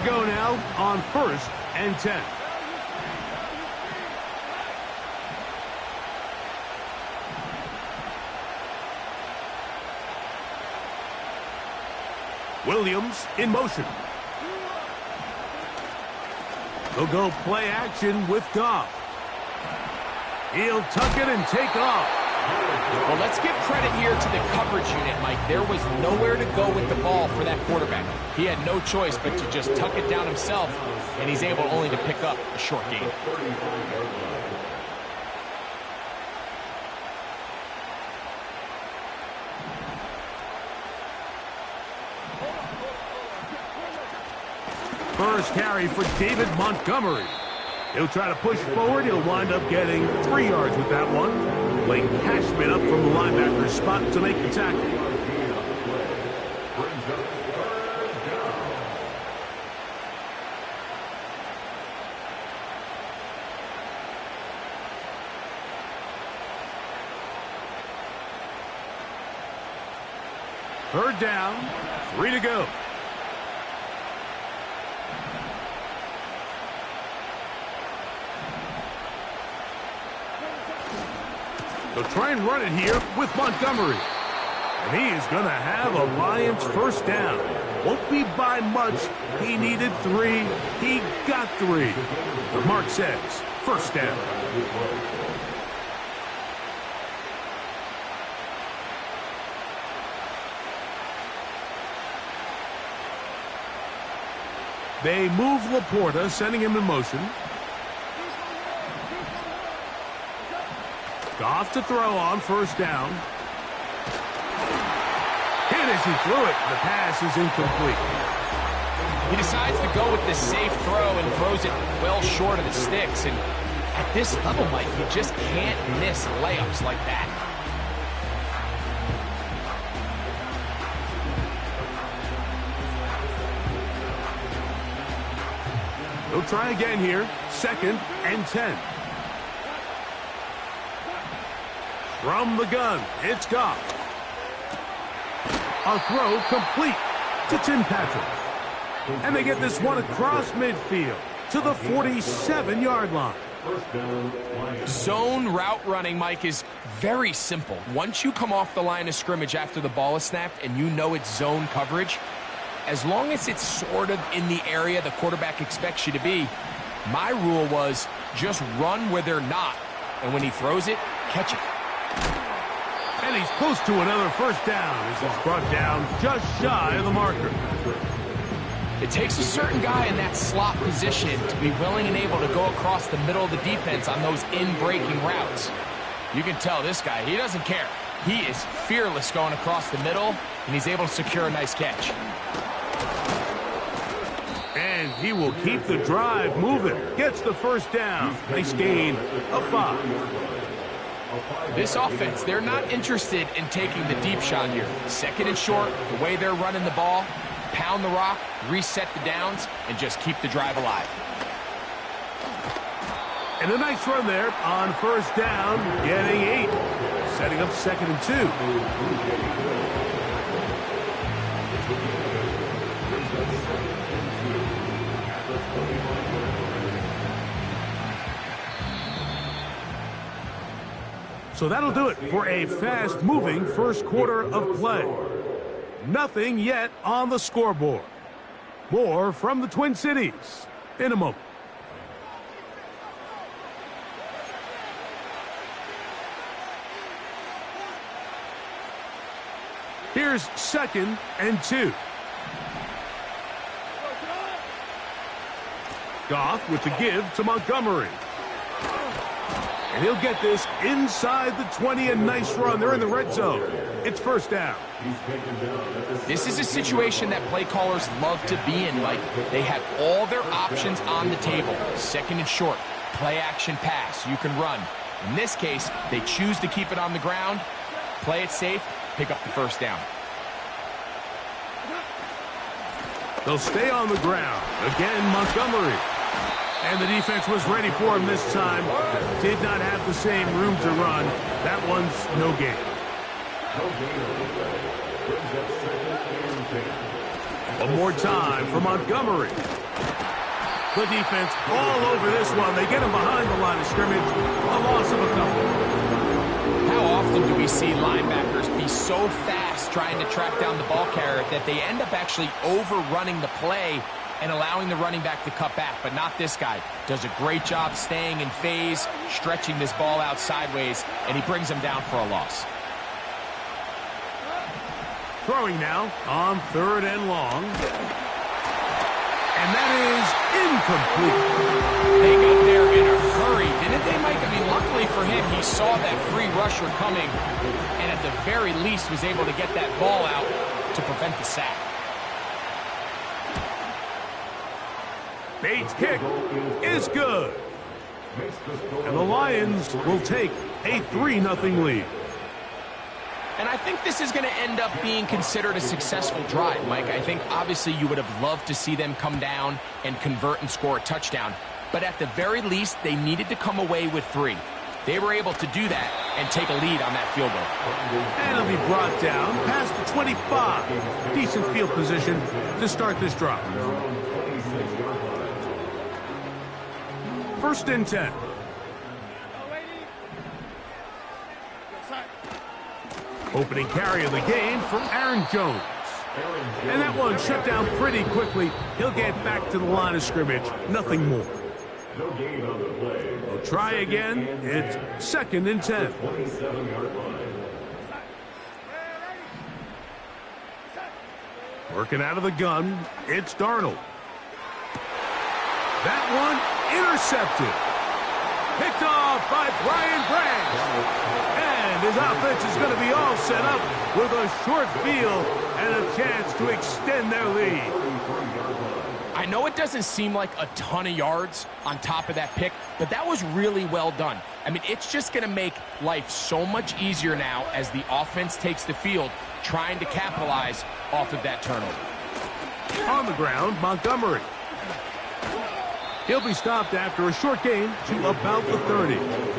go now on 1st and 10. Williams in motion. They'll go play action with Goff. He'll tuck it and take off. Well, let's give credit here to the coverage unit, Mike. There was nowhere to go with the ball for that quarterback. He had no choice but to just tuck it down himself, and he's able only to pick up a short gain. First carry for David Montgomery. He'll try to push forward. He'll wind up getting 3 yards with that one. Blake Cashman up from the linebacker's spot to make the tackle. Third down, 3 to go. They'll try and run it here with Montgomery. And he is going to have a Lions first down. Won't be by much. He needed 3. He got 3. The mark says first down. They move Laporta, sending him in motion. Goff to throw on first down. Hit as he threw it. The pass is incomplete. He decides to go with the safe throw and throws it well short of the sticks. And at this level, Mike, you just can't miss layups like that. They'll try again here. 2nd and 10. From the gun, it's Goff. A throw complete to Tim Patrick. And they get this one across midfield to the 47-yard line. Zone route running, Mike, is very simple. Once you come off the line of scrimmage after the ball is snapped and you know it's zone coverage, as long as it's sort of in the area the quarterback expects you to be, my rule was just run where they're not. And when he throws it, catch it. And he's close to another first down. This is brought down just shy of the marker. It takes a certain guy in that slot position to be willing and able to go across the middle of the defense on those in-breaking routes. You can tell this guy, he doesn't care. He is fearless going across the middle, and he's able to secure a nice catch. And he will keep the drive moving. Gets the first down. Nice gain of 5. This offense, they're not interested in taking the deep shot here. 2nd and short, the way they're running the ball, pound the rock, reset the downs, and just keep the drive alive. And a nice run there on first down, getting 8. Setting up 2nd and 2. So that'll do it for a fast-moving first quarter of play. Nothing yet on the scoreboard. More from the Twin Cities in a moment. Here's 2nd and 2. Goff with the give to Montgomery. And he'll get this inside the 20, a nice run. They're in the red zone. It's first down. This is a situation that play callers love to be in, Mike. They have all their options on the table. 2nd and short, play action pass. You can run. In this case, they choose to keep it on the ground, play it safe, pick up the first down. They'll stay on the ground. Again, Montgomery. And the defense was ready for him this time. Did not have the same room to run. That one's no gain. One more time for Montgomery. The defense all over this one. They get him behind the line of scrimmage. A loss of a couple. How often do we see linebackers be so fast trying to track down the ball carrier that they end up actually overrunning the play and allowing the running back to cut back? But not this guy. Does a great job staying in phase, stretching this ball out sideways, and he brings him down for a loss. Throwing now on 3rd and long. And that is incomplete. They got there in a hurry, didn't they, Mike? I mean, luckily for him, he saw that free rusher coming and at the very least was able to get that ball out to prevent the sack. Bates' kick is good. And the Lions will take a 3-0 lead. And I think this is going to end up being considered a successful drive, Mike. I think obviously you would have loved to see them come down and convert and score a touchdown. But at the very least, they needed to come away with 3. They were able to do that and take a lead on that field goal. And it'll be brought down past the 25. Decent field position to start this drive. 1st and 10. Opening carry of the game from Aaron Jones. And that one shut down pretty quickly. He'll get back to the line of scrimmage. Nothing more. They'll try again. It's 2nd and 10. Working out of the gun. It's Darnold. That one intercepted. Picked off by Brian Branch. And his offense is going to be all set up with a short field and a chance to extend their lead. I know it doesn't seem like a ton of yards on top of that pick, but that was really well done. I mean, it's just going to make life so much easier now as the offense takes the field, trying to capitalize off of that turnover. On the ground, Montgomery. He'll be stopped after a short gain to about the 30.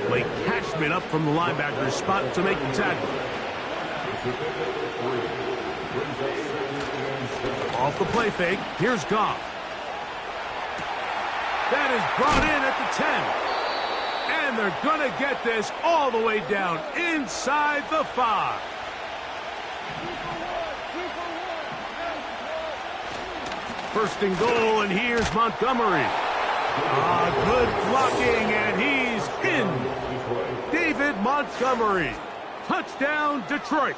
Late Cashman up from the linebacker's spot to make the tackle. Off the play fake, here's Goff. That is brought in at the 10. And they're going to get this all the way down inside the 5. First and goal, and here's Montgomery. Good blocking, and he's in. David Montgomery. Touchdown, Detroit.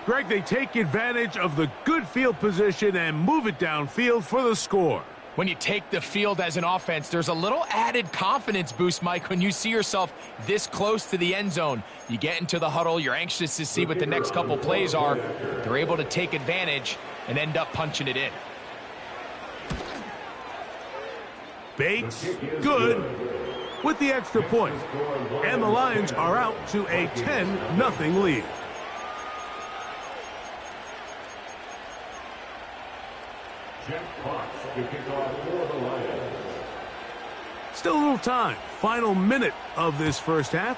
Greg, they take advantage of the good field position and move it downfield for the score. When you take the field as an offense, there's a little added confidence boost, Mike, when you see yourself this close to the end zone. You get into the huddle, you're anxious to see what the next couple plays are. They're able to take advantage and end up punching it in. Bates, good, with the extra point. And the Lions are out to a 10-0 lead. Still a little time. Final minute of this first half.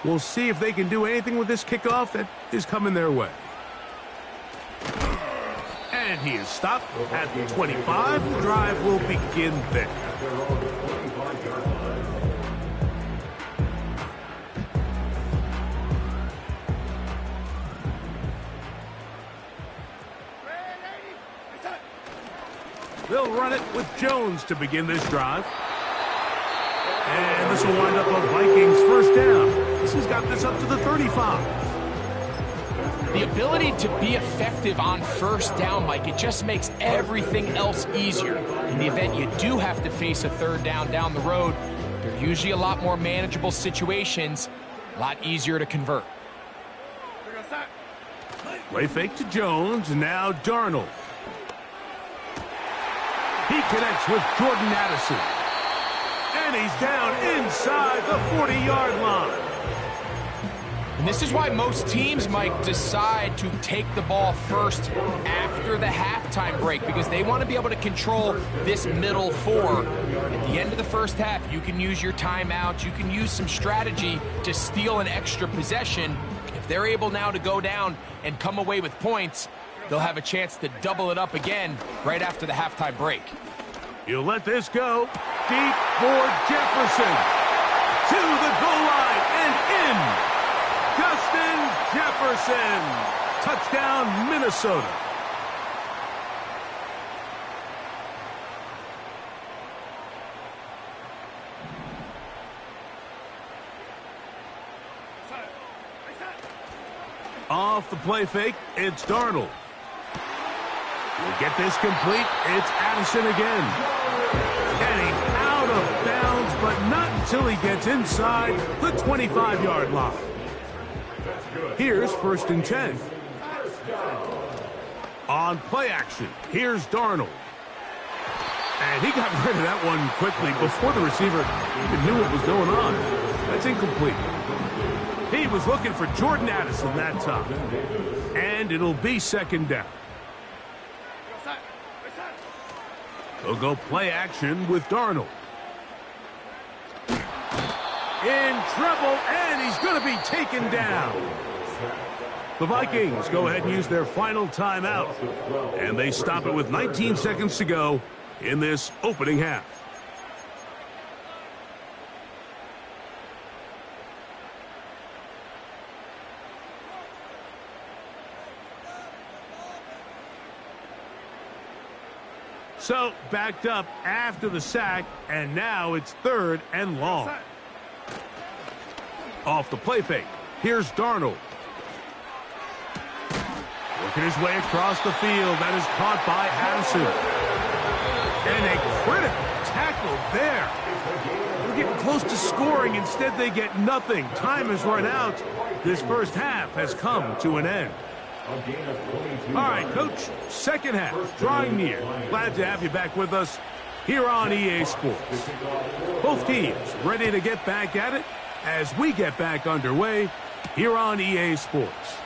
We'll see if they can do anything with this kickoff that is coming their way. And he is stopped at the 25. The drive will begin there. They'll run it with Jones to begin this drive. And this will wind up a Vikings first down. This has got this up to the 35. The ability to be effective on first down, Mike, it just makes everything else easier. In the event you do have to face a third down the road, they're usually a lot more manageable situations, a lot easier to convert. Play fake to Jones, now Darnold. He connects with Jordan Addison. And he's down inside the 40-yard line. And this is why most teams, Mike, decide to take the ball first after the halftime break, because they want to be able to control this middle 4. At the end of the first half, you can use your timeout. You can use some strategy to steal an extra possession. If they're able now to go down and come away with points, they'll have a chance to double it up again right after the halftime break. You let this go. Deep for Jefferson. To the goal line and in. Justin Jefferson. Touchdown, Minnesota. Off the play fake, it's Darnold. We'll get this complete. It's Addison again. And he's out of bounds, but not until he gets inside the 25-yard line. Here's 1st and 10. On play action, here's Darnold. And he got rid of that one quickly before the receiver even knew what was going on. That's incomplete. He was looking for Jordan Addison that time. And it'll be 2nd down. They'll go play action with Darnold. In trouble, and he's going to be taken down. The Vikings go ahead and use their final timeout. And they stop it with 19 seconds to go in this opening half. So, backed up after the sack, and now it's 3rd and long. Off the play fake, here's Darnold. Working his way across the field. That is caught by Addison. And a critical tackle there. They're getting close to scoring. Instead, they get nothing. Time has run out. This first half has come to an end. All right, Coach, 2nd half, drawing near. Glad to have you back with us here on EA Sports. Both teams ready to get back at it as we get back underway here on EA Sports.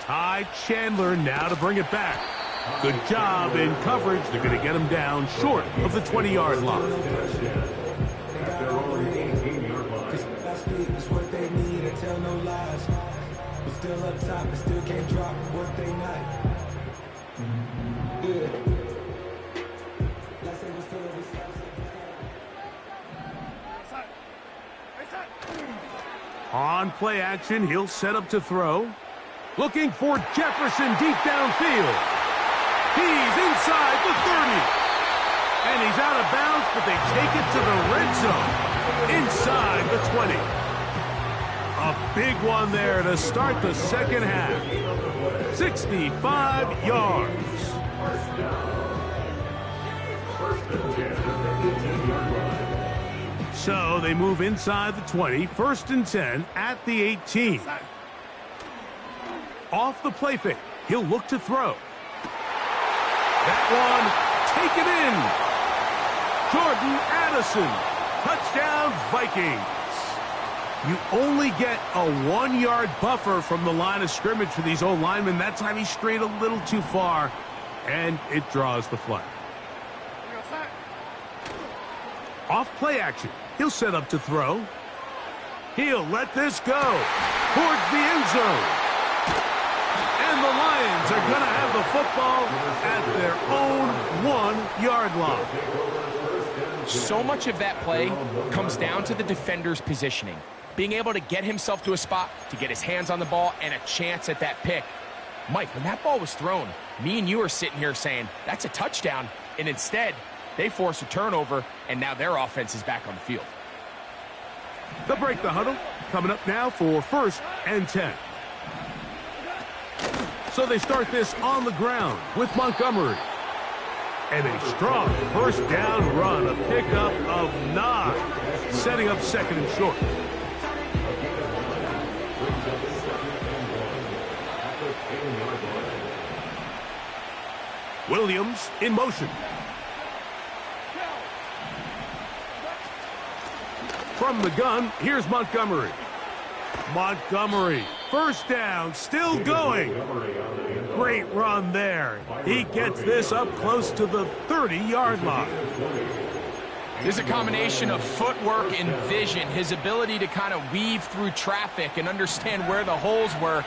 Ty Chandler now to bring it back. Good job in coverage. They're going to get him down short of the 20-yard line. Still up top, but still can't drop what they not. On play action, he'll set up to throw. Looking for Jefferson deep downfield. He's inside the 30. And he's out of bounds, but they take it to the red zone. Inside the 20. A big one there to start the second half. 65 yards. So they move inside the 20. 1st and 10 at the 18. Off the play fake. He'll look to throw. That one taken in. Jordan Addison. Touchdown Vikings. You only get a 1-yard buffer from the line of scrimmage for these old linemen. That time he strayed a little too far, and it draws the flag. Off play action. He'll set up to throw. He'll let this go towards the end zone. And the Lions are going to have the football at their own 1-yard line. So much of that play comes down to the defender's positioning. Being able to get himself to a spot, to get his hands on the ball, and a chance at that pick. Mike, when that ball was thrown, me and you are sitting here saying, that's a touchdown. And instead, they force a turnover, and now their offense is back on the field. They'll break the huddle. Coming up now for 1st and 10. So they start this on the ground with Montgomery. And a strong 1st down run, a pickup of 9, setting up 2nd and short. Williams in motion. From the gun, here's Montgomery. Montgomery, 1st down, still going. Great run there. He gets this up close to the 30-yard line. There's a combination of footwork and vision, his ability to kind of weave through traffic and understand where the holes were.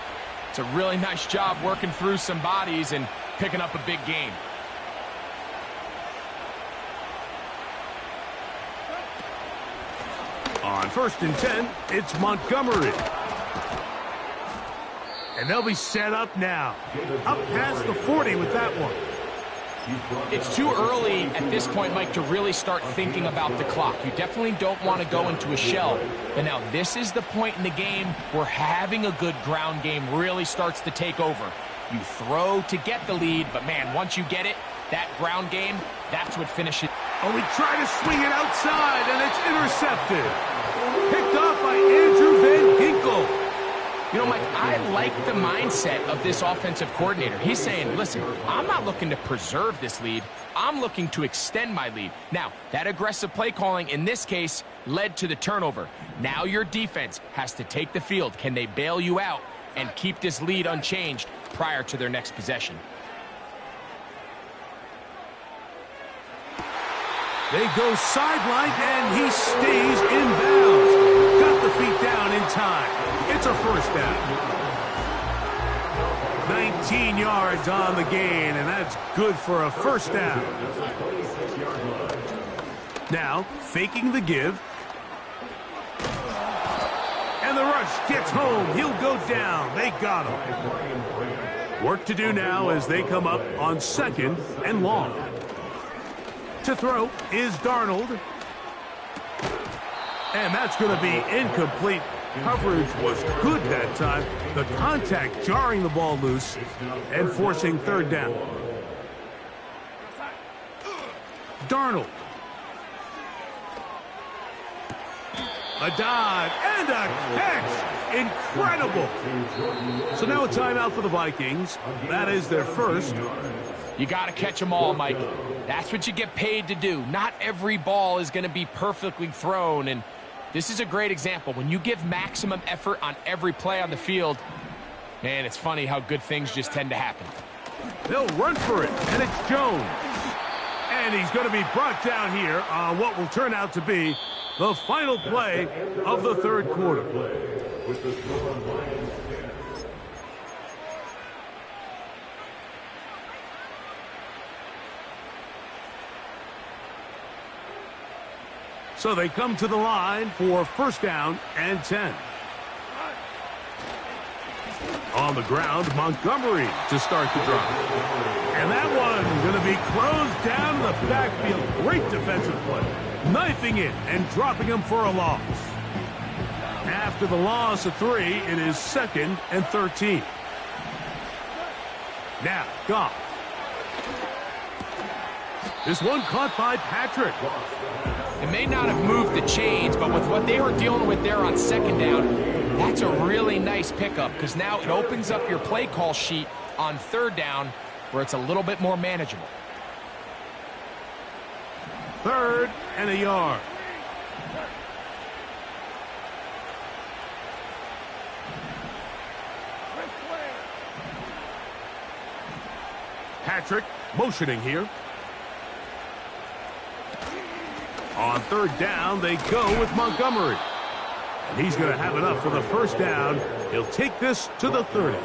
It's a really nice job working through some bodies and picking up a big gain. On 1st and 10, it's Montgomery. And they'll be set up now. Up past the 40 with that one. It's too early at this point, Mike, to really start thinking about the clock. You definitely don't want to go into a shell. But now this is the point in the game where having a good ground game really starts to take over. You throw to get the lead, but man, once you get it, that ground game, that's what finishes. Oh, he tried to swing it outside, and it's intercepted. Picked off by Andrew Van Ginkel. You know, Mike, I like the mindset of this offensive coordinator. He's saying, listen, I'm not looking to preserve this lead. I'm looking to extend my lead. Now, that aggressive play calling in this case led to the turnover. Now your defense has to take the field. Can they bail you out and keep this lead unchanged prior to their next possession? They go sideline, and he stays in bounds. Got the feet down in time. It's a first down. 19 yards on the gain, and that's good for a first down. Now, faking the give. And the rush gets home. He'll go down. They got him. Work to do now as they come up on 2nd and long. To throw is Darnold. And that's going to be incomplete. Coverage was good that time. The contact jarring the ball loose and forcing 3rd down. Darnold. A dive and a catch. Incredible. So now a timeout for the Vikings. That is their first. You got to catch them all, Mike. That's what you get paid to do. Not every ball is going to be perfectly thrown, and this is a great example. When you give maximum effort on every play on the field, man, it's funny how good things just tend to happen. They'll run for it, and it's Jones. And he's going to be brought down here on what will turn out to be the final play of the 3rd quarter. So they come to the line for 1st down and 10. On the ground, Montgomery to start the drive. And that one's going to be closed down in the backfield. Great defensive play. Knifing it and dropping him for a loss. After the loss of 3, it is 2nd and 13. Now, Goff. This one caught by Patrick. It may not have moved the chains, but with what they were dealing with there on 2nd down, that's a really nice pickup because now it opens up your play call sheet on 3rd down where it's a little bit more manageable. 3rd and a yard. Patrick motioning here. On 3rd down, they go with Montgomery. And he's going to have enough for the 1st down. He'll take this to the 30.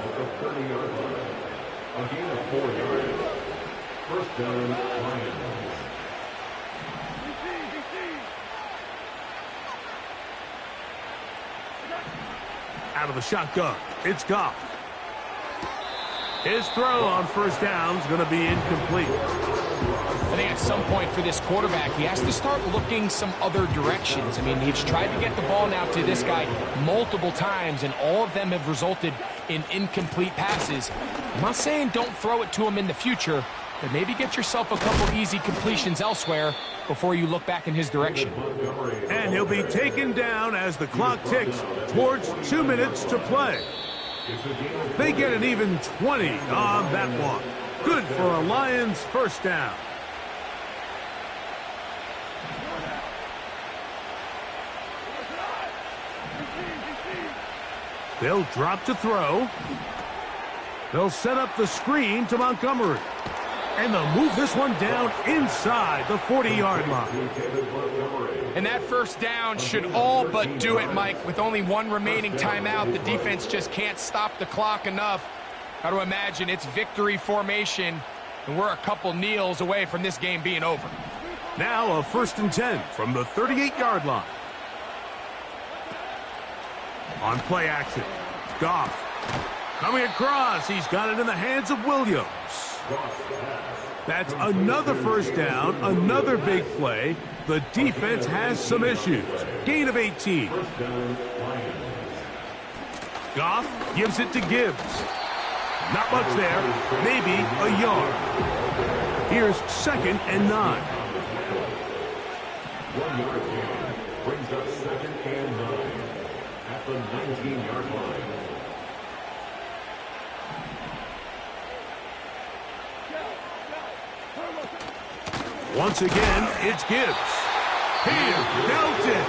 Out of the shotgun, it's Goff. His throw on 1st down is going to be incomplete. I think at some point for this quarterback, he has to start looking some other directions. I mean, he's tried to get the ball now to this guy multiple times, and all of them have resulted in incomplete passes. I'm not saying don't throw it to him in the future, but maybe get yourself a couple easy completions elsewhere before you look back in his direction. And he'll be taken down as the clock ticks towards 2 minutes to play. They get an even 20 on that one. Good for a Lions 1st down. They'll drop to throw. They'll set up the screen to Montgomery. And they'll move this one down inside the 40-yard line. And that first down should all but do it, Mike. With only one remaining timeout, the defense just can't stop the clock enough. Got to imagine it's victory formation, and we're a couple kneels away from this game being over. Now a 1st and 10 from the 38-yard line. On play action, Goff coming across. He's got it in the hands of Williams. That's another first down, another big play. The defense has some issues. Gain of 18. Goff gives it to Gibbs. Not much there, maybe a yard. Here's 2nd and 9. 1 yard gain brings up 2nd and 9 at the 19-yard line. Once again, it's Gibbs. He is belted.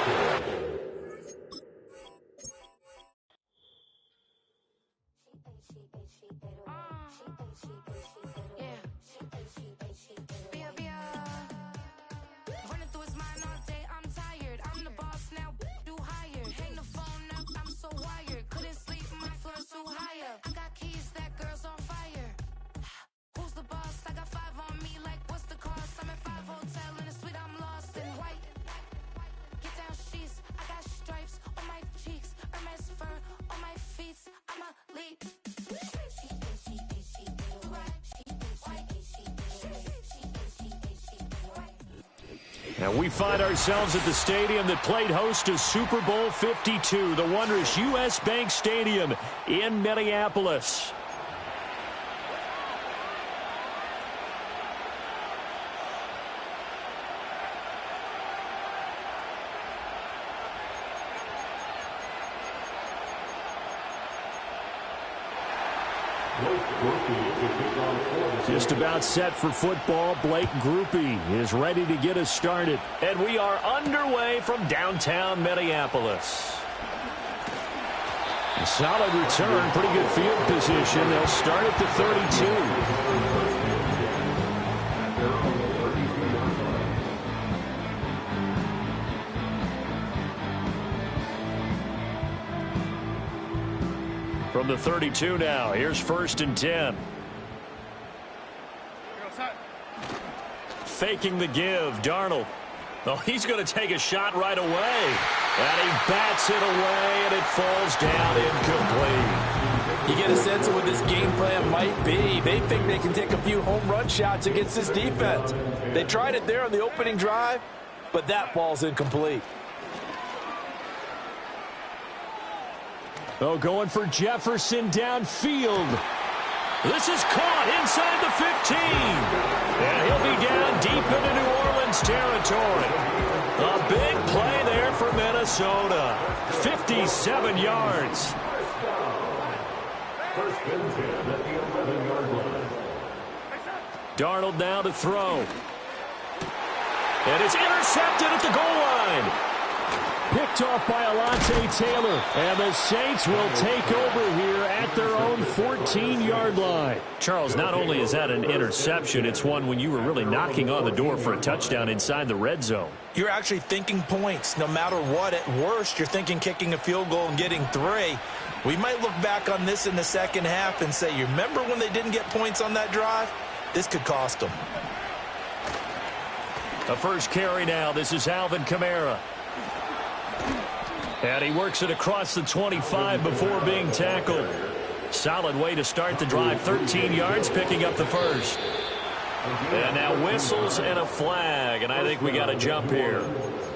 And we find ourselves at the stadium that played host to Super Bowl 52, the wondrous U.S. Bank Stadium in Minneapolis. Just about set for football. Blake Groupie is ready to get us started. And we are underway from downtown Minneapolis. A solid return, pretty good field position. They'll start at the 32. From the 32 now, here's 1st and 10. Faking the give, Darnold. Oh, he's going to take a shot right away. And he bats it away, and it falls down incomplete. You get a sense of what this game plan might be. They think they can take a few home run shots against this defense. They tried it there on the opening drive, but that falls incomplete. Oh, going for Jefferson downfield. This is caught inside the 15. And he'll be down deep into New Orleans territory. A big play there for Minnesota. 57 yards. 1st and 10 at the 11-yard line. Darnold now to throw. And it's intercepted at the goal line. Picked off by Alontae Taylor. And the Saints will take over here at their own 14-yard line. Charles, not only is that an interception, it's one when you were really knocking on the door for a touchdown inside the red zone. You're actually thinking points. No matter what, at worst, you're thinking kicking a field goal and getting 3. We might look back on this in the second half and say, you remember when they didn't get points on that drive? This could cost them. The first carry now. This is Alvin Kamara. And he works it across the 25 before being tackled. Solid way to start the drive. 13 yards, picking up the first. And now whistles and a flag. And I think we got a jump here.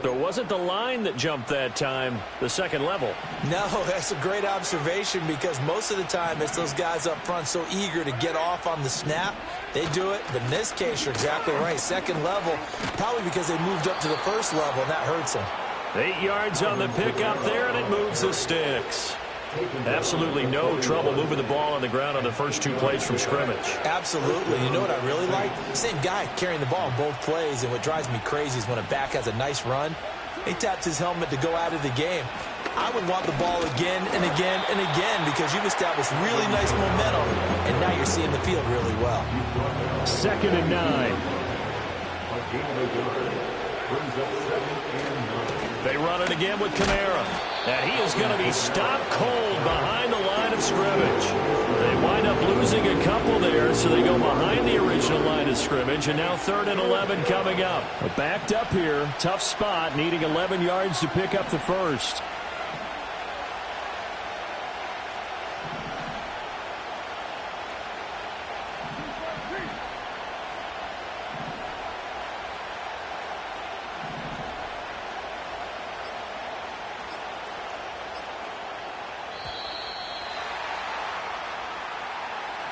So it wasn't the line that jumped that time, the second level. No, that's a great observation because most of the time it's those guys up front so eager to get off on the snap. They do it, but in this case, you're exactly right. Second level, probably because they moved up to the first level, and that hurts them. 8 yards on the pickup there, and it moves the sticks. Absolutely no trouble moving the ball on the ground on the first 2 plays from scrimmage. Absolutely. You know what I really like? Same guy carrying the ball in both plays, and what drives me crazy is when a back has a nice run, he taps his helmet to go out of the game. I would want the ball again and again and again because you've established really nice momentum, and now you're seeing the field really well. 2nd and 9. They run it again with Kamara. And he is going to be stopped cold behind the line of scrimmage. They wind up losing a couple there, so they go behind the original line of scrimmage, and now 3rd and 11 coming up. Backed up here, tough spot, needing 11 yards to pick up the first.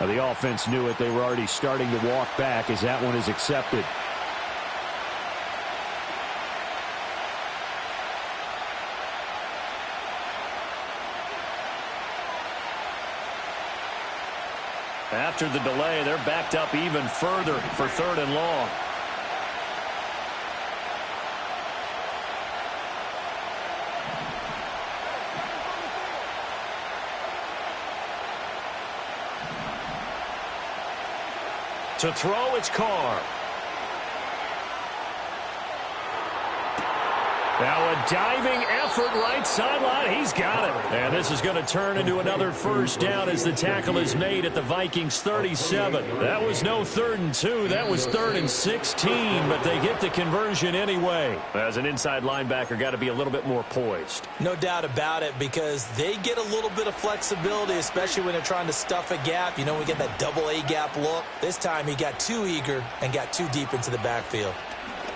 The offense knew it. They were already starting to walk back as that one is accepted. After the delay, they're backed up even further for 3rd and long. To throw, it's Carr. Now a diving effort right sideline. He's got it. And this is going to turn into another first down as the tackle is made at the Vikings 37. That was no 3rd and 2. That was 3rd and 16, but they get the conversion anyway. As an inside linebacker, got to be a little bit more poised. No doubt about it, because they get a little bit of flexibility, especially when they're trying to stuff a gap. You know, we get that double A gap look. This time he got too eager and got too deep into the backfield.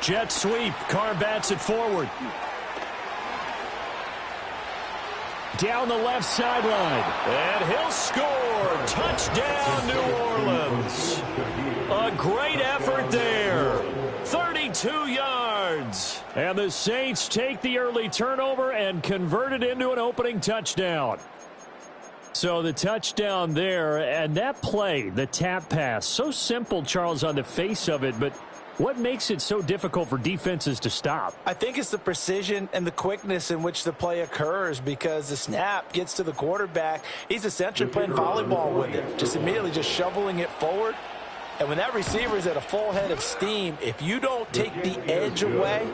Jet sweep. Carr bats it forward. Down the left sideline. And he'll score. Touchdown, New Orleans. A great effort there. 32 yards. And the Saints take the early turnover and convert it into an opening touchdown. So the touchdown there, and that play, the tap pass, so simple, Charles, on the face of it, but what makes it so difficult for defenses to stop? I think it's the precision and the quickness in which the play occurs, because the snap gets to the quarterback. He's essentially playing volleyball with it, just immediately just shoveling it forward. And when that receiver is at a full head of steam, if you don't take the edge away,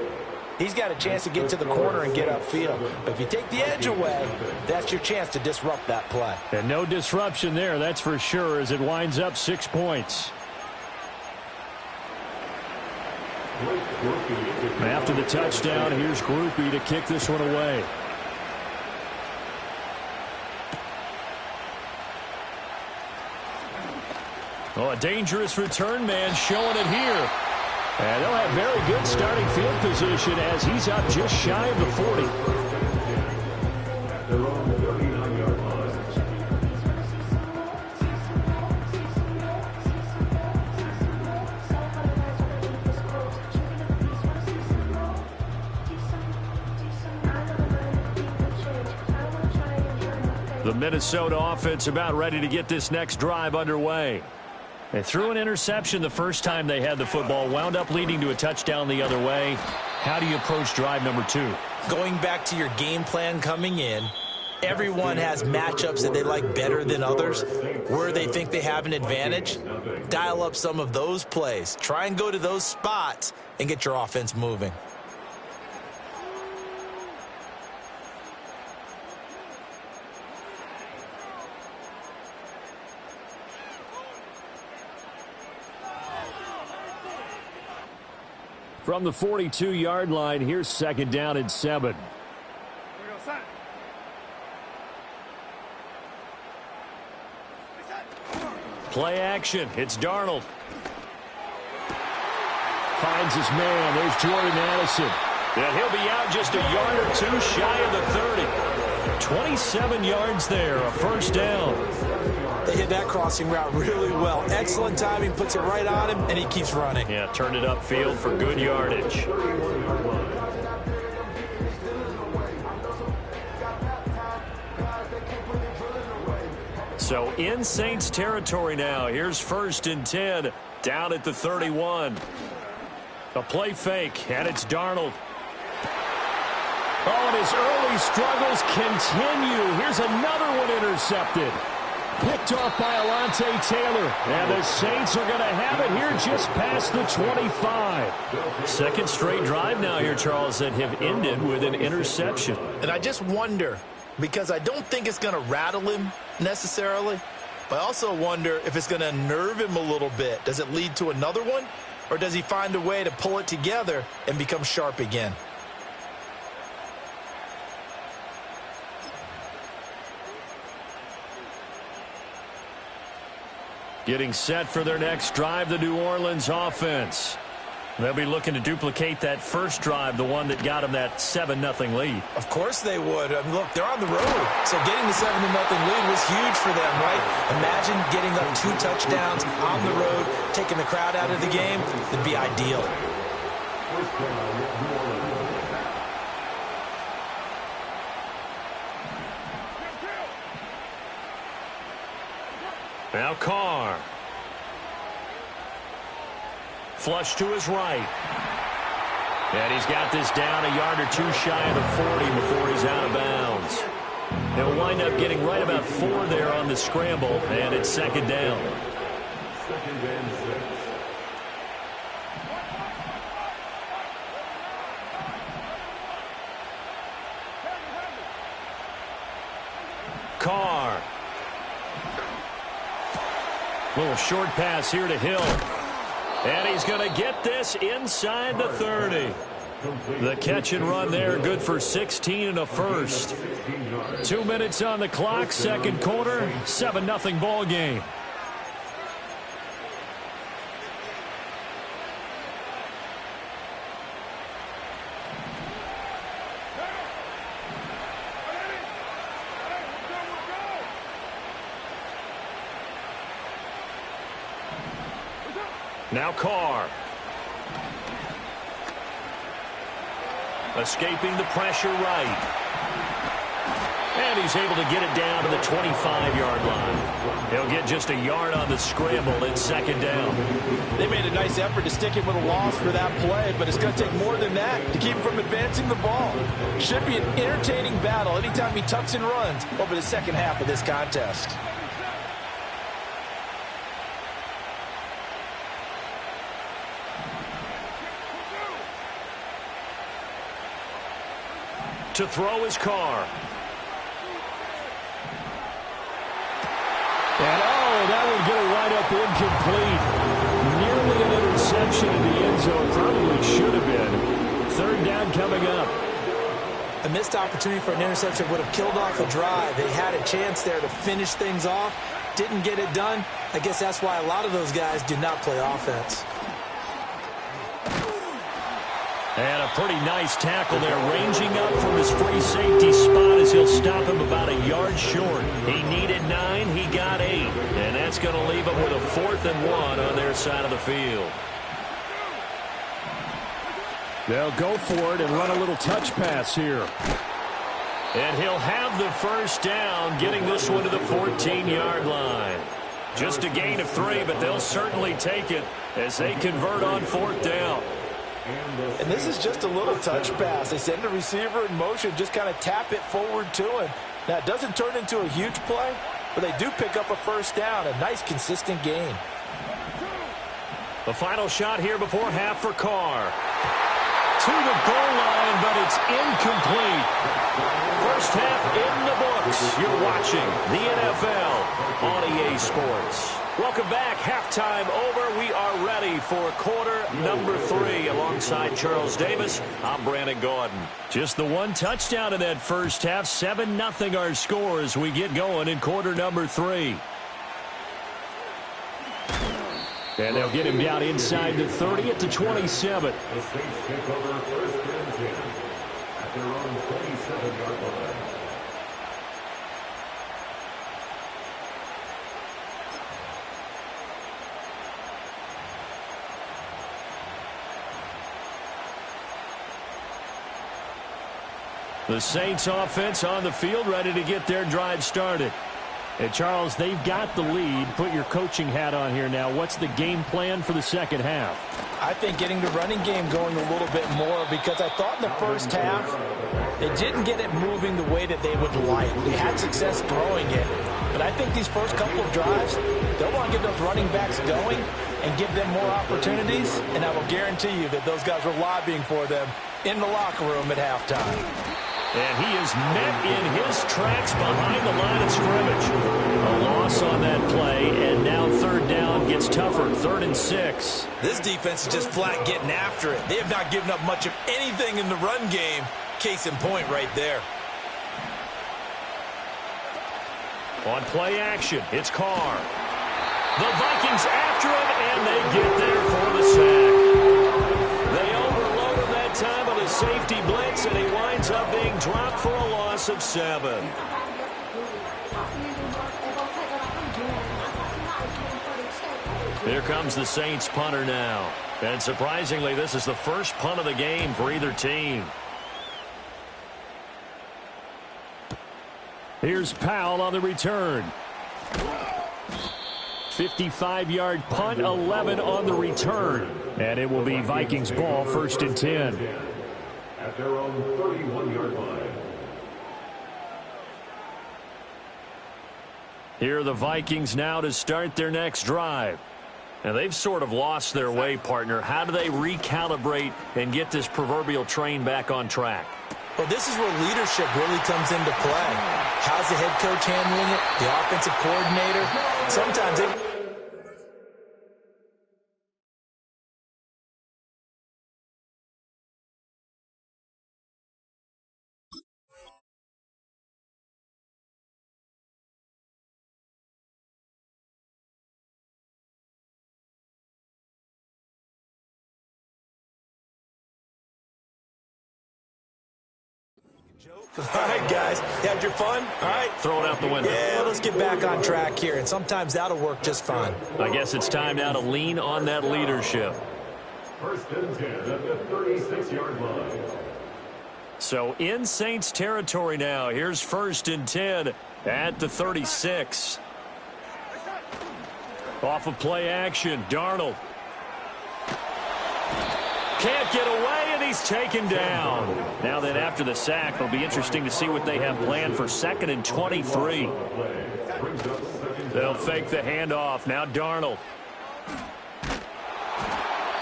he's got a chance to get to the corner and get upfield. But if you take the edge away, that's your chance to disrupt that play. And no disruption there, that's for sure, as it winds up 6 points. After the touchdown, here's Groupie to kick this one away. Oh, a dangerous return man showing it here. And they'll have very good starting field position as he's up just shy of the 40. The Minnesota offense about ready to get this next drive underway. They threw an interception the first time they had the football, wound up leading to a touchdown the other way. How do you approach drive number 2? Going back to your game plan coming in, everyone has matchups that they like better than others, where they think they have an advantage. Dial up some of those plays. Try and go to those spots and get your offense moving. From the 42-yard line, here's 2nd down and 7. Play action. It's Darnold. Finds his man. There's Jordan Addison. And he'll be out just a yard or two shy of the 30. 27 yards there, a first down. They hit that crossing route really well. Excellent timing, puts it right on him, and he keeps running. Yeah, turned it upfield for good yardage. So in Saints territory now. Here's 1st and 10 down at the 31. A play fake, and it's Darnold. Oh, and his early struggles continue. Here's another one intercepted. Picked off by Alontae Taylor. And the Saints are going to have it here just past the 25. Second straight drive now here, Charles, that have ended with an interception. And I just wonder, because I don't think it's going to rattle him necessarily, but I also wonder if it's going to unnerve him a little bit. Does it lead to another one? Or does he find a way to pull it together and become sharp again? Getting set for their next drive, the New Orleans offense. They'll be looking to duplicate that first drive, the one that got them that 7-0 lead. Of course they would. I mean, look, they're on the road. So getting the 7-0 lead was huge for them, right? Imagine getting up 2 touchdowns on the road, taking the crowd out of the game. It'd be ideal. Now Carr. Flush to his right. And he's got this down a yard or 2 shy of the 40 before he's out of bounds. He'll wind up getting right about 4 there on the scramble, and it's second down. Second and 6. Carr. Little short pass here to Hill. And he's going to get this inside the 30. The catch and run there, good for 16 and a first. 2 minutes on the clock, second quarter, 7-0 ball game. Now Carr. Escaping the pressure right. And he's able to get it down to the 25-yard line. He'll get just a yard on the scramble. It's second down. They made a nice effort to stick him with a loss for that play, but it's going to take more than that to keep him from advancing the ball. Should be an entertaining battle anytime he tucks and runs over the second half of this contest. To throw his Carr. And that would get it right up incomplete. Nearly an interception in the end zone. Probably should have been. Third down coming up. A missed opportunity for an interception would have killed off a drive. They had a chance there to finish things off. Didn't get it done. I guess that's why a lot of those guys do not play offense. And a pretty nice tackle there, ranging up from his free safety spot as he'll stop him about a yard short. He needed 9, he got 8. And that's going to leave him with a 4th and 1 on their side of the field. They'll go for it and run a little touch pass here. And he'll have the first down, getting this one to the 14-yard line. Just a gain of 3, but they'll certainly take it as they convert on 4th down. And this is just a little touch pass. They send the receiver in motion, just kind of tap it forward to him. Now, it doesn't turn into a huge play, but they do pick up a first down, a nice, consistent gain. The final shot here before half for Carr. To the goal line, but it's incomplete. First half in the books. You're watching the NFL on EA Sports. Welcome back. Halftime over. We are ready for quarter number 3. Alongside Charles Davis, I'm Brandon Gordon. Just the one touchdown in that first half. 7-0 our score as we get going in quarter number 3. And they'll get him down inside the 30 at the 27. The Saints take over first and 10 at their own 27-yard line. The Saints offense on the field, ready to get their drive started. And Charles, they've got the lead. Put your coaching hat on here now. What's the game plan for the second half? I think getting the running game going a little bit more, because I thought in the first half they didn't get it moving the way that they would like. They had success throwing it, but I think these first couple of drives, they'll want to get those running backs going and give them more opportunities, and I will guarantee you that those guys were lobbying for them in the locker room at halftime. And he is met in his tracks behind the line of scrimmage. A loss on that play, and now third down gets tougher. 3rd and 6. This defense is just flat getting after it. They have not given up much of anything in the run game. Case in point right there. On play action, it's Carr. The Vikings after him, and they get there for the sack. They overload him that time on a safety blitz, and he winds up being dropped for a loss of 7. Here comes the Saints punter now. And surprisingly, this is the first punt of the game for either team. Here's Powell on the return. 55-yard punt, 11 on the return. And it will be Vikings ball, 1st and 10. At their own 31-yard line. Here are the Vikings now to start their next drive. Now, they've sort of lost their way, partner. How do they recalibrate and get this proverbial train back on track? Well, this is where leadership really comes into play. How's the head coach handling it? The offensive coordinator? Sometimes they... All right, guys. You had your fun? All right. Throw it out the window. Yeah, let's get back on track here, and sometimes that'll work just fine. I guess it's time now to lean on that leadership. 1st and 10 at the 36-yard line. So in Saints territory now. Here's 1st and 10 at the 36. Off of play action, Darnold. Can't get away, and he's taken down. Now then, after the sack, it'll be interesting to see what they have planned for 2nd and 23. They'll fake the handoff. Now Darnold.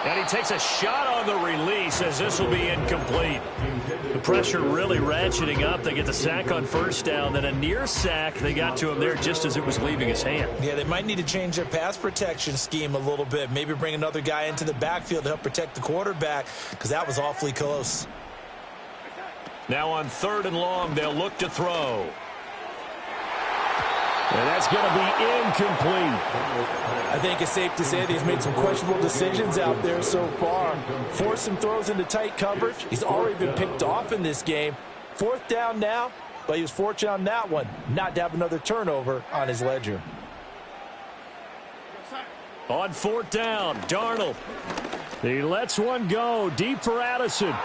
And he takes a shot on the release as this will be incomplete. The pressure really ratcheting up. They get the sack on 1st down. Then a near sack. They got to him there just as it was leaving his hand. Yeah, they might need to change their pass protection scheme a little bit. Maybe bring another guy into the backfield to help protect the quarterback, because that was awfully close. Now on 3rd and long, they'll look to throw. And that's going to be incomplete. I think it's safe to say that he's made some questionable decisions out there so far. Forced some throws into tight coverage. He's already been picked off in this game. 4th down now, but he was fortunate on that one not to have another turnover on his ledger. On 4th down, Darnold. He lets one go deep for Addison.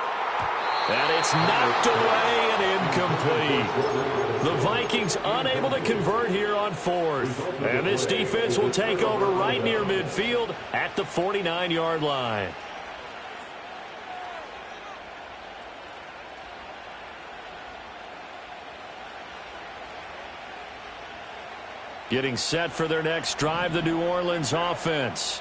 And it's knocked away and incomplete. The Vikings unable to convert here on 4th. And this defense will take over right near midfield at the 49-yard line. Getting set for their next drive, the New Orleans offense.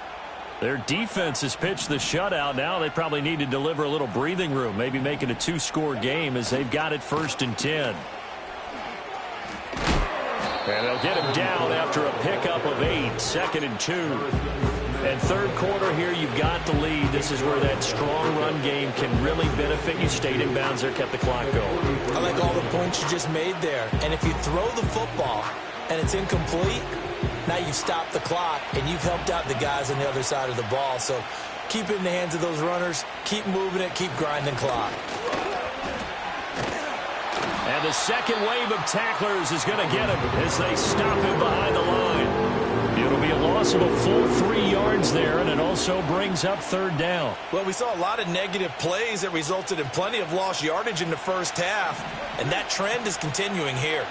Their defense has pitched the shutout. Now they probably need to deliver a little breathing room, maybe make it a 2-score game as they've got it 1st and 10. And they'll get him down after a pickup of 8, 2nd and 2. And 3rd quarter here, you've got the lead. This is where that strong run game can really benefit you. Stayed in bounds there, kept the clock going. I like all the points you just made there. And if you throw the football and it's incomplete, now you've stopped the clock, and you've helped out the guys on the other side of the ball. So keep it in the hands of those runners. Keep moving it. Keep grinding clock. And the second wave of tacklers is going to get him as they stop him behind the line. It'll be a loss of a full 3 yards there, and it also brings up 3rd down. Well, we saw a lot of negative plays that resulted in plenty of lost yardage in the first half, and that trend is continuing here.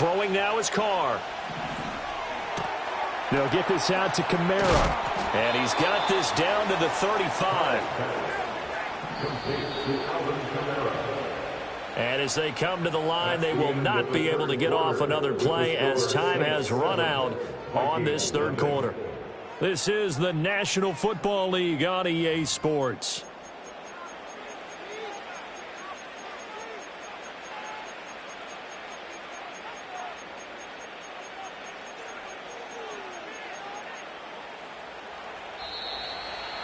Throwing now is Carr. They'll get this out to Kamara. And he's got this down to the 35. And as they come to the line, they will not be able to get off another play as time has run out on this third quarter. This is the National Football League on EA Sports.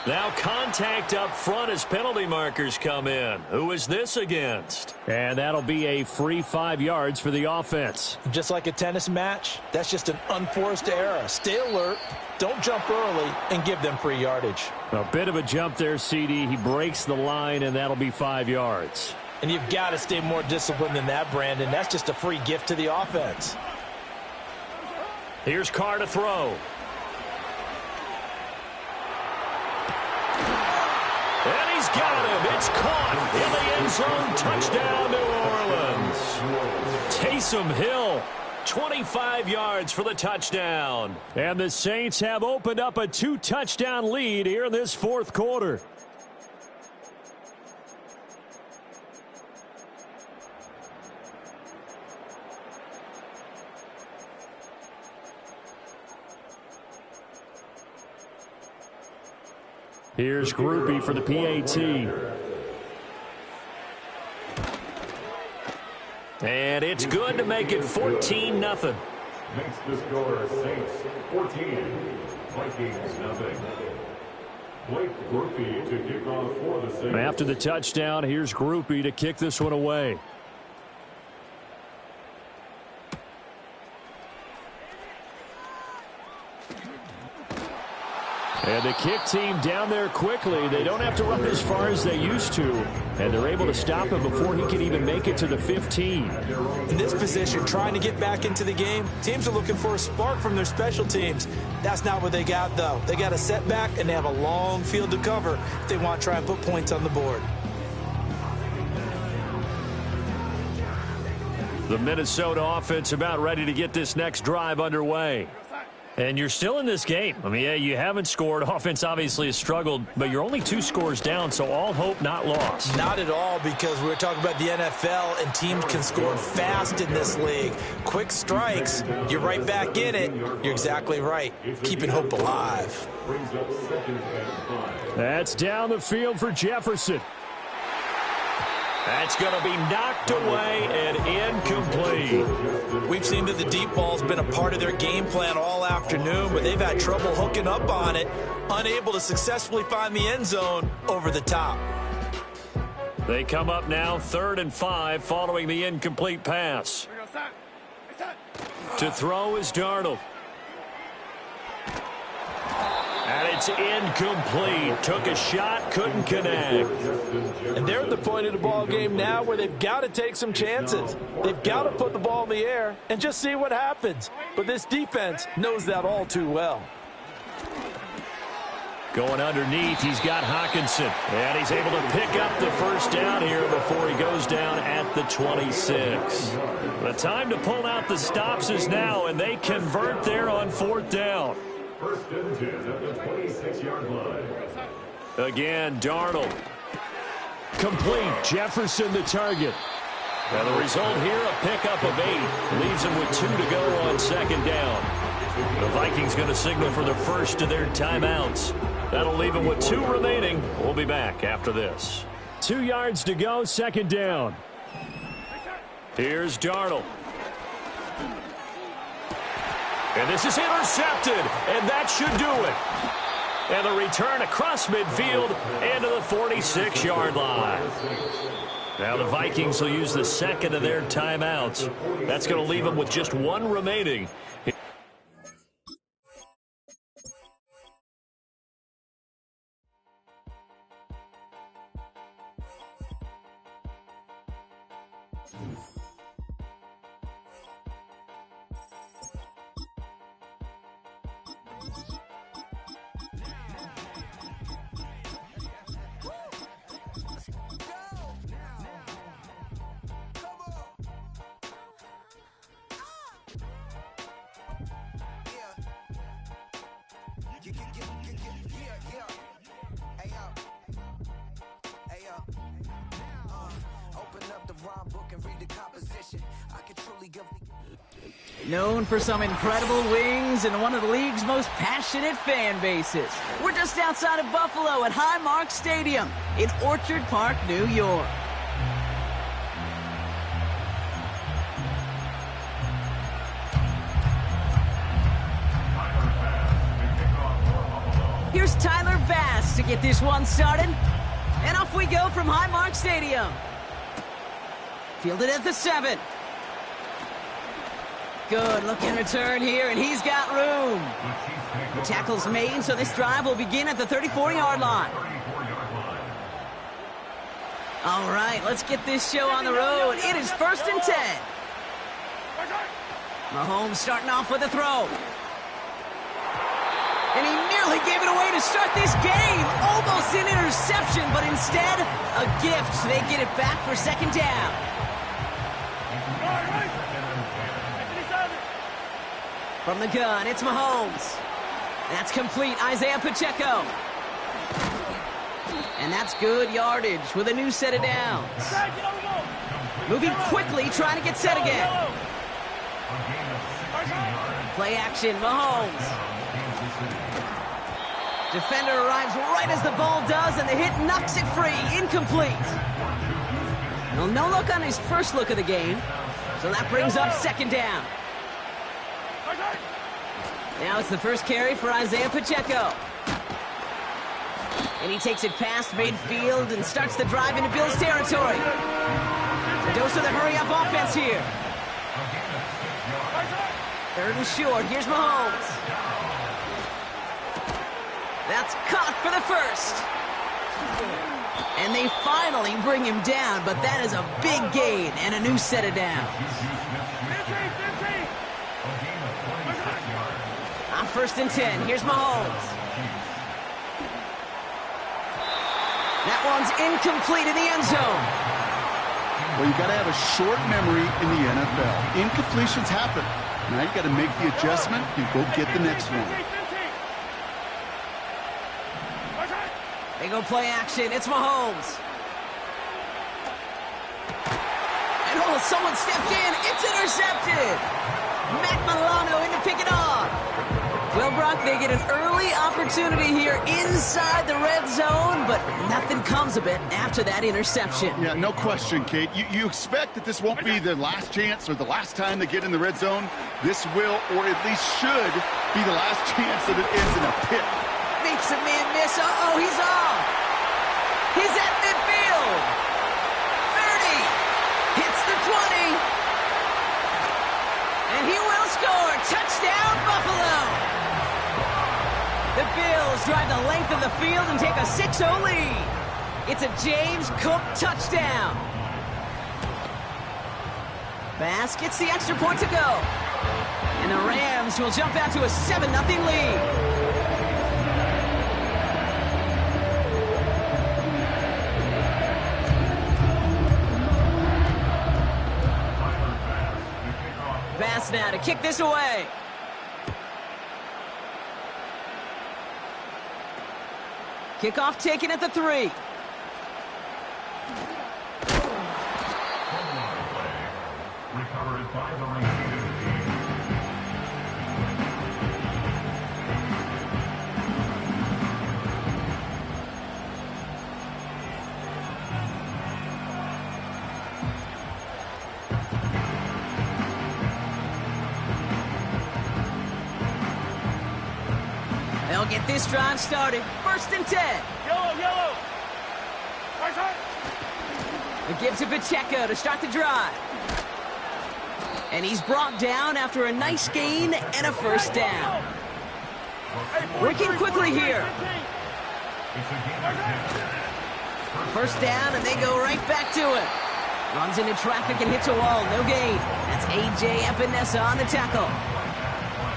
Now contact up front as penalty markers come in. Who is this against? And that'll be a free 5 yards for the offense. Just like a tennis match, that's just an unforced error. Stay alert, don't jump early, and give them free yardage. A bit of a jump there, CD. He breaks the line, and that'll be 5 yards. And you've got to stay more disciplined than that, Brandon. That's just a free gift to the offense. Here's Carr to throw. And he's got him. It's caught in the end zone. Touchdown, New Orleans. Taysom Hill, 25 yards for the touchdown. And the Saints have opened up a 2-touchdown lead here in this fourth quarter. Here's Groupie for the PAT. And it's good to make it 14-0. Makes the score Saints 14, Vikings nothing. Blake Groupie to kick off for the Saints. After the touchdown, here's Groupie to kick this one away. And the kick team down there quickly. They don't have to run as far as they used to. And they're able to stop him before he can even make it to the 15. In this position, trying to get back into the game, teams are looking for a spark from their special teams. That's not what they got, though. They got a setback, and they have a long field to cover if they want to try and put points on the board. The Minnesota offense about ready to get this next drive underway. And you're still in this game. I mean, yeah, you haven't scored. Offense obviously has struggled, but you're only 2 scores down, so all hope not lost. Not at all, because we're talking about the NFL, and teams can score fast in this league. Quick strikes, you're right back in it. You're exactly right. Keeping hope alive. That's down the field for Jefferson. That's going to be knocked away and incomplete. We've seen that the deep ball's been a part of their game plan all afternoon, but they've had trouble hooking up on it, unable to successfully find the end zone over the top. They come up now 3rd and 5 following the incomplete pass. To throw is Darnold. And it's incomplete. Took a shot, couldn't connect. And they're at the point of the ball game now where they've got to take some chances. They've got to put the ball in the air and just see what happens. But this defense knows that all too well. Going underneath, he's got Hawkinson. And he's able to pick up the first down here before he goes down at the 26. The time to pull out the stops is now, and they convert there on 4th down. 1st and 10 at the 26-yard line. Again, Darnold. Complete. Jefferson the target. And the result here, a pickup of 8. Leaves him with 2 to go on 2nd down. The Vikings going to signal for the first of their timeouts. That'll leave him with 2 remaining. We'll be back after this. 2 yards to go, 2nd down. Here's Darnold. And this is intercepted, and that should do it. And the return across midfield into the 46-yard line. Now the Vikings will use the 2nd of their timeouts. That's going to leave them with just 1 remaining. Known for some incredible wings and one of the league's most passionate fan bases. We're just outside of Buffalo at Highmark Stadium in Orchard Park, New York. Here's Tyler Bass to get this one started. And off we go from Highmark Stadium. Fielded at the 7. Good looking return here, and he's got room. The tackle's made, so this drive will begin at the 34-yard line. All right, let's get this show on the road. It is 1st and 10. Mahomes starting off with a throw. And he nearly gave it away to start this game. Almost an interception, but instead, a gift. They get it back for 2nd down. From the gun, it's Mahomes. That's complete, Isaiah Pacheco. And that's good yardage with a new set of downs. Moving quickly, trying to get set again. Play action, Mahomes. Defender arrives right as the ball does, and the hit knocks it free. Incomplete. Well, no look on his first look of the game, so that brings up 2nd down. Now it's the first carry for Isaiah Pacheco. And he takes it past midfield and starts the drive into Bills territory. A dose of the hurry-up offense here. 3rd and short. Here's Mahomes. That's caught for the 1st. And they finally bring him down, but that is a big gain and a new set of downs. On 1st and 10, here's Mahomes. That one's incomplete in the end zone. Well, you got to have a short memory in the NFL. Incompletions happen. Now you got to make the adjustment and go get the next one. They go play action. It's Mahomes. And oh, someone stepped in. It's intercepted. Matt Milano in to pick it off. Well, Brock, they get an early opportunity here inside the red zone, but nothing comes of it after that interception. Yeah, no question, Kate. You expect that this won't be their last chance or the last time they get in the red zone. This will, or at least should, be the last chance that it ends in a pick. Makes a man miss. Uh-oh, he's off. He's at midfield. 30. Hits the 20. And he will score. Touchdown, Buffalo. The Bills drive the length of the field and take a 6-0 lead. It's a James Cook touchdown. Bass gets the extra point to go. And the Rams will jump out to a 7-0 lead. Bass now to kick this away. Kickoff taken at the 3. Recovered by the receiving team. They'll get this drive started. 1st and 10. Yellow. It gives to Pacheco to start the drive. And he's brought down after a nice gain and a 1st down. Working quickly here. 1st down, and they go right back to it. Runs into traffic and hits a wall. No gain. That's A.J. Epinesa on the tackle.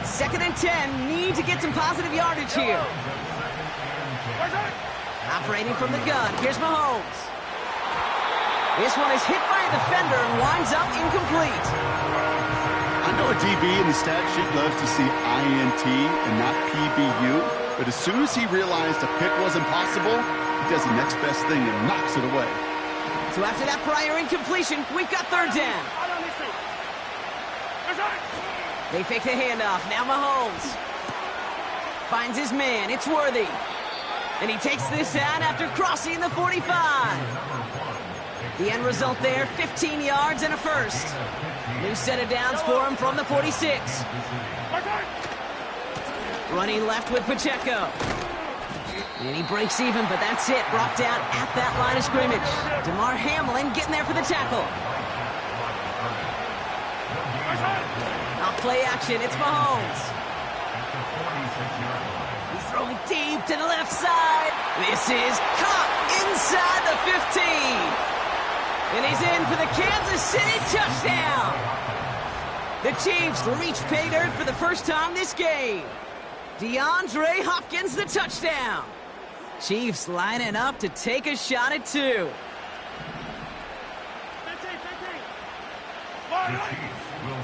2nd and 10. Need to get some positive yardage here. Operating from the gun. Here's Mahomes. This one is hit by a defender and winds up incomplete. I know a DB in the stat sheet loves to see INT and not PBU, but as soon as he realized a pick wasn't possible, he does the next best thing and knocks it away. So after that prior incompletion, we've got third down. They fake the handoff. Now Mahomes finds his man. It's Worthy. And he takes this out after crossing the 45. The end result there, 15 yards and a first. New set of downs for him from the 46. Running left with Pacheco. And he breaks even, but that's it. Brought down at that line of scrimmage. DeMar Hamlin getting there for the tackle. Off play action, it's Mahomes. He's throwing deep to the left side. This is caught inside the 15. And he's in for the Kansas City touchdown. The Chiefs reach pay dirt for the first time this game. DeAndre Hopkins the touchdown. Chiefs lining up to take a shot at 2.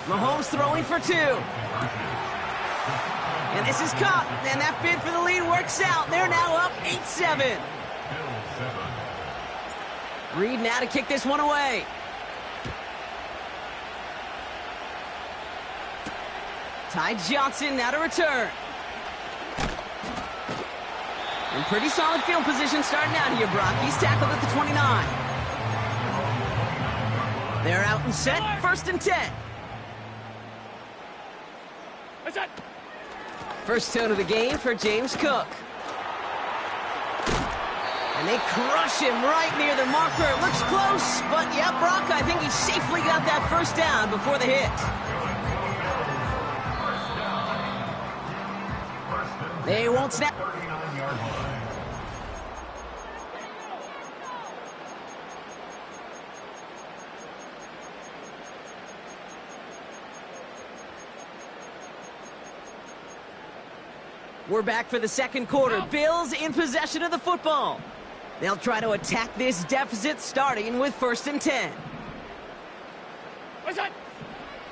Mahomes throwing for 2. And this is caught. And that bid for the lead works out. They're now up 8-7. Reed now to kick this one away. Ty Johnson now to return. In pretty solid field position starting out here, Brock. He's tackled at the 29. They're out and set. First and 10. First tone of the game for James Cook. And they crush him right near the marker. It looks close, but yeah, Brock, I think he safely got that first down before the hit. They won't snap. We're back for the second quarter. Bills in possession of the football. They'll try to attack this deficit starting with first and 10.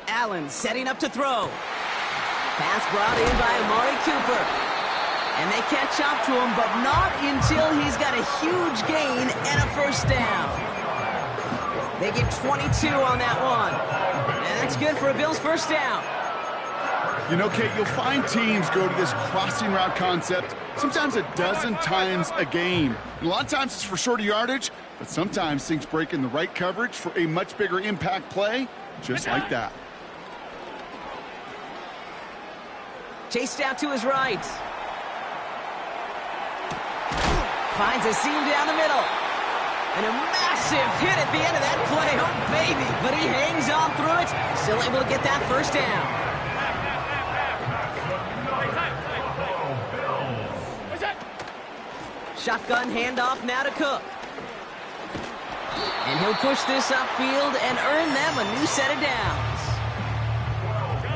Allen setting up to throw. Pass brought in by Amari Cooper. And they catch up to him, but not until he's got a huge gain and a first down. They get 22 on that one. And that's good for a Bills first down. You know, Kate, you'll find teams go to this crossing route concept sometimes a dozen times a game. And a lot of times it's for shorter yardage, but sometimes things break in the right coverage for a much bigger impact play, just like that. Chased out to his right. Finds a seam down the middle. And a massive hit at the end of that play. Oh, baby. But he hangs on through it. Still able to get that first down. Shotgun handoff now to Cook. And he'll push this upfield and earn them a new set of downs.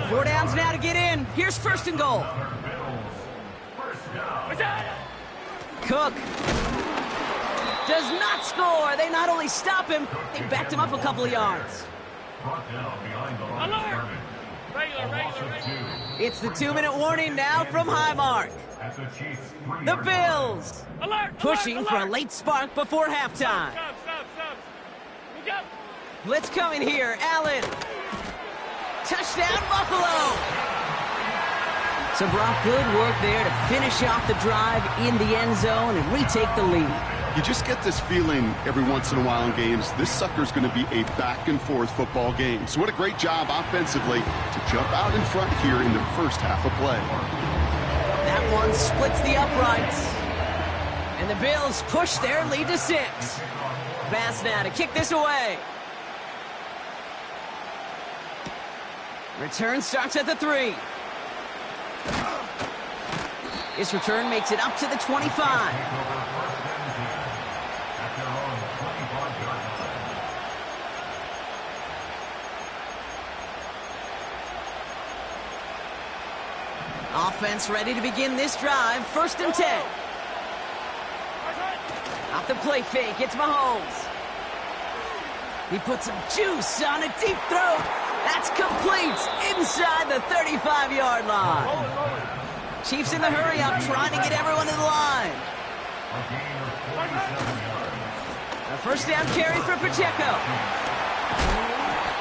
4 downs now to get in. Here's first and goal. Cook does not score. They not only stop him, they backed him up a couple of yards. It's the 2-minute warning now from Highmark. The Bills pushing for a late spark before halftime. Blitz coming here. Allen. Touchdown, Buffalo. So Brock, good work there to finish off the drive in the end zone and retake the lead. You just get this feeling every once in a while in games, this sucker's going to be a back-and-forth football game. So what a great job offensively to jump out in front here in the first half of play. That one splits the uprights. And the Bills push their lead to 6. Pass now to kick this away. Return starts at the 3. This return makes it up to the 25. Offense ready to begin this drive. First and 10. Off the play fake, it's Mahomes. He puts some juice on a deep throw. That's complete inside the 35-yard line. Chiefs in the hurry up, trying to get everyone in the line. A A first down carry for Pacheco.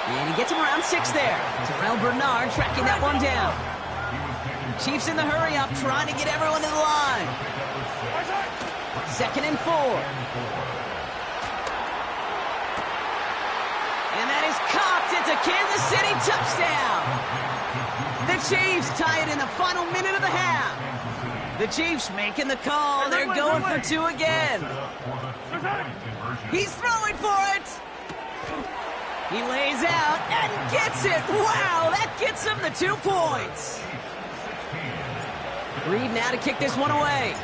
And he gets him around 6 there. Terrell Bernard tracking that one down. Chiefs in the hurry up, trying to get everyone to the line. 2nd and 4. And that is cocked. It's a Kansas City touchdown. The Chiefs tie it in the final minute of the half. The Chiefs making the call. They're going for 2 again. He's throwing for it. He lays out and gets it. Wow, that gets him the 2 points. Reed now to kick this one away.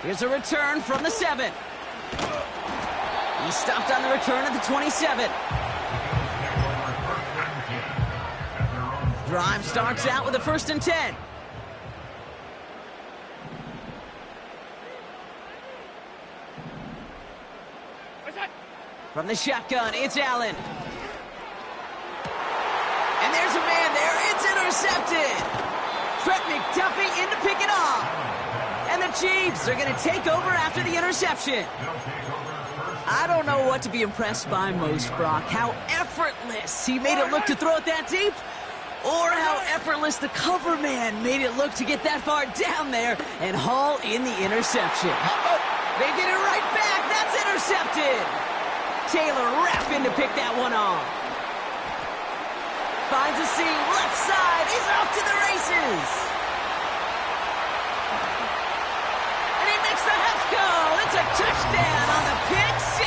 Here's a return from the 7. He stopped on the return at the 27. Drive starts out with a 1st and 10. From the shotgun, it's Allen. And there's a man there. It's intercepted. Trent McDuffie in to pick it off. And the Chiefs are going to take over after the interception. I don't know what to be impressed by most, Brock. How effortless he made it look to throw it that deep, or how effortless the cover man made it look to get that far down there and haul in the interception. They get it right back. That's intercepted. Taylor rapping to pick that one off. Finds a seam, left side. He's off to the races. And he makes the half go. It's a touchdown on the pick 6.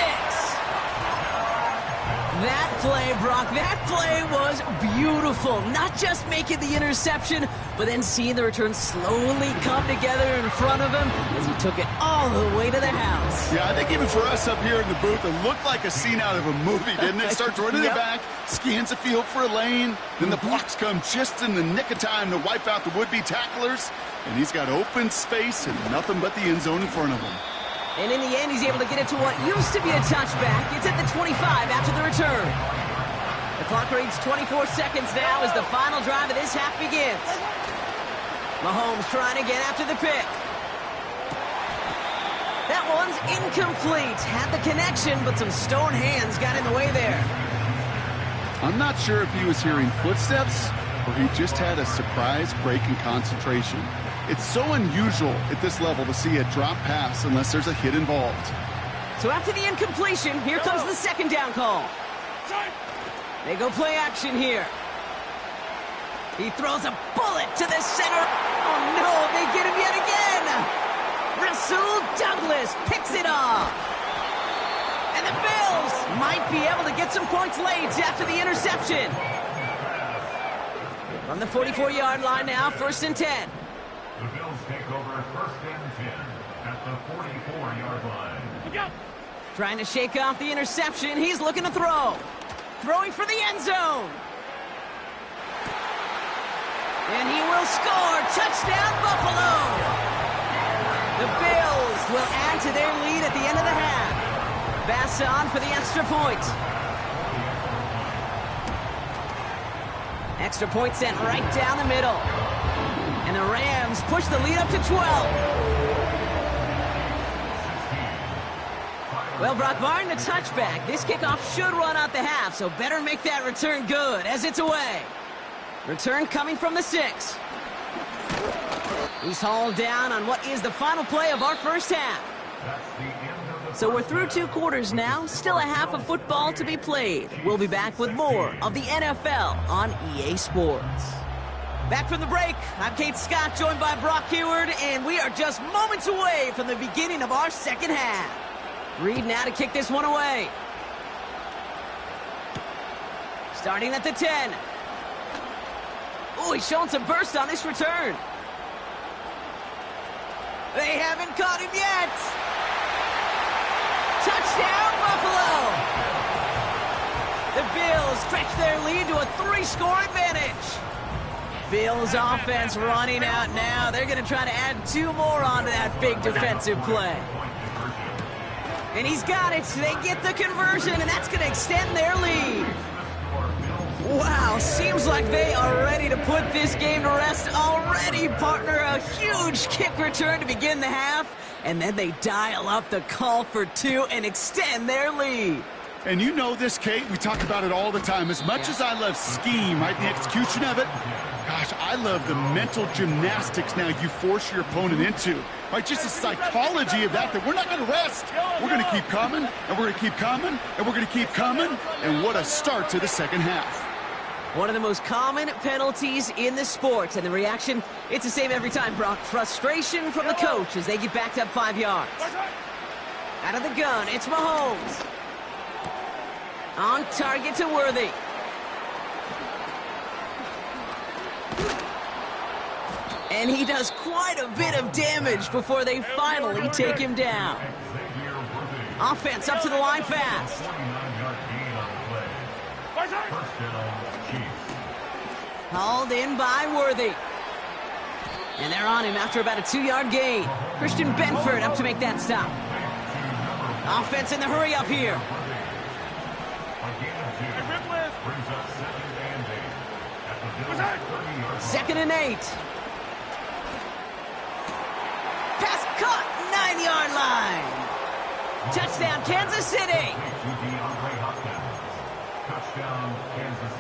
That play, Brock, that play was beautiful. Not just making the interception, but then seeing the return slowly come together in front of him as he took it all the way to the house. Yeah, I think even for us up here in the booth, it looked like a scene out of a movie, didn't it? Starts running it back, scans the field for a lane, then the blocks come just in the nick of time to wipe out the would-be tacklers, and he's got open space and nothing but the end zone in front of him. And in the end, he's able to get it to what used to be a touchback. It's at the 25 after the return. The clock reads 24 seconds now as the final drive of this half begins. Mahomes trying again after the pick. That one's incomplete. Had the connection, but some stone hands got in the way there. I'm not sure if he was hearing footsteps or he just had a surprise break in concentration. It's so unusual at this level to see a drop pass unless there's a hit involved. So after the incompletion, here comes the 2nd down call. They go play action here. He throws a bullet to the center. Oh no, they get him yet again. Rasul Douglas picks it off. And the Bills might be able to get some points late after the interception. From the 44-yard line now, 1st and 10. The Bills take over 1st and 10 at the 44-yard line. Trying to shake off the interception. He's looking to throw. Throwing for the end zone. And he will score. Touchdown, Buffalo. The Bills will add to their lead at the end of the half. Bass on for the extra point. Extra point sent right down the middle. And the Rams push the lead up to 12. Well, Brock, barring the touchback, this kickoff should run out the half, so better make that return good as it's away. Return coming from the 6. He's hauled down on what is the final play of our first half. So we're through 2 quarters now, still a half of football to be played. We'll be back with more of the NFL on EA Sports. Back from the break, I'm Kate Scott, joined by Brock Heward, and we are just moments away from the beginning of our second half. Reed now to kick this one away. Starting at the 10. Oh, he's showing some burst on this return. They haven't caught him yet. Touchdown, Buffalo. The Bills stretch their lead to a 3-score advantage. Bills offense running out now. They're going to try to add 2 more onto that big defensive play. And he's got it. They get the conversion, and that's going to extend their lead. Wow, seems like they are ready to put this game to rest already, partner. A huge kick return to begin the half, and then they dial up the call for two and extend their lead. And you know this, Kate, we talk about it all the time. As much as I love scheme, right, the execution of it, gosh, I love the mental gymnastics now you force your opponent into. Right, just the psychology of that we're not going to rest. We're going to keep coming, and we're going to keep coming, and we're going to keep coming. And what a start to the second half. One of the most common penalties in the sport, and the reaction, it's the same every time, Brock. Frustration from the coach as they get backed up 5 yards. Out of the gun, it's Mahomes. On target to Worthy. And he does quite a bit of damage before they finally take him down. Offense up to the line fast. Hauled in by Worthy. And they're on him after about a 2-yard gain. Christian Benford up to make that stop. Offense in the hurry up here. Second and 8. Pass caught, 9-yard line. Touchdown, Kansas City.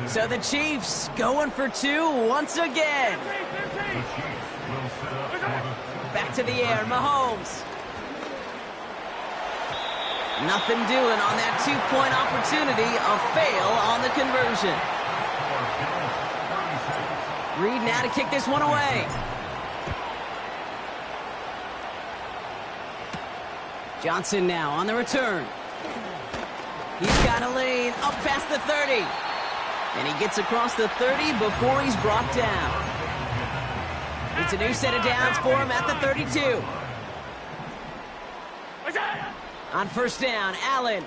So the Chiefs going for two once again. Back to the air, Mahomes. Nothing doing on that 2-point opportunity. A fail on the conversion. Reed now to kick this one away. Johnson now on the return. He's got a lane up past the 30. And he gets across the 30 before he's brought down. It's a new set of downs for him at the 32. On first down, Allen.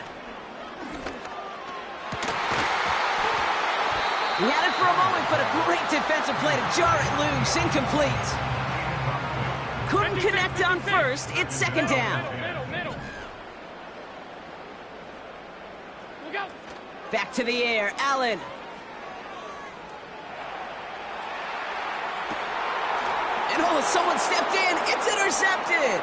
He had it for a moment, but a great defensive play to jar it loose. Incomplete. Couldn't connect on first. It's second down. Back to the air, Allen. And oh, someone stepped in. It's intercepted.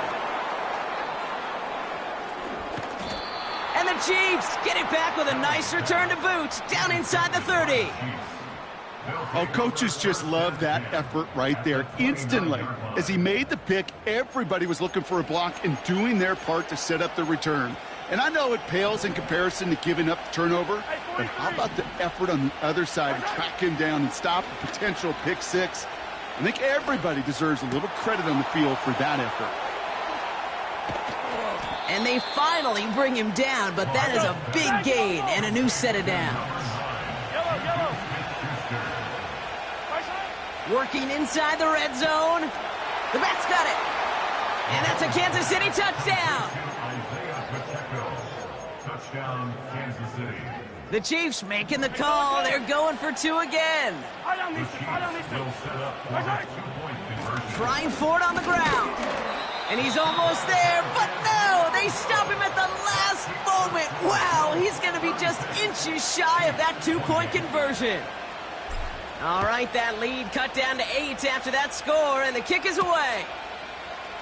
And the Chiefs get it back with a nice return to boot down inside the 30. Oh, coaches just love that effort right there. Instantly, as he made the pick, everybody was looking for a block and doing their part to set up the return. And I know it pales in comparison to giving up the turnover, but how about the effort on the other side to track him down and stop a potential pick six? I think everybody deserves a little credit on the field for that effort. And they finally bring him down, but that is a big gain and a new set of downs. Working inside the red zone. The back's got it. And that's a Kansas City touchdown. Touchdown, Kansas City. The Chiefs making the call. They're going for two again. Trying for it on the ground. And he's almost there, but no! They stop him at the last moment. Wow, he's going to be just inches shy of that 2-point conversion. All right, that lead cut down to 8 after that score, and the kick is away.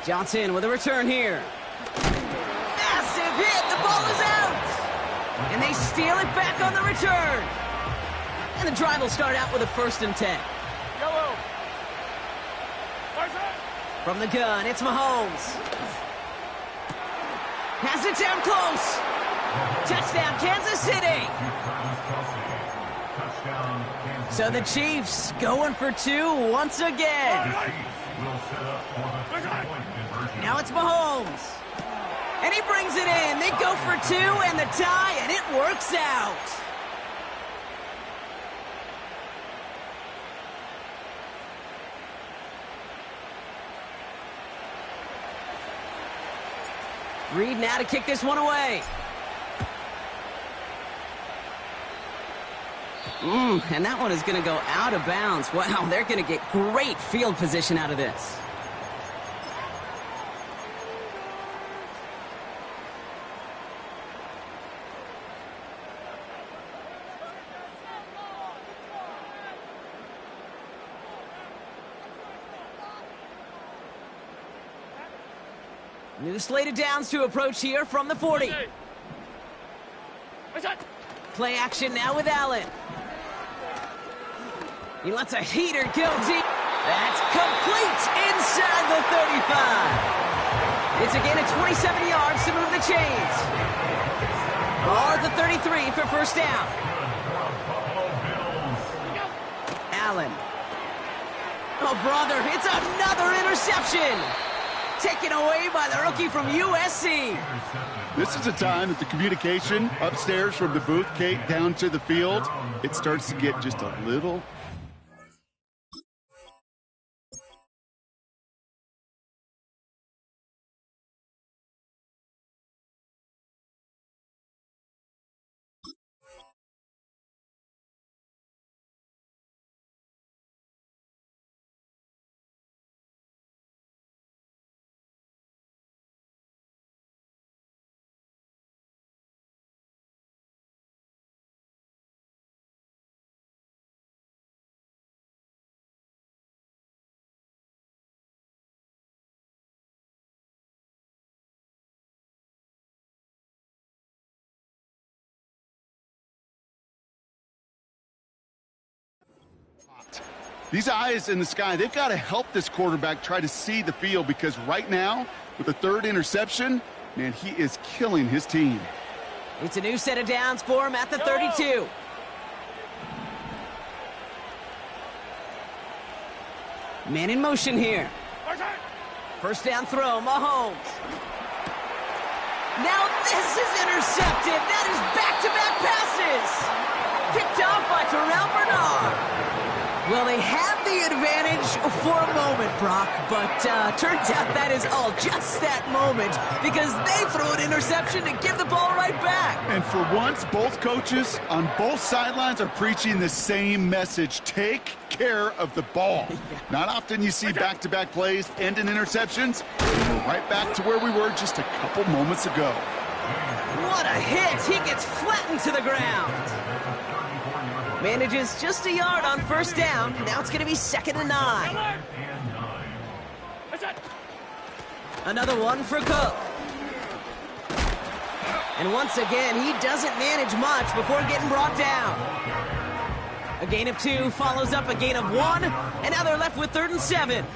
Johnson with a return here. Massive hit. The ball is out. And they steal it back on the return. And the drive will start out with a 1st and 10. From the gun, it's Mahomes. Has it down close. Touchdown, Kansas City. So the Chiefs going for two once again. Now it's Mahomes. And he brings it in. They go for two and the tie, and it works out. Reed now to kick this one away. And that one is going to go out of bounds. Wow, they're going to get great field position out of this. New slate of downs to approach here from the 40. Play action now with Allen. He lets a heater go deep. That's complete inside the 35. It's a gain of 27 yards to move the chains. Or the 33 for first down. Allen. Oh, brother, it's another interception. Taken away by the rookie from USC. This is a time that the communication upstairs from the booth, Kate, down to the field, it starts to get just a little. These eyes in the sky, they've got to help this quarterback try to see the field, because right now, with the third interception, man, he is killing his team. It's a new set of downs for him at the 32. Man in motion here. First down throw, Mahomes. Now this is intercepted. That is back-to-back passes. Picked off by Terrell Bernard. Well, they have the advantage for a moment, Brock, but turns out that is all just that moment, because they throw an interception to give the ball right back. And for once, both coaches on both sidelines are preaching the same message: take care of the ball. Not often you see back-to-back plays end in interceptions. We're right back to where we were just a couple moments ago. What a hit! He gets flattened to the ground. Manages just a yard on first down. Now it's going to be 2nd and 9. Another one for Cook. And once again, he doesn't manage much before getting brought down. A gain of 2 follows up a gain of 1, and now they're left with 3rd and 7.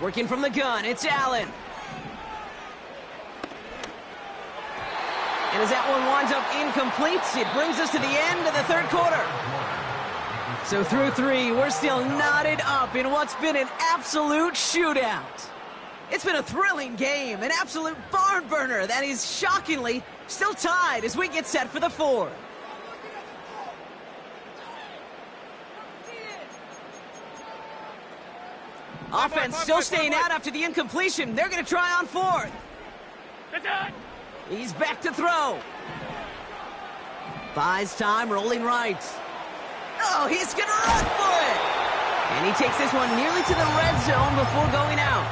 Working from the gun, it's Allen. And as that one winds up incomplete, it brings us to the end of the 3rd quarter. So through 3, we're still knotted up in what's been an absolute shootout. It's been a thrilling game, an absolute barn burner that is shockingly still tied as we get set for the 4th. Offense still staying out after the incompletion. They're going to try on 4th. He's back to throw. Buys time, rolling right. Oh, he's going to run for it. And he takes this one nearly to the red zone before going out.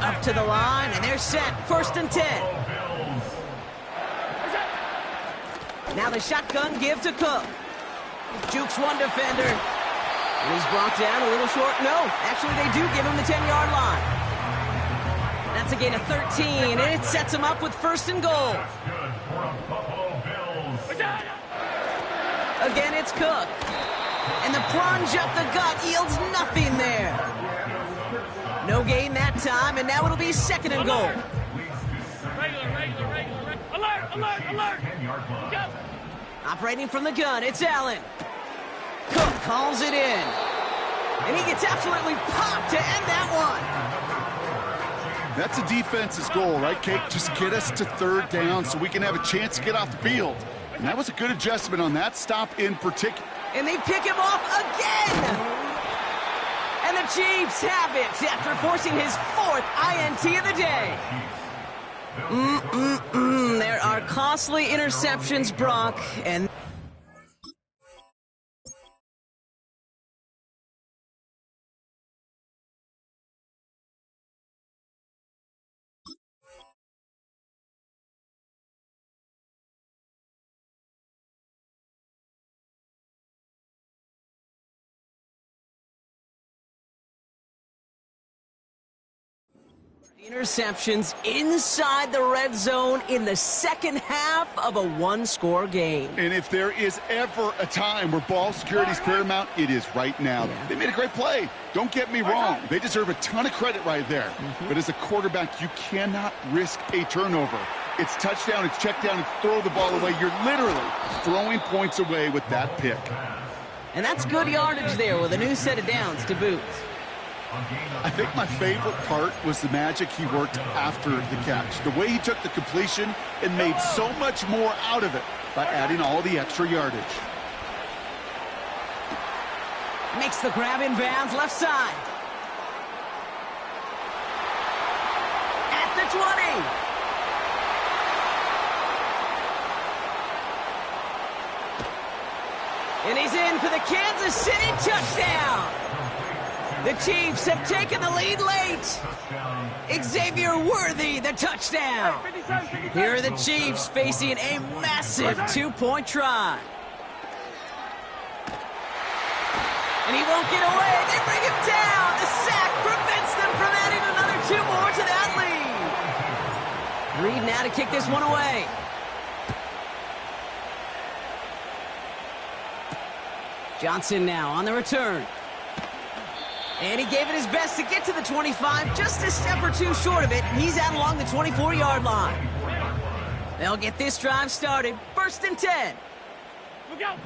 Up to the line, and they're set. 1st and 10. Now the shotgun give to Cook. Jukes one defender. And he's brought down a little short. No, actually they do give him the 10-yard line. That's a gain of 13, and it sets him up with 1st and goal. Again, it's Cook. And the plunge up the gut yields nothing there. No gain that time, and now it'll be 2nd and goal. Alert! Operating from the gun, it's Allen. Cook calls it in. And he gets absolutely popped to end that one. That's a defense's goal, right, Kate? Just get us to 3rd down so we can have a chance to get off the field. And that was a good adjustment on that stop in particular. And they pick him off again! And the Chiefs have it after forcing his 4th INT of the day. There are costly interceptions, Brock, and Interceptions inside the red zone in the second half of a one-score game. And if there is ever a time where ball security is paramount, it is right now. Yeah. They made a great play. Don't get me wrong. They deserve a ton of credit right there. But as a quarterback, you cannot risk a turnover. It's touchdown, it's check down, it's throw the ball away. You're literally throwing points away with that pick. And that's good yardage there with a new set of downs to boot. I think my favorite part was the magic he worked after the catch. The way he took the completion and made so much more out of it by adding all the extra yardage. Makes the grab in bounds, left side. At the 20. And he's in for the Kansas City touchdown. The Chiefs have taken the lead late. Xavier Worthy, the touchdown. Here are the Chiefs facing a massive two-point try. And he won't get away. They bring him down. The sack prevents them from adding another two more to that lead. Reed now to kick this one away. Johnson now on the return. And he gave it his best to get to the 25, just a step or two short of it. He's out along the 24-yard line. They'll get this drive started. 1st and 10. Look out.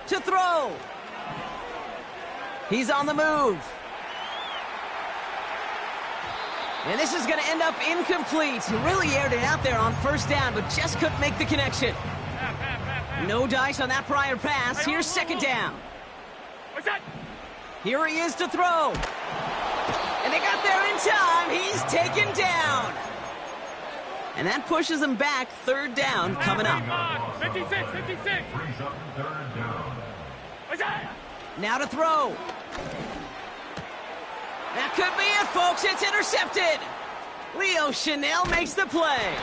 To throw. He's on the move. And this is going to end up incomplete. He really aired it out there on 1st down, but just couldn't make the connection. No dice on that prior pass. Here's 2nd down. What's that? Here he is to throw. And they got there in time. He's taken down. And that pushes him back. 3rd down coming up. 56, 56. What's that? Now to throw. That could be it, folks. It's intercepted. Leo Chanel makes the play.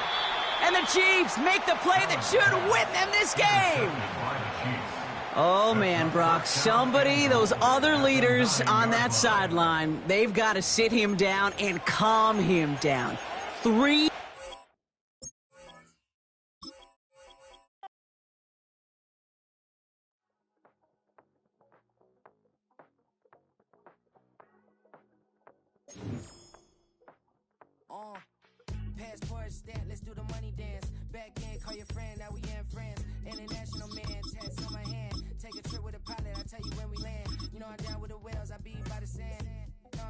And the Chiefs make the play that should win them this game. Oh, man, Brock, somebody, those other leaders on that sideline, they've got to sit him down and calm him down. 3. Passport stamp, let's do the money dance. Back in, call your friend, now we in France. International man, tats on my hand. Take a trip with a pilot, I'll tell you when we land. You know I'm down with the whales, I beat by the sand.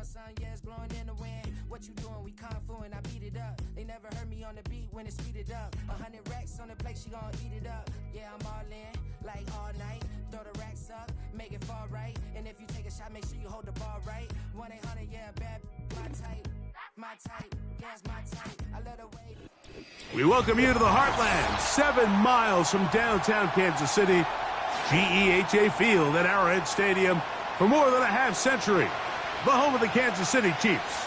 Sun, yeah, it's blowing in the wind. What you doing? We kung fu and I beat it up. They never heard me on the beat when it's speeded up. 100 racks on the plate, she gon' eat it up. Yeah, I'm all in, like all night. Throw the racks up, make it fall right. And if you take a shot, make sure you hold the ball right. 1-800, yeah, bad, my type. My type, yes, my type. I love the way. We welcome you to the Heartland, 7 miles from downtown Kansas City. GEHA Field at Arrowhead Stadium for more than a half century. The home of the Kansas City Chiefs.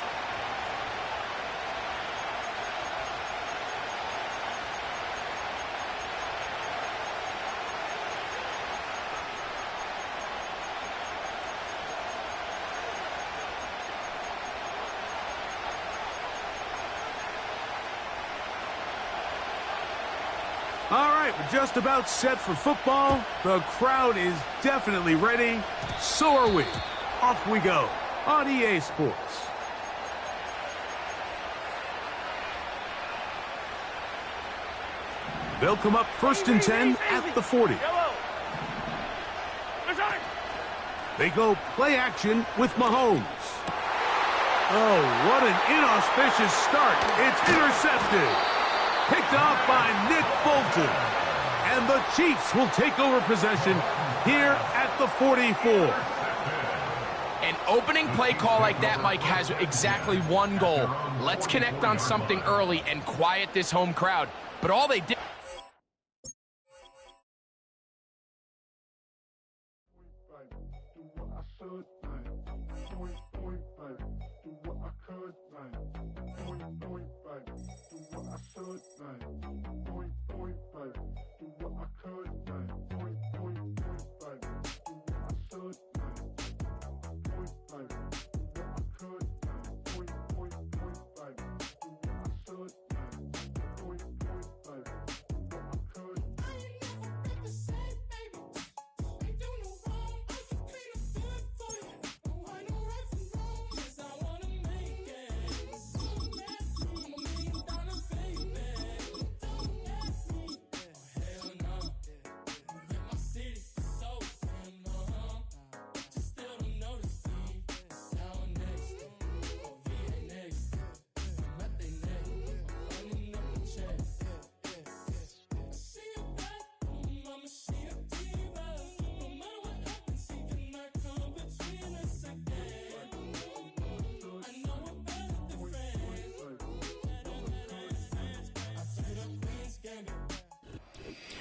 All right, we're just about set for football. The crowd is definitely ready. So are we. Off we go on EA Sports. They'll come up 1st and 10 at the 40. They go play action with Mahomes. Oh, what an inauspicious start. It's intercepted. Picked off by Nick Bolton. And the Chiefs will take over possession here at the 44. An opening play call like that, Mike, has exactly one goal. Let's connect on something early and quiet this home crowd. But all they did...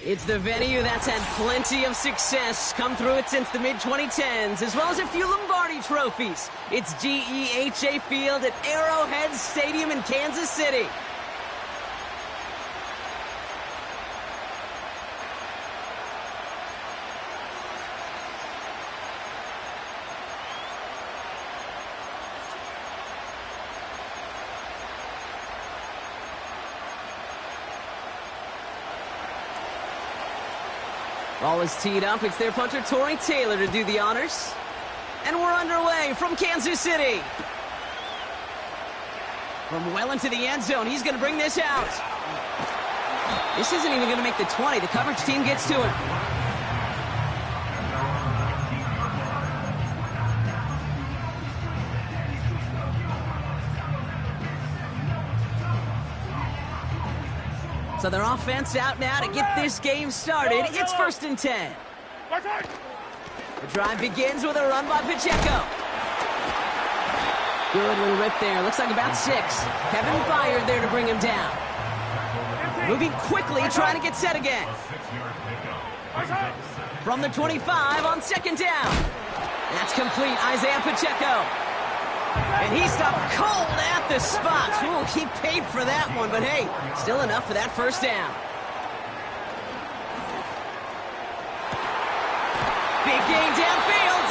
It's the venue that's had plenty of success come through it since the mid-2010s, as well as a few Lombardi trophies. It's GEHA Field at Arrowhead Stadium in Kansas City. Ball is teed up. It's their punter, Torrey Taylor, to do the honors. And we're underway from Kansas City. From well into the end zone, he's going to bring this out. This isn't even going to make the 20. The coverage team gets to him. So their offense out now to get this game started. It's 1st and 10. The drive begins with a run by Pacheco. Good little rip there. Looks like about 6. Kevin Byard there to bring him down. Moving quickly, trying to get set again. From the 25 on 2nd down. That's complete. Isaiah Pacheco. And he stopped cold at the spot. Ooh, he paid for that one, but hey, still enough for that 1st down. Big gain downfield.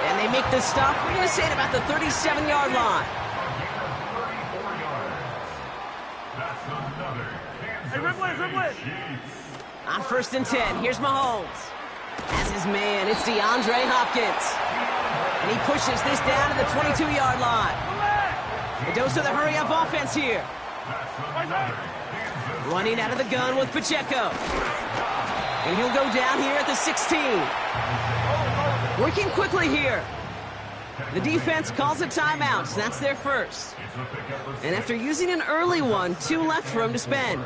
And they make the stop, we're going to say at about the 37-yard line. Hey, Ripley. On 1st and 10, here's Mahomes. As his man, it's DeAndre Hopkins. And he pushes this down to the 22-yard line. The dose of the hurry-up offense here. Running out of the gun with Pacheco. And he'll go down here at the 16. Working quickly here. The defense calls a timeout, so that's their first. And after using an early one, 2 left for him to spend.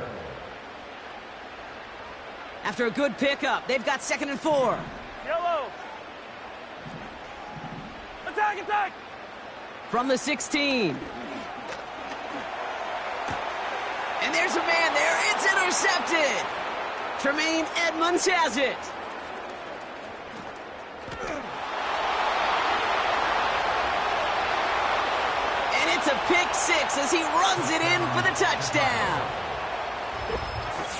After a good pickup, they've got 2nd and 4. Yellow. Attack! From the 16. And there's a man there. It's intercepted. Tremaine Edmonds has it. And it's a pick 6 as he runs it in for the touchdown.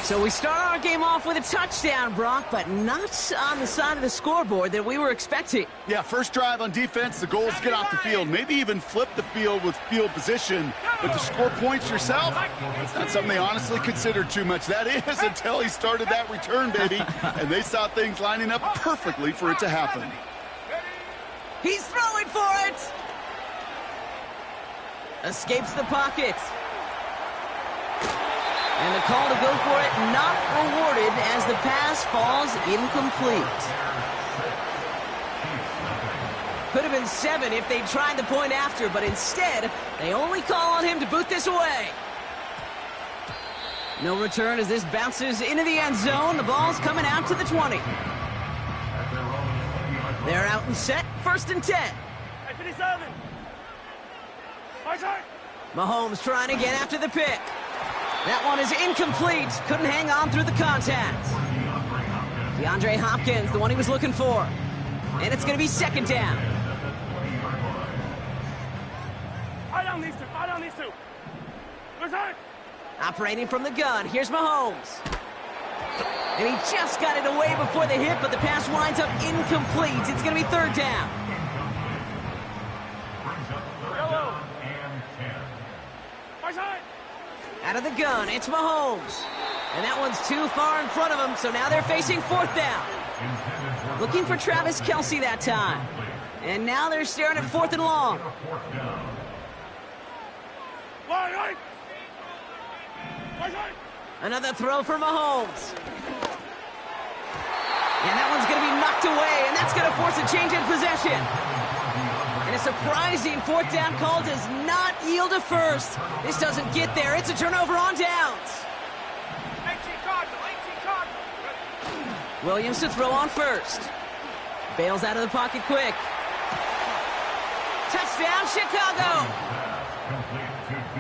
So we start our game off with a touchdown, Brock, but not on the side of the scoreboard that we were expecting. Yeah, first drive on defense, the goal is to get off the field, maybe even flip the field with field position. But to score points yourself, that's not something they honestly considered too much. That is until he started that return, baby. And they saw things lining up perfectly for it to happen. He's throwing for it. Escapes the pocket. And the call to go for it not rewarded as the pass falls incomplete. Could have been 7 if they tried the point after, but instead, they only call on him to boot this away. No return as this bounces into the end zone. The ball's coming out to the 20. They're out and set, 1st and 10. Mahomes trying to get after the pick. That one is incomplete. Couldn't hang on through the contact. DeAndre Hopkins, the one he was looking for. And it's going to be 2nd down. I don't need to. Operating from the gun, here's Mahomes. And he just got it away before the hit, but the pass winds up incomplete. It's going to be 3rd down. Yellow. Out of the gun, it's Mahomes. And that one's too far in front of him, so now they're facing 4th down. Looking for Travis Kelce that time. And now they're staring at 4th and long. Another throw for Mahomes. And that one's going to be knocked away, and that's going to force a change in possession. And a surprising 4th down call does not yield a first. This doesn't get there. It's a turnover on downs. 18 Cardinal. Williams to throw on 1st. Bails out of the pocket quick. Touchdown, Chicago.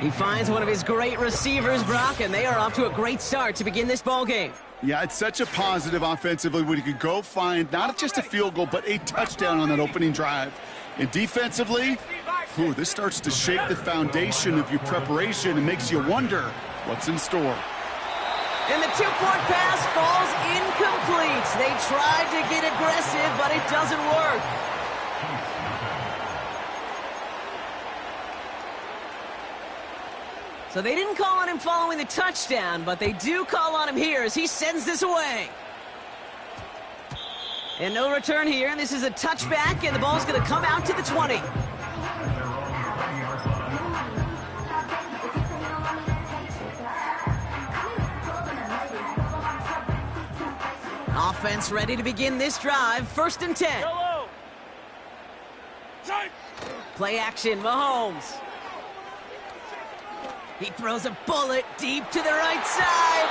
He finds one of his great receivers, Brock, and they are off to a great start to begin this ball game. Yeah, it's such a positive offensively when you can go find not just a field goal, but a touchdown on that opening drive. And defensively, this starts to shake the foundation of your preparation and makes you wonder what's in store. And the two-point pass falls incomplete. They tried to get aggressive, but it doesn't work. So they didn't call on him following the touchdown, but they do call on him here as he sends this away. And no return here, and this is a touchback, and the ball's going to come out to the 20. Offense ready to begin this drive. 1st and 10. Play action, Mahomes. He throws a bullet deep to the right side.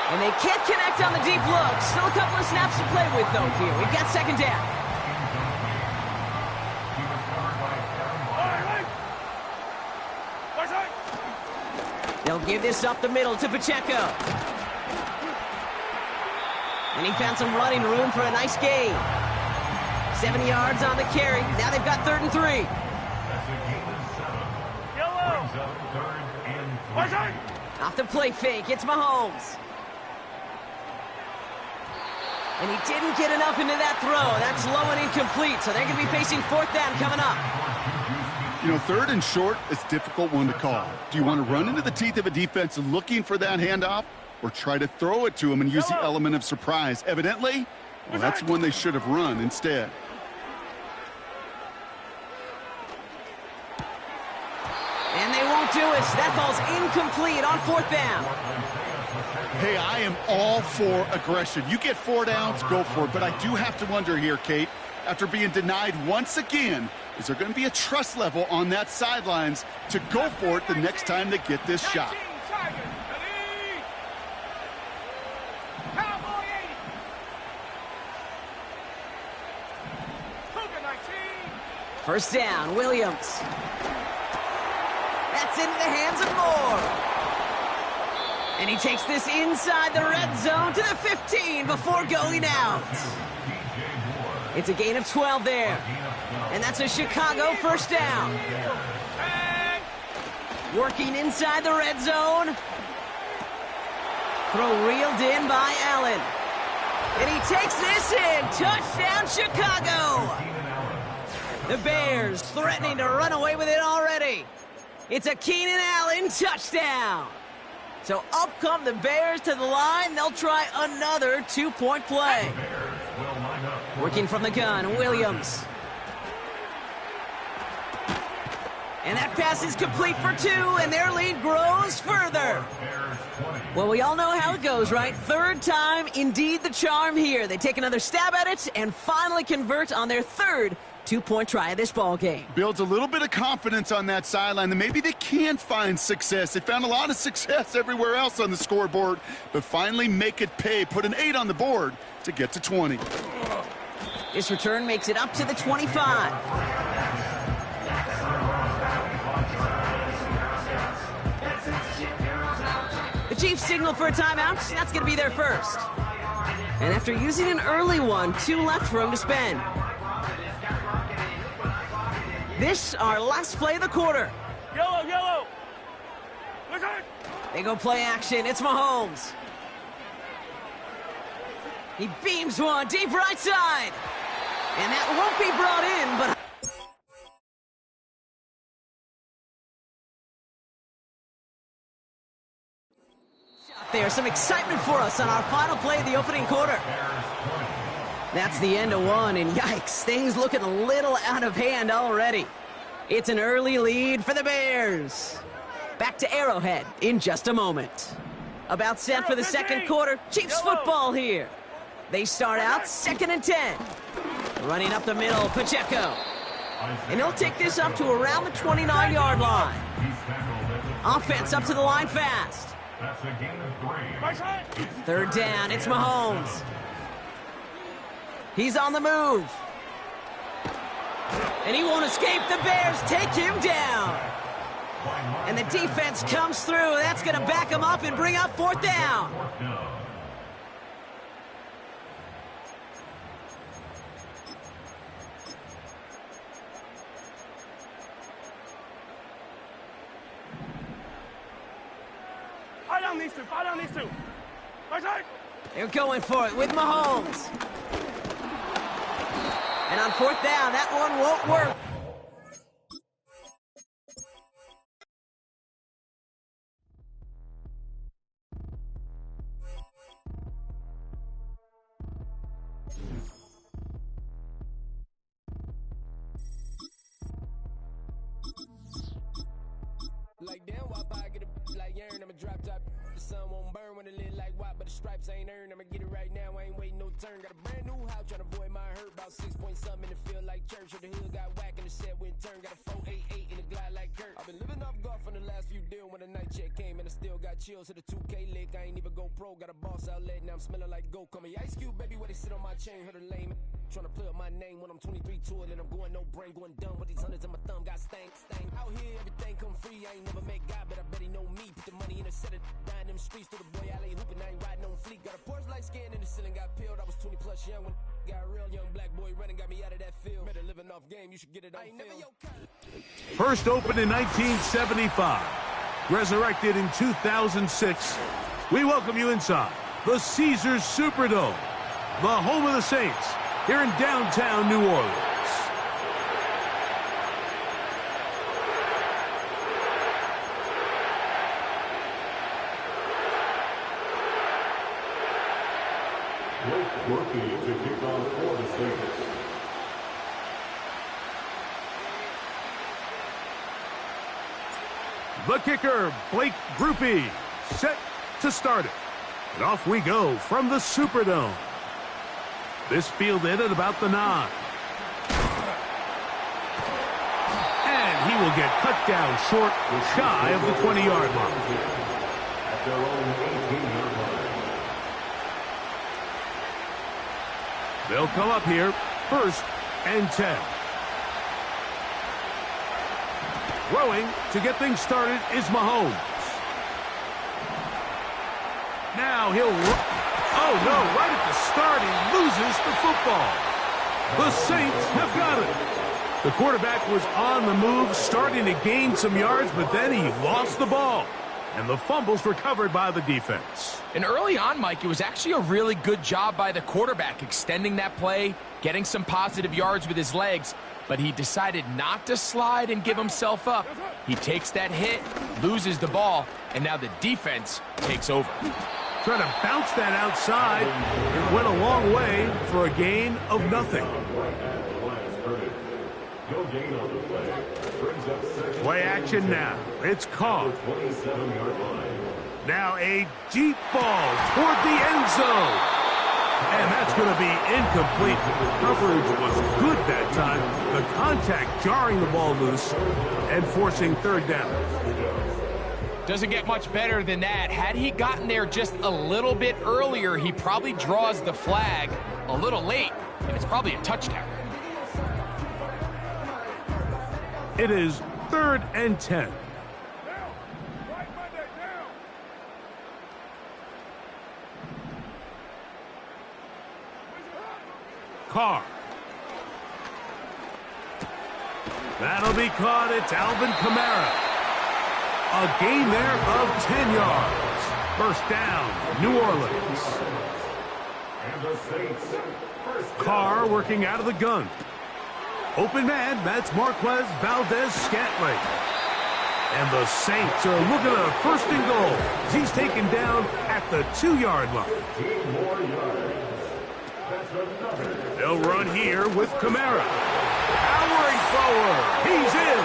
And they can't connect on the deep look. Still a couple of snaps to play with, though, here. We've got 2nd down. They'll give this up the middle to Pacheco. And he found some running room for a nice gain. 7 yards on the carry. Now they've got 3rd and 3. Off the play fake, it's Mahomes. And he didn't get enough into that throw. That's low and incomplete, so they're going to be facing 4th down coming up. 3rd and short is a difficult one to call. Do you want to run into the teeth of a defense looking for that handoff, or try to throw it to him and use the element of surprise? Evidently, that's one they should have run instead. And they won't do it. That ball's incomplete on 4th down. Hey, I am all for aggression. You get 4 downs, go for it. But I do have to wonder here, Kate, after being denied once again, is there going to be a trust level on that sidelines to go for it the next time they get this shot? First down, Williams. That's into the hands of Moore. And he takes this inside the red zone to the 15 before going out. It's a gain of 12 there. And that's a Chicago first down. Working inside the red zone. Throw reeled in by Allen. And he takes this in. Touchdown, Chicago. The Bears threatening to run away with it already. It's a Keenan Allen touchdown. So up come the Bears to the line. They'll try another 2-point play. Working from the gun, Williams. And that pass is complete for 2, and their lead grows further. Well, we all know how it goes, right? 3rd time, indeed the charm here. They take another stab at it and finally convert on their 3rd 2-point try of this ball game. Builds a little bit of confidence on that sideline that maybe they can find success. They found a lot of success everywhere else on the scoreboard, but finally make it pay. Put an 8 on the board to get to 20. This return makes it up to the 25. The Chiefs signal for a timeout. That's going to be their first. And after using an early one, 2 left for him to spend. This, our last play of the quarter. Yellow. They go play action. It's Mahomes. He beams one deep right side. And that won't be brought in, but... There's some excitement for us on our final play of the opening quarter. That's the end of one, and yikes, things looking a little out of hand already. It's an early lead for the Bears. Back to Arrowhead in just a moment. About set for the second quarter. Chiefs football here. They start out 2nd and 10. Running up the middle, Pacheco. And he'll take this up to around the 29-yard line. Offense up to the line fast. 3rd down, it's Mahomes. He's on the move. And he won't escape. The Bears take him down. And the defense comes through. That's going to back him up and bring up 4th down. down these two. Fall down these two. Right side. They're going for it with Mahomes. And on fourth down, that one won't work. Like damn, why I get a like urn? I'ma drop top. The sun won't burn when it lit like why, but the stripes ain't earned. I'ma get it right now. I ain't waiting no turn. Got a brand new house, trying to avoid my hurt. About 6 point something in the field like church. Or the hood got whack and the set went turn. Got a 488 in the glide like Kurt. I've been living off golf on the last few deals. When the night check came and I still got chills. To the 2K lick, I ain't even go pro. Got a boss outlet, now I'm smelling like go. Call me Ice Cube, baby, where they sit on my chain. Heard a lame. Trying to play up my name when I'm 23 to it, and I'm going no brain, going dumb with these hundreds in my thumb. Got stank. Out here, everything come free. I ain't never met God, but I bet he know me. Put the money in a set of dying them streets. Through the boy alley hooping, I ain't riding on fleek. Got a Porsche light scan in the ceiling, got peeled. I was 20 plus young when got real. Young black boy running, got me out of that field. Better living off game, you should get it on film. First opened in 1975, resurrected in 2006. We welcome you inside the Caesars Superdome, the home of the Saints, here in downtown New Orleans. Rookie to kick off for the Saints. The kicker, Blake Grupe, set to start it. And off we go from the Superdome. This fielded at about the 9. And he will get cut down short, shy of the 20-yard line. At their own 18-yard line. They'll come up here, 1st and 10. Throwing to get things started is Mahomes. Now he'll... Oh, no, right at the start, he loses the football. The Saints have got it. The quarterback was on the move, starting to gain some yards, but then he lost the ball. And the fumble's recovered by the defense. And early on, Mike, it was actually a really good job by the quarterback, extending that play, getting some positive yards with his legs, but he decided not to slide and give himself up. He takes that hit, loses the ball, and now the defense takes over. Trying to bounce that outside. It went a long way for a gain of nothing. No gain on the play. Brings up second. Play action now. It's caught. 27-yard line. Now a deep ball toward the end zone. And that's going to be incomplete. Coverage was good that time. The contact jarring the ball loose and forcing 3rd down. Doesn't get much better than that. Had he gotten there just a little bit earlier, he probably draws the flag a little late, and it's probably a touchdown. It is 3rd and 10. Carr. That'll be caught. It's Alvin Kamara. A gain there of 10 yards. 1st down, New Orleans. And the Saints. Carr working out of the gun. Open man, that's Marquez Valdez-Scantling. And the Saints are looking at a 1st and goal. He's taken down at the 2-yard line. 15 more yards. That's another. They'll run here with Kamara. Powering forward. He's in.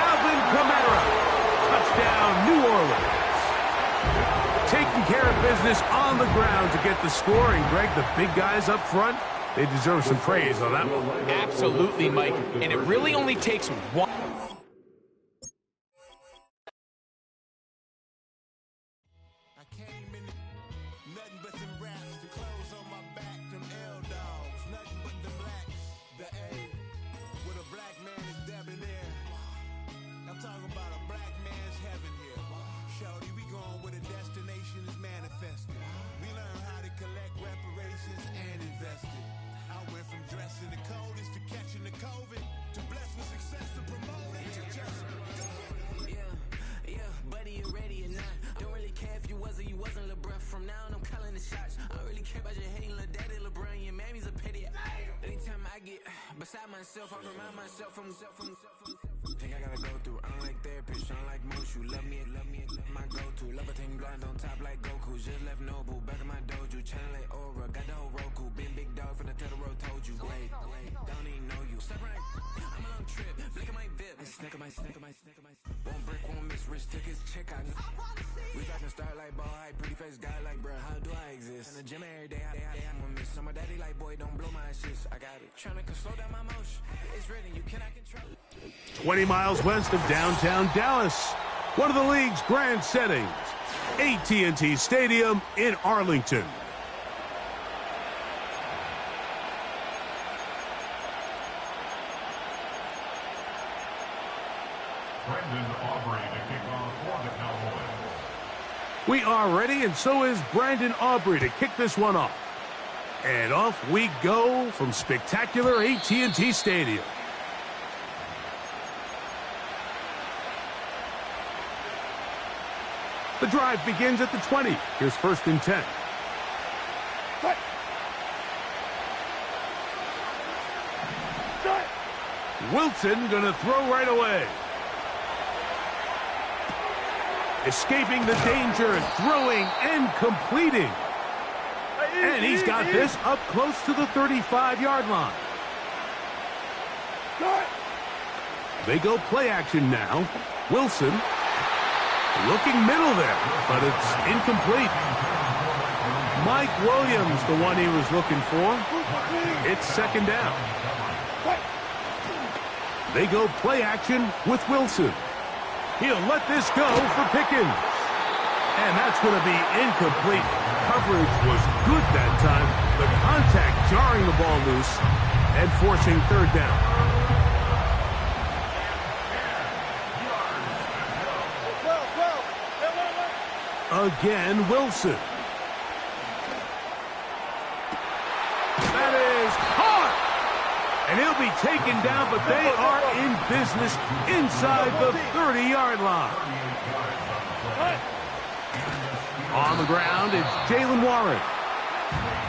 Alvin Kamara. Touchdown, New Orleans. Taking care of business on the ground to get the score. And Greg, the big guys up front, they deserve some praise on that one. Absolutely, Mike. And it really only takes one. Buddy, you ready or not? Don't really care stop myself, I remind myself from think I gotta go through. I don't like therapists, I don't like most. You love me, my go-to. Love a thing blind on top like Goku. Just left Noble, back in my dojo. Channel like Aura, got the whole Roku. Been big dog from the Totoro, told you. Wait, don't even know you. Step right, I'm a long trip. Blick at my VIP. Snack of my. Won't break, won't miss. Rich took his check, I know. We talking start like ball high, pretty face guy like, bruh, how do I exist? In the gym every day, I'm a miss. Some of daddy like, boy, don't blow my assist. I got it. Trying to slow down my motion. It's written, you cannot control it. 20 miles west of downtown Dallas, one of the league's grand settings, AT&T Stadium in Arlington. Brendan Aubrey to kick off for the Cowboys. We are ready, and so is Brandon Aubrey to kick this one off. And off we go from spectacular AT&T Stadium. The drive begins at the 20. Here's 1st and 10. Wilson gonna throw right away. Escaping the danger, throwing and completing. And he's got this up close to the 35-yard line. They go play action now. Wilson looking middle there, but it's incomplete. Mike Williams, the one he was looking for. It's 2nd down. They go play action with Wilson. He'll let this go for Pickens. And that's going to be incomplete. Coverage was good that time. The contact jarring the ball loose and forcing 3rd down. Again, Wilson. That is caught! And he'll be taken down, but they are in business inside the 30-yard line. On the ground, it's Jaylen Warren.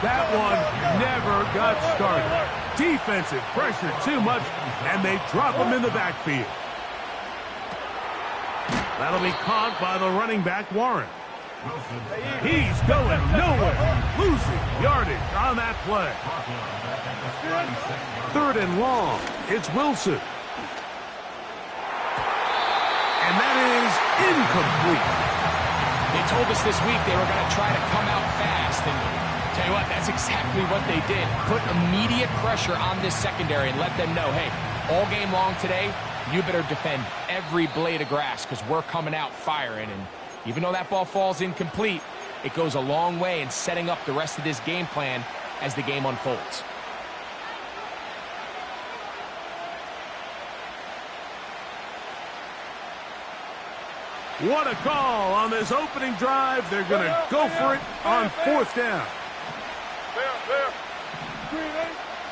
That one never got started. Defensive pressure too much, and they drop him in the backfield. That'll be caught by the running back, Warren. He's going nowhere. Losing yardage on that play. 3rd and long. It's Wilson. And that is incomplete. They told us this week they were going to try to come out fast. And tell you what, that's exactly what they did. Put immediate pressure on this secondary and let them know, hey, all game long today, you better defend every blade of grass because we're coming out firing. And even though that ball falls incomplete, it goes a long way in setting up the rest of this game plan as the game unfolds. What a call on this opening drive. They're going to go for it on 4th down.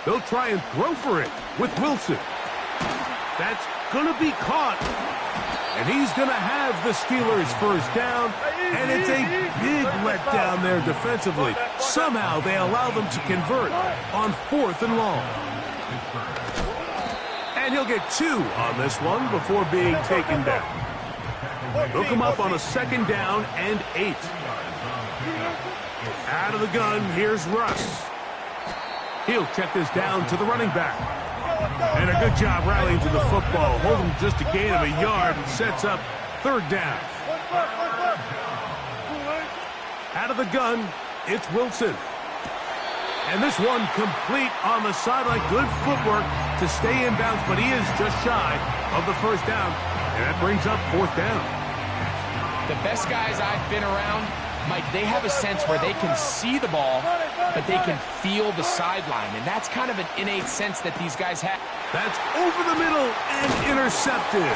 They'll try and throw for it with Wilson. That's going to be caught. And he's going to have the Steelers' 1st down. And it's a big letdown there defensively. Somehow they allow them to convert on 4th and long. And he'll get 2 on this one before being taken down. They'll come up on a 2nd down and 8. Out of the gun, here's Russ. He'll check this down to the running back. And a good job rallying to the football. Holding just a gain of a yard and sets up 3rd down. Out of the gun, it's Wilson. And this one complete on the sideline. Good footwork to stay in bounds, but he is just shy of the 1st down. And that brings up 4th down. The best guys I've been around, Mike, they have a sense where they can see the ball, but they can feel the sideline. And that's kind of an innate sense that these guys have. That's over the middle and intercepted.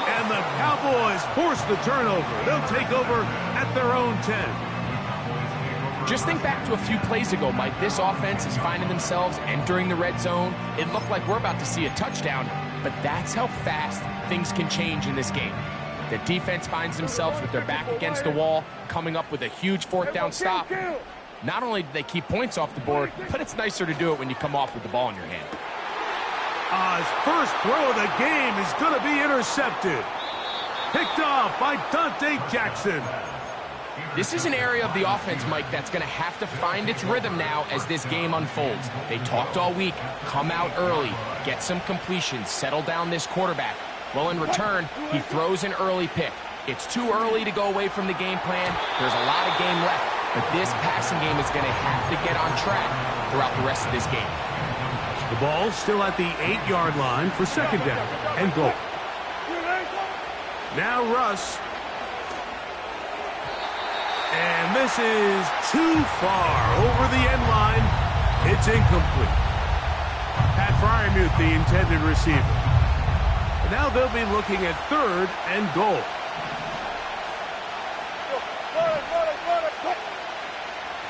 And the Cowboys force the turnover. They'll take over at their own 10. Just think back to a few plays ago, Mike. This offense is finding themselves entering the red zone. It looked like we're about to see a touchdown, but that's how fast things can change in this game. The defense finds themselves with their back against the wall, coming up with a huge 4th down stop. Not only do they keep points off the board, but it's nicer to do it when you come off with the ball in your hand. His first throw of the game is going to be intercepted. Picked off by Dante Jackson. This is an area of the offense, Mike, that's going to have to find its rhythm now as this game unfolds. They talked all week, come out early, get some completions, settle down this quarterback. Well, in return, he throws an early pick. It's too early to go away from the game plan. There's a lot of game left, but this passing game is going to have to get on track throughout the rest of this game. The ball still at the 8-yard line for second down and goal. Now Russ. And this is too far over the end line. It's incomplete. Pat Fryermuth, the intended receiver. And now they'll be looking at third and goal.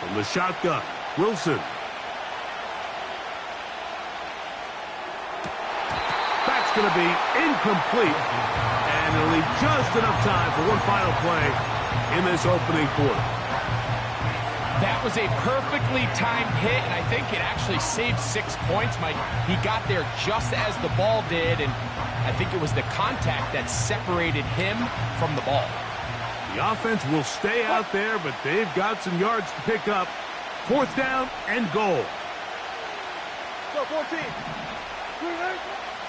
From the shotgun, Wilson. That's going to be incomplete. And it'll leave just enough time for one final play in this opening quarter. That was a perfectly timed hit, and I think it actually saved 6 points, Mike. He got there just as the ball did, and I think it was the contact that separated him from the ball. The offense will stay out there, but they've got some yards to pick up. Fourth down and goal. Go, 14.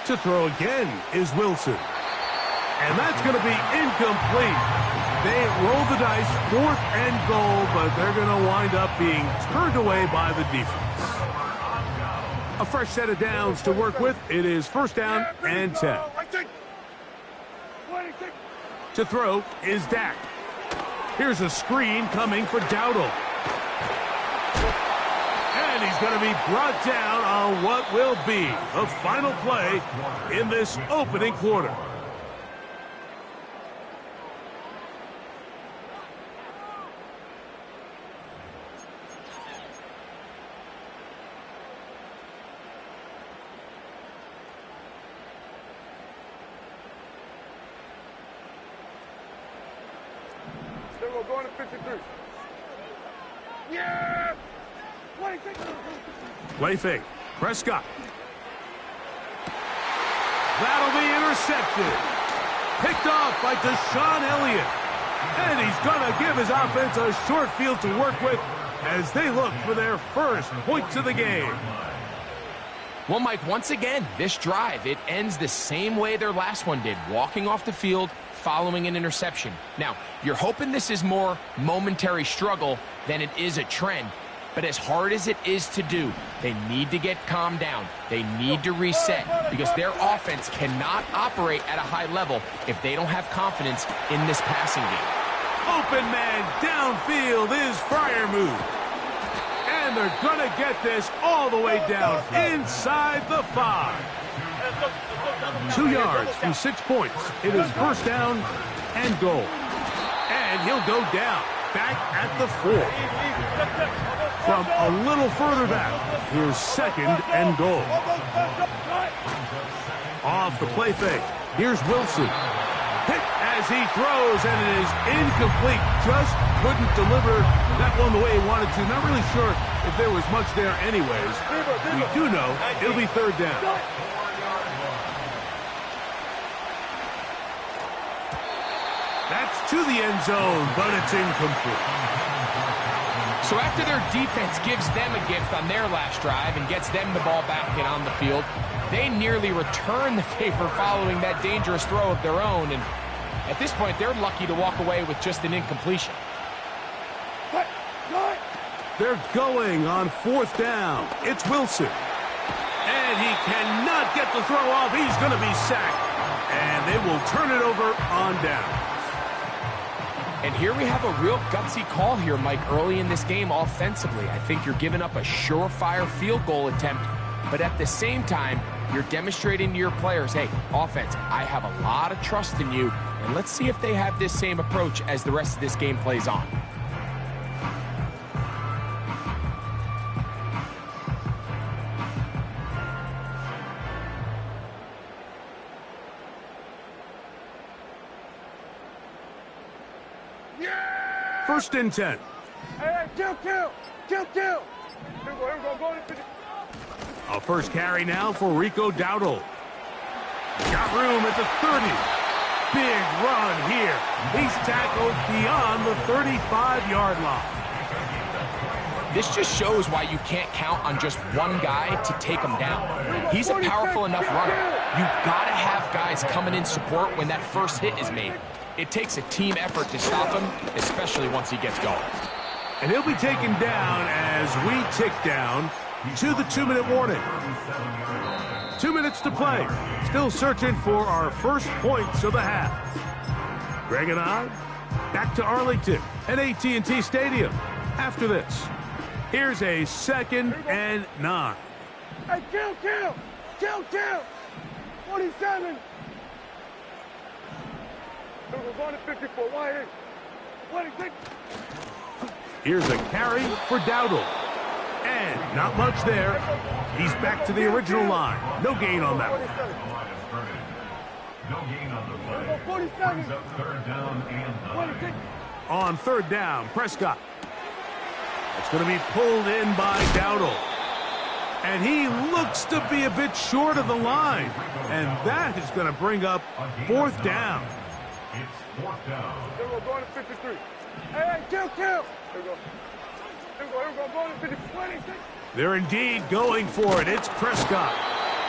To throw again is Wilson. And that's going to be incomplete. They roll the dice, fourth and goal, but they're going to wind up being turned away by the defense. A fresh set of downs to work with. It is first down and 10. To throw is Dak. Here's a screen coming for Dowdle. And he's going to be brought down on what will be the final play in this opening quarter. We're going to 53. Yeah! Play fake. Prescott. That'll be intercepted. Picked off by Deshaun Elliott. And he's going to give his offense a short field to work with as they look for their first points of the game. Well, Mike, once again, this drive, it ends the same way their last one did, walking off the field, following an interception. Now, you're hoping this is more momentary struggle than it is a trend. But as hard as it is to do, they need to get calmed down. They need to reset because their offense cannot operate at a high level if they don't have confidence in this passing game. Open man downfield is Fryermuth. And they're going to get this all the way down inside the 5. 2 yards from 6 points. It is first down and goal. And he'll go down back at the 4. From a little further back, here's second and goal. Off the play fake, here's Wilson. Hit as he throws, and it is incomplete. Just couldn't deliver that one the way he wanted to. Not really sure if there was much there anyways. We do know it'll be third down. That's to the end zone, but it's incomplete. So after their defense gives them a gift on their last drive and gets them the ball back and on the field, they nearly return the favor following that dangerous throw of their own. And at this point, they're lucky to walk away with just an incompletion. They're going on fourth down. It's Wilson. And he cannot get the throw off. He's going to be sacked. And they will turn it over on down. And here we have a real gutsy call here, Mike, early in this game offensively. I think you're giving up a surefire field goal attempt, but at the same time, you're demonstrating to your players, hey, offense, I have a lot of trust in you, and let's see if they have this same approach as the rest of this game plays on. First and 10. Hey, kill. Here we go, go to 50. A first carry now for Rico Dowdle. Got room at the 30. Big run here. He's tackled beyond the 35-yard line. This just shows why you can't count on just one guy to take him down. He's a powerful enough runner. You've got to have guys coming in support when that first hit is made. It takes a team effort to stop him, especially once he gets going. And he'll be taken down as we tick down to the 2-minute warning. 2 minutes to play. Still searching for our first points of the half. Greg and I back to Arlington at AT&T Stadium. After this, here's a 2nd and 9. Hey, kill! 47. We're going to 54. Why is? 26. Here's a carry for Dowdle. And not much there. He's back to the original line. No gain on that one. No gain on the play. 47. Brings up 3rd down and 9. On 3rd down, Prescott. It's going to be pulled in by Dowdle. And he looks to be a bit short of the line. And that is going to bring up 4th down. It's 4th down. Here we go, going to 53. Hey, kill! Here we go. Going to 50. 26. They're indeed going for it. It's Prescott.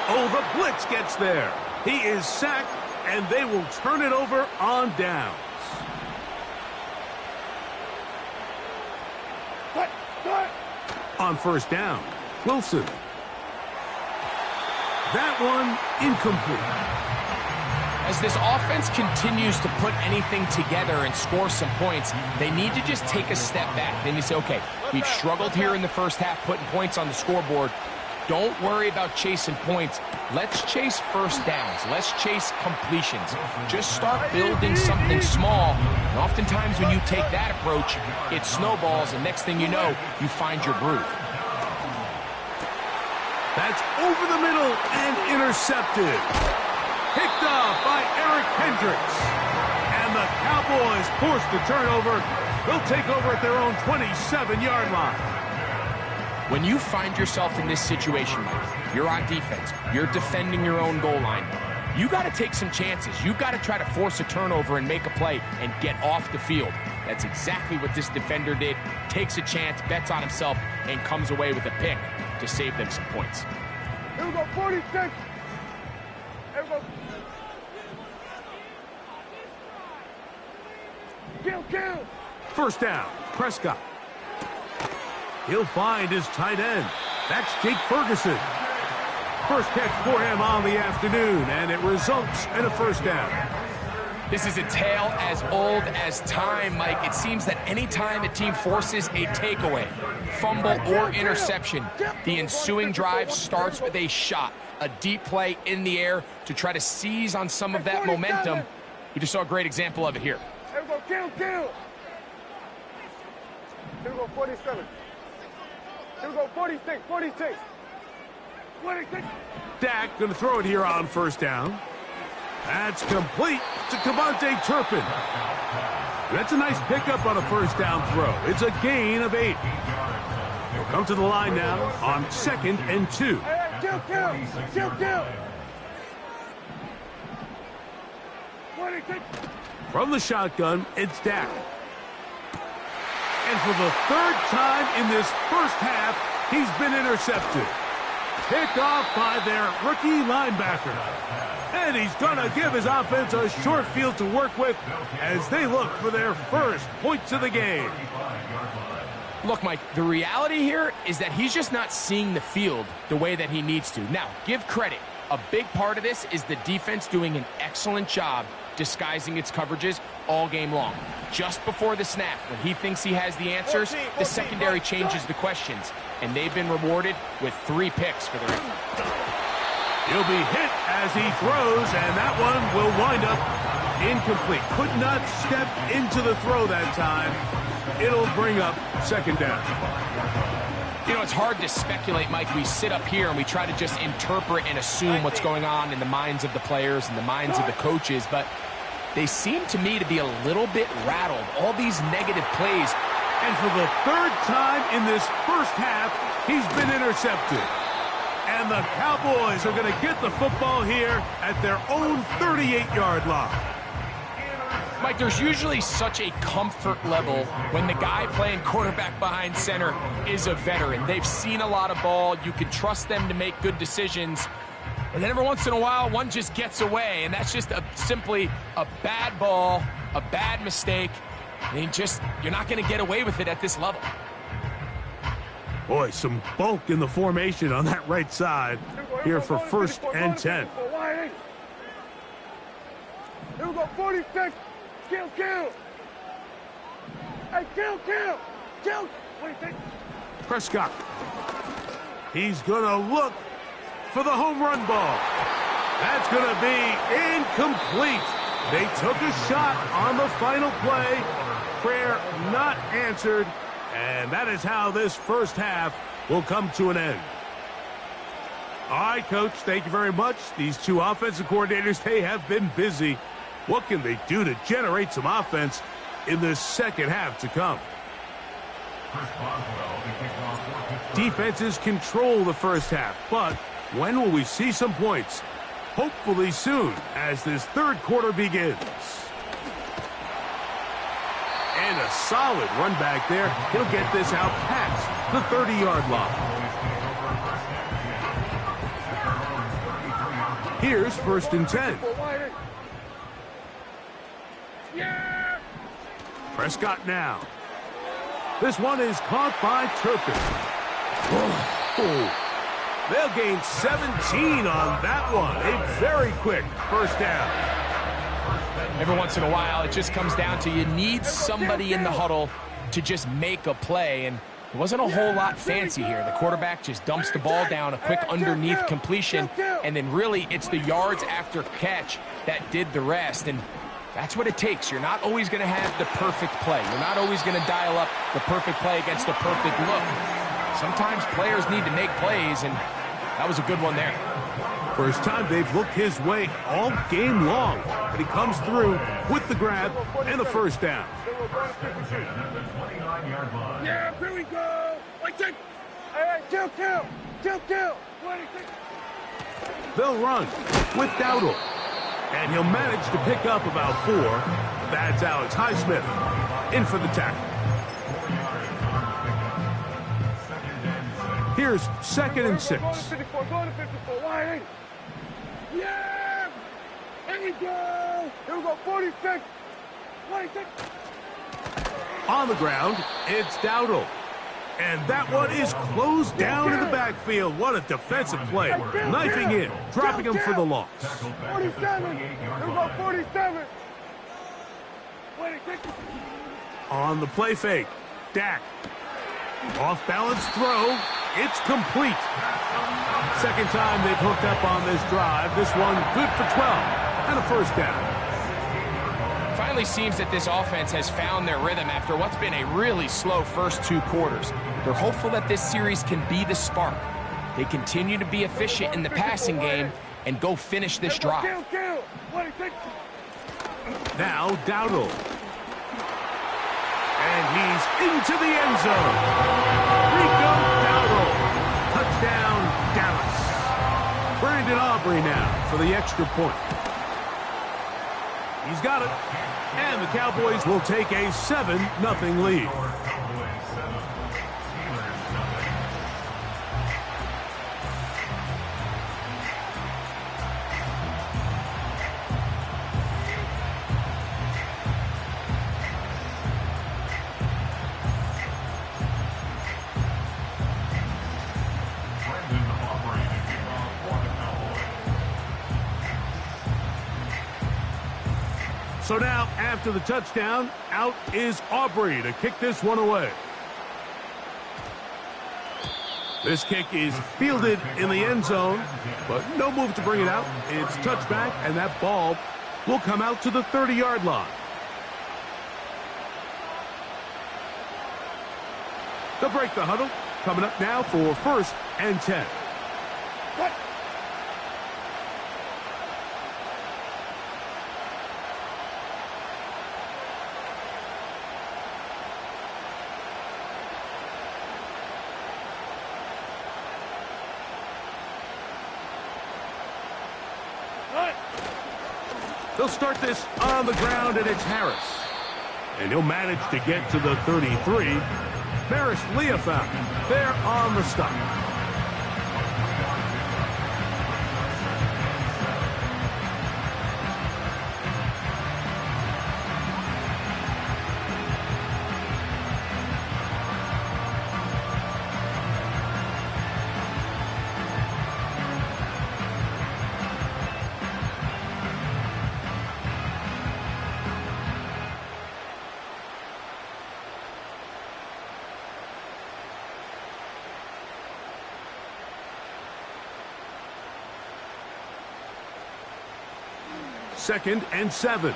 Oh, the blitz gets there. He is sacked, and they will turn it over on downs. Cut! On 1st down, Wilson. That one incomplete. As this offense continues to put anything together and score some points, they need to just take a step back. Then you say, okay, we've struggled here in the first half putting points on the scoreboard. Don't worry about chasing points. Let's chase first downs. Let's chase completions. Just start building something small. And oftentimes when you take that approach, it snowballs, and next thing you know, you find your groove. That's over the middle and intercepted. Picked off by Eric Hendricks. And the Cowboys force the turnover. They'll take over at their own 27-yard line. When you find yourself in this situation, Mike, you're on defense, you're defending your own goal line, you got to take some chances. You've got to try to force a turnover and make a play and get off the field. That's exactly what this defender did. Takes a chance, bets on himself, and comes away with a pick to save them some points. Here we go, 46. Here we go. Kill! 1st down, Prescott. He'll find his tight end. That's Jake Ferguson. First catch for him on the afternoon, and it results in a 1st down. This is a tale as old as time, Mike. It seems that any time a team forces a takeaway, fumble, or interception, the ensuing drive starts with a shot, a deep play in the air to try to seize on some of that momentum. We just saw a great example of it here. Here we go, kill! Here we go, 47. Here we go, 46. 26. Dak going to throw it here on 1st down. That's complete to Kevontae Turpin. That's a nice pickup on a 1st down throw. It's a gain of 8. He'll come to the line now on 2nd and 2. Kill! 26. From the shotgun, it's Dak. And for the 3rd time in this first half, he's been intercepted. Picked off by their rookie linebacker. And he's going to give his offense a short field to work with as they look for their first points of the game. Look, Mike, the reality here is that he's just not seeing the field the way that he needs to. Now, give credit. A big part of this is the defense doing an excellent job disguising its coverages all game long. Just before the snap, when he thinks he has the answers, the secondary changes the questions, and they've been rewarded with 3 picks for their effort. He'll be hit as he throws, and that one will wind up incomplete. Could not step into the throw that time. It'll bring up 2nd down. You know, it's hard to speculate, Mike. We sit up here and we try to just interpret and assume what's going on in the minds of the players and the minds of the coaches, but they seem to me to be a little bit rattled. All these negative plays. And for the 3rd time in this first half, he's been intercepted. And the Cowboys are going to get the football here at their own 38-yard line. Mike, there's usually such a comfort level when the guy playing quarterback behind center is a veteran. They've seen a lot of ball. You can trust them to make good decisions. And then every once in a while, one just gets away, and that's just simply a bad ball, a bad mistake. And you're not going to get away with it at this level. Boy, some bulk in the formation on that right side here for 1st and 10. Here we go, 46. Kill. Hey, kill. What do you think? Prescott. He's going to look for the home run ball. That's going to be incomplete. They took a shot on the final play. Prayer not answered. And that is how this first half will come to an end. All right, Coach, thank you very much. These two offensive coordinators, they have been busy. What can they do to generate some offense in this second half to come? Defenses control the first half, but when will we see some points? Hopefully soon, as this third quarter begins. And a solid run back there. He'll get this out past the 30-yard line. Here's 1st and 10. Prescott now. This one is caught by Turpin. They'll gain 17 on that one. A very quick first down. Every once in a while, it just comes down to you need somebody in the huddle to just make a play, and it wasn't a whole lot fancy here. The quarterback just dumps the ball down, a quick underneath completion, and then really it's the yards after catch that did the rest, and that's what it takes. You're not always going to have the perfect play. You're not always going to dial up the perfect play against the perfect look. Sometimes players need to make plays, and that was a good one there. First time they've looked his way all game long, but he comes through with the grab and the first down. Yeah, here we go. Hey, kill. They'll run with Dowdle, and he'll manage to pick up about 4. That's Alex Highsmith in for the tackle. Here's 2nd and 6. Go to 54, wide. Yeah! Here we go, 46. 26. On the ground, it's Dowdle. And that one is closed down in the backfield. What a defensive play. Knifing in, dropping him for the loss. 47. Here we go, 47. 26. On the play fake, Dak. Off-balance throw. It's complete. Second time they've hooked up on this drive. This one good for 12 and a first down. Finally seems that this offense has found their rhythm after what's been a really slow first 2 quarters. They're hopeful that this series can be the spark. They continue to be efficient in the passing game and go finish this drive. Now Dowdle. And he's into the end zone. Rico Dowdle. Touchdown, Dallas. Brandon Aubrey now for the extra point. He's got it. And the Cowboys will take a 7-0 lead. So now, after the touchdown, out is Aubrey to kick this one away. This kick is fielded in the end zone, but no move to bring it out. It's touchback, and that ball will come out to the 30-yard line. They'll break the huddle. Coming up now for 1st and 10. What? They'll start this on the ground, and it's Harris. And he'll manage to get to the 33. Maris Leofound there on the stop. Second and 7.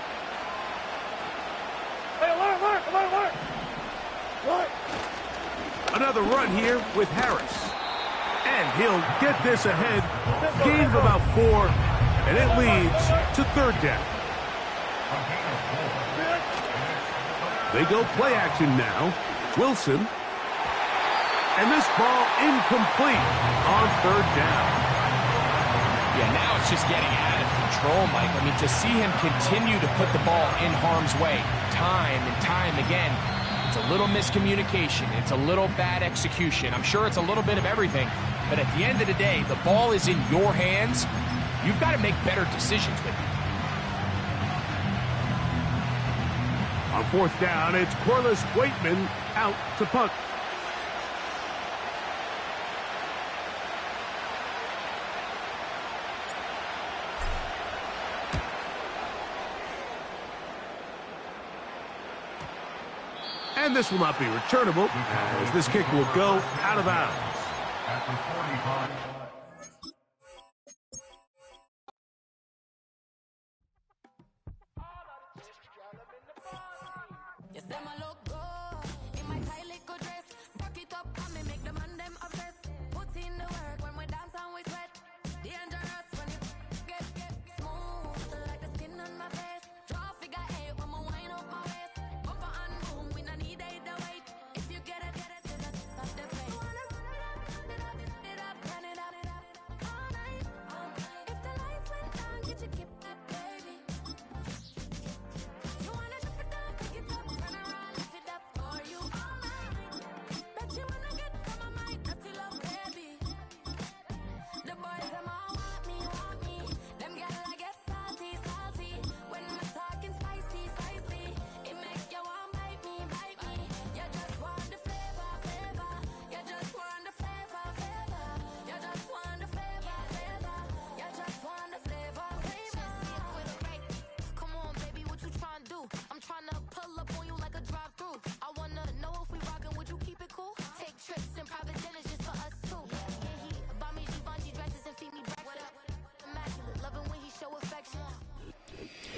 Hey, alert! Another run here with Harris. And he'll get this ahead. Gain of about 4. And it leads to 3rd down. They go play action now. Wilson. And this ball incomplete on 3rd down. Yeah, now it's just getting out of control, Mike. I mean, to see him continue to put the ball in harm's way time and time again, it's a little miscommunication. It's a little bad execution. I'm sure it's a little bit of everything. But at the end of the day, the ball is in your hands. You've got to make better decisions with it. On 4th down, it's Corliss Waitman out to punt. And this will not be returnable, as this kick will go out of bounds.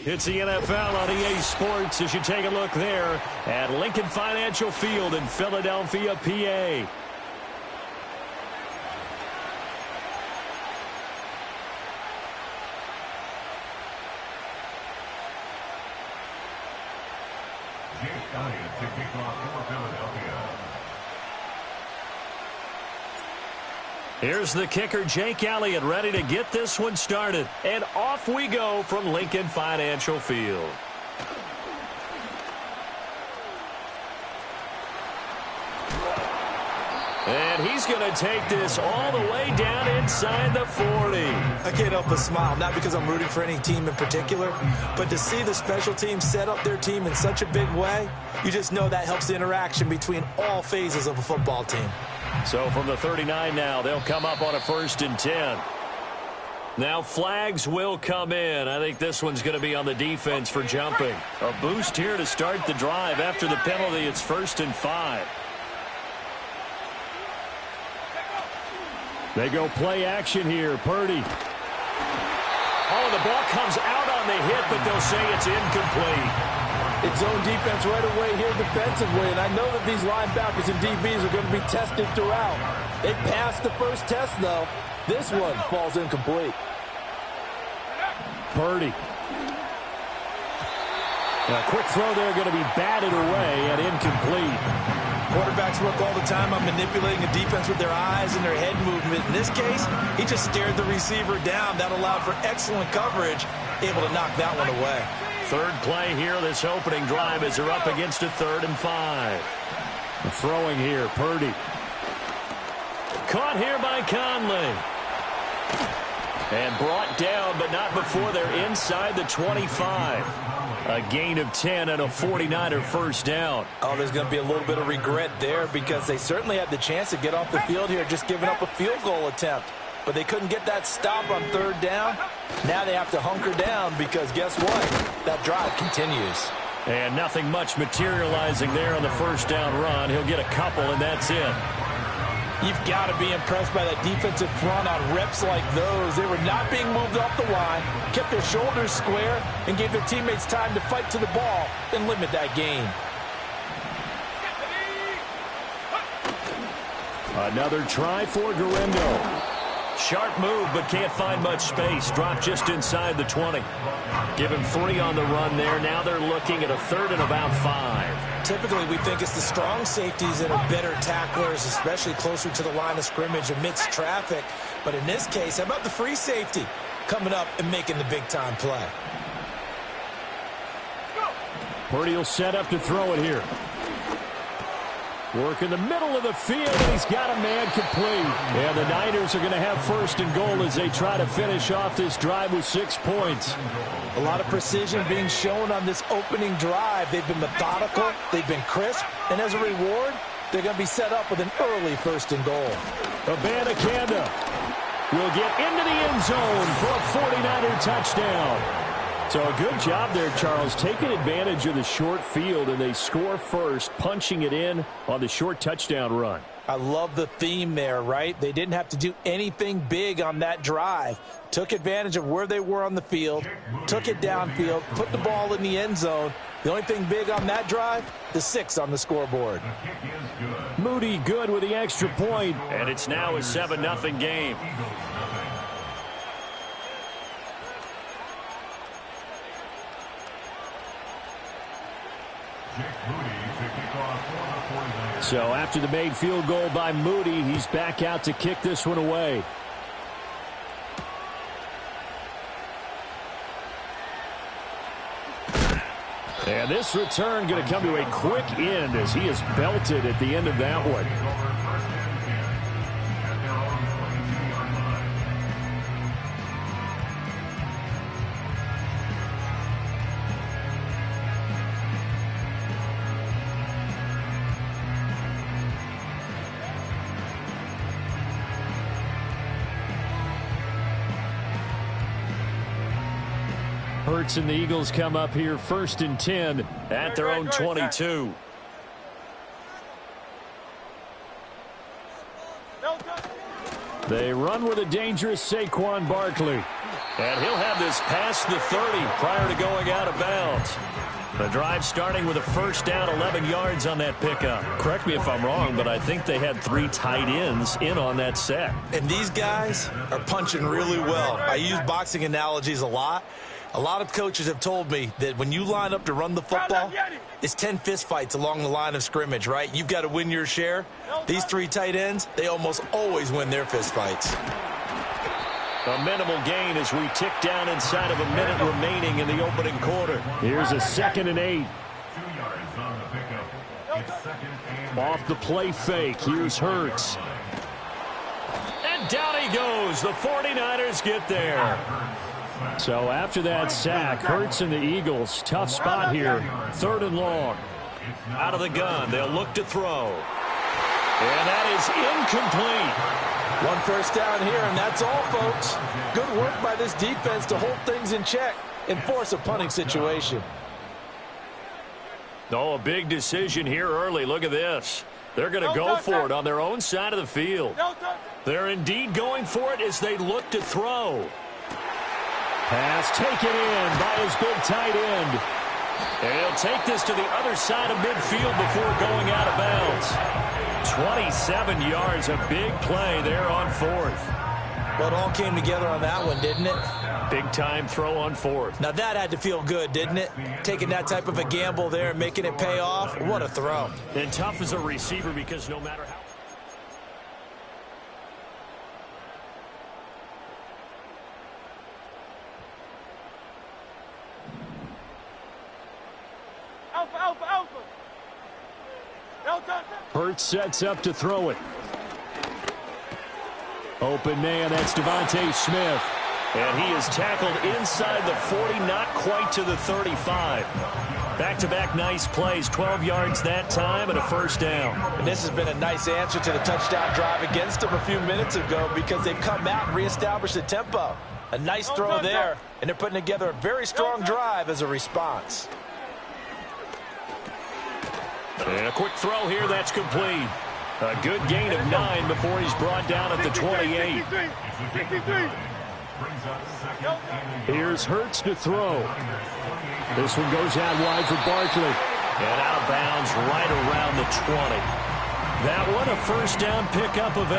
It's the NFL on EA Sports as you take a look there at Lincoln Financial Field in Philadelphia, PA. To kick off for Philadelphia. Here's the kicker, Jake Elliott, ready to get this one started. And off we go from Lincoln Financial Field. And he's going to take this all the way down inside the 40. I can't help but smile, not because I'm rooting for any team in particular, but to see the special team set up their team in such a big way, you just know that helps the interaction between all phases of a football team. So from the 39 now, they'll come up on a 1st and 10. Now flags will come in. I think this one's going to be on the defense for jumping. A boost here to start the drive. After the penalty, it's 1st and 5. They go play action here. Purdy. Oh, the ball comes out on the hit, but they'll say it's incomplete. It's zone defense right away here defensively, and I know that these linebackers and DBs are going to be tested throughout. They passed the first test, though. This one falls incomplete. Purdy. A quick throw there going to be batted away and incomplete. Quarterbacks work all the time on manipulating a defense with their eyes and their head movement. In this case, he just stared the receiver down. That allowed for excellent coverage able to knock that one away. Third play here, this opening drive as they're up against a 3rd and 5. Throwing here, Purdy. Caught here by Conley. And brought down, but not before they're inside the 25. A gain of 10 and a 49er first down. Oh, there's going to be a little bit of regret there because they certainly had the chance to get off the field here, just giving up a field goal attempt. But they couldn't get that stop on 3rd down. Now they have to hunker down because guess what? That drive continues. And nothing much materializing there on the first down run. He'll get a couple, and that's it. You've got to be impressed by that defensive front on reps like those. They were not being moved off the line, kept their shoulders square, and gave their teammates time to fight to the ball and limit that gain. Another try for Garendo. Sharp move, but can't find much space. Dropped just inside the 20. Give him 3 on the run there. Now they're looking at a 3rd and about 5. Typically, we think it's the strong safeties that are better tacklers, especially closer to the line of scrimmage amidst traffic. But in this case, how about the free safety coming up and making the big-time play? Purdy will set up to throw it here. Work in the middle of the field, and he's got a man complete. And the Niners are going to have 1st and goal as they try to finish off this drive with 6 points. A lot of precision being shown on this opening drive. They've been methodical, they've been crisp, and as a reward, they're going to be set up with an early 1st and goal. Abanikanda will get into the end zone for a 49er touchdown. So a good job there, Charles, taking advantage of the short field, and they score first, punching it in on the short touchdown run. I love the theme there, right? They didn't have to do anything big on that drive. Took advantage of where they were on the field, took it downfield, put the ball in the end zone. The only thing big on that drive, the 6 on the scoreboard. Moody good with the extra point. And it's now a 7-0 game. So after the made field goal by Moody, he's back out to kick this one away. And this return going to come to a quick end as he is belted at the end of that one. Hurts and the Eagles come up here 1st and 10 at their own 22. They run with a dangerous Saquon Barkley. And he'll have this past the 30 prior to going out of bounds. The drive starting with a 1st down, 11 yards on that pickup. Correct me if I'm wrong, but I think they had 3 tight ends in on that set. And these guys are punching really well. I use boxing analogies a lot. A lot of coaches have told me that when you line up to run the football, it's 10 fistfights along the line of scrimmage, right? You've got to win your share. These 3 tight ends, they almost always win their fistfights. A minimal gain as we tick down inside of a minute remaining in the opening quarter. Here's a 2nd and 8. Off the play fake. Here's Hurts. And down he goes. The 49ers get there. So after that sack, Hurts and the Eagles, tough spot here. 3rd and long. Out of the gun, they'll look to throw. And that is incomplete. 1 first down here, and that's all, folks. Good work by this defense to hold things in check and force a punting situation. Oh, a big decision here early. Look at this. They're going to go for it on their own side of the field. They're indeed going for it as they look to throw. Pass taken in by his big tight end. And he'll take this to the other side of midfield before going out of bounds. 27 yards, a big play there on 4th. Well, it all came together on that one, didn't it? Big time throw on 4th. Now that had to feel good, didn't it? Taking that type of a gamble there and making it pay off. What a throw. And tough as a receiver because no matter how... Hurts sets up to throw it. Open man, that's Devontae Smith. And he is tackled inside the 40, not quite to the 35. Back-to-back nice plays, 12 yards that time and a first down. And this has been a nice answer to the touchdown drive against them a few minutes ago because they've come out and reestablished the tempo. A nice throw there, and they're putting together a very strong drive as a response. And a quick throw here, that's complete. A good gain of 9 before he's brought down at the 28. Here's Hurts to throw. This one goes out wide for Barkley. And out of bounds right around the 20. That one a first down pickup of 8.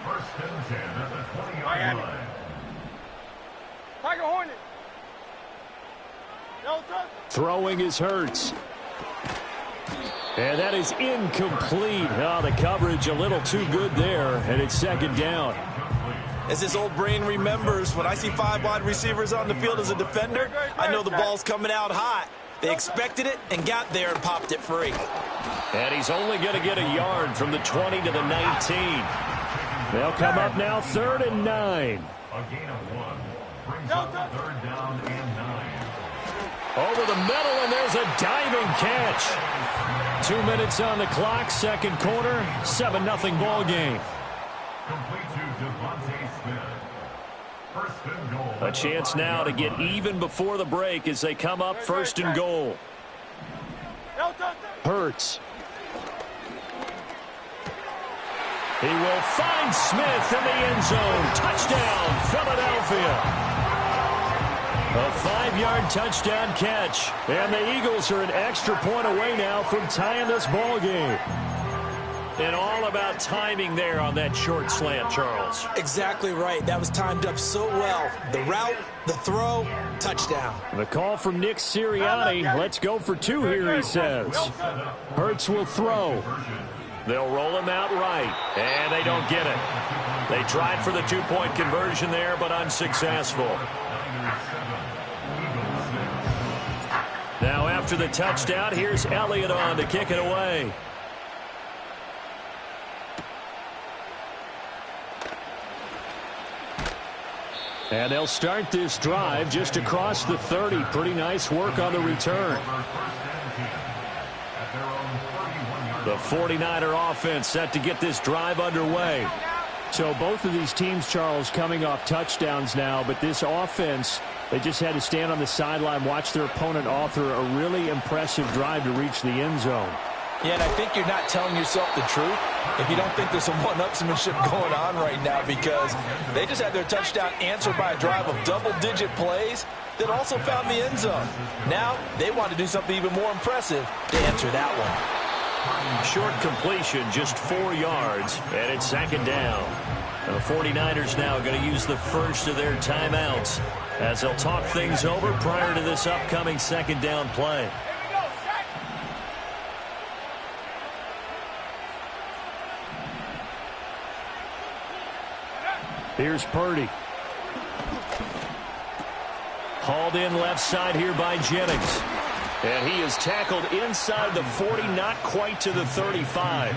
First and 10 at the 20-yard line. Tiger Hornet. Throwing is Hurts. And that is incomplete. Oh, the coverage a little too good there, and it's second down. As this old brain remembers, when I see 5 wide receivers on the field as a defender, I know the ball's coming out hot. They expected it and got there and popped it free. And he's only going to get a yard from the 20 to the 19. They'll come up now 3rd and 9. A gain of 1 brings up 3rd down and 9. Over the middle, and there's a diving catch. 2 minutes on the clock, second quarter, 7-0 ball game. Complete to Devontae Smith. First and goal. A chance now to get even before the break as they come up 1st and goal. Hurts. He will find Smith in the end zone. Touchdown, Philadelphia. A 5-yard touchdown catch. And the Eagles are an extra point away now from tying this ball game. And all about timing there on that short slant, Charles. Exactly right. That was timed up so well. The route, the throw, touchdown. The call from Nick Sirianni. Let's go for 2 here, he says. Hurts will throw. They'll roll him out right, and they don't get it. They tried for the 2-point conversion there, but unsuccessful. Now after the touchdown, here's Elliott on to kick it away. And they'll start this drive just across the 30. Pretty nice work on the return. The 49er offense set to get this drive underway. So both of these teams, Charles, coming off touchdowns now, but this offense, they just had to stand on the sideline, watch their opponent author a really impressive drive to reach the end zone. Yeah, and I think you're not telling yourself the truth if you don't think there's some one-upsmanship going on right now, because they just had their touchdown answered by a drive of double-digit plays that also found the end zone. Now they want to do something even more impressive to answer that one. Short completion, just 4 yards, and it's second down. The 49ers now going to use the first of their timeouts as they'll talk things over prior to this upcoming second down play. Here's Purdy. Hauled in left side here by Jennings. And he is tackled inside the 40, not quite to the 35.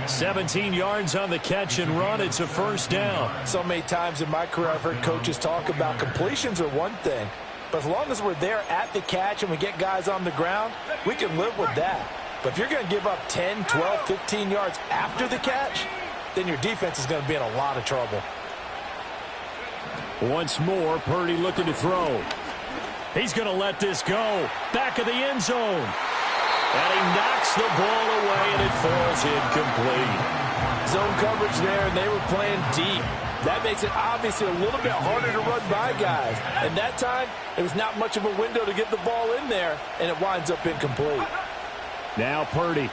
17 yards on the catch and run. It's a first down. So many times in my career I've heard coaches talk about completions are one thing, but as long as we're there at the catch and we get guys on the ground, we can live with that. But if you're going to give up 10, 12, 15 yards after the catch, then your defense is going to be in a lot of trouble. Once more, Purdy looking to throw. He's going to let this go. Back of the end zone. And he knocks the ball away, and it falls incomplete. Zone coverage there, and they were playing deep. That makes it obviously a little bit harder to run by guys. And that time, it was not much of a window to get the ball in there, and it winds up incomplete. Now Purdy.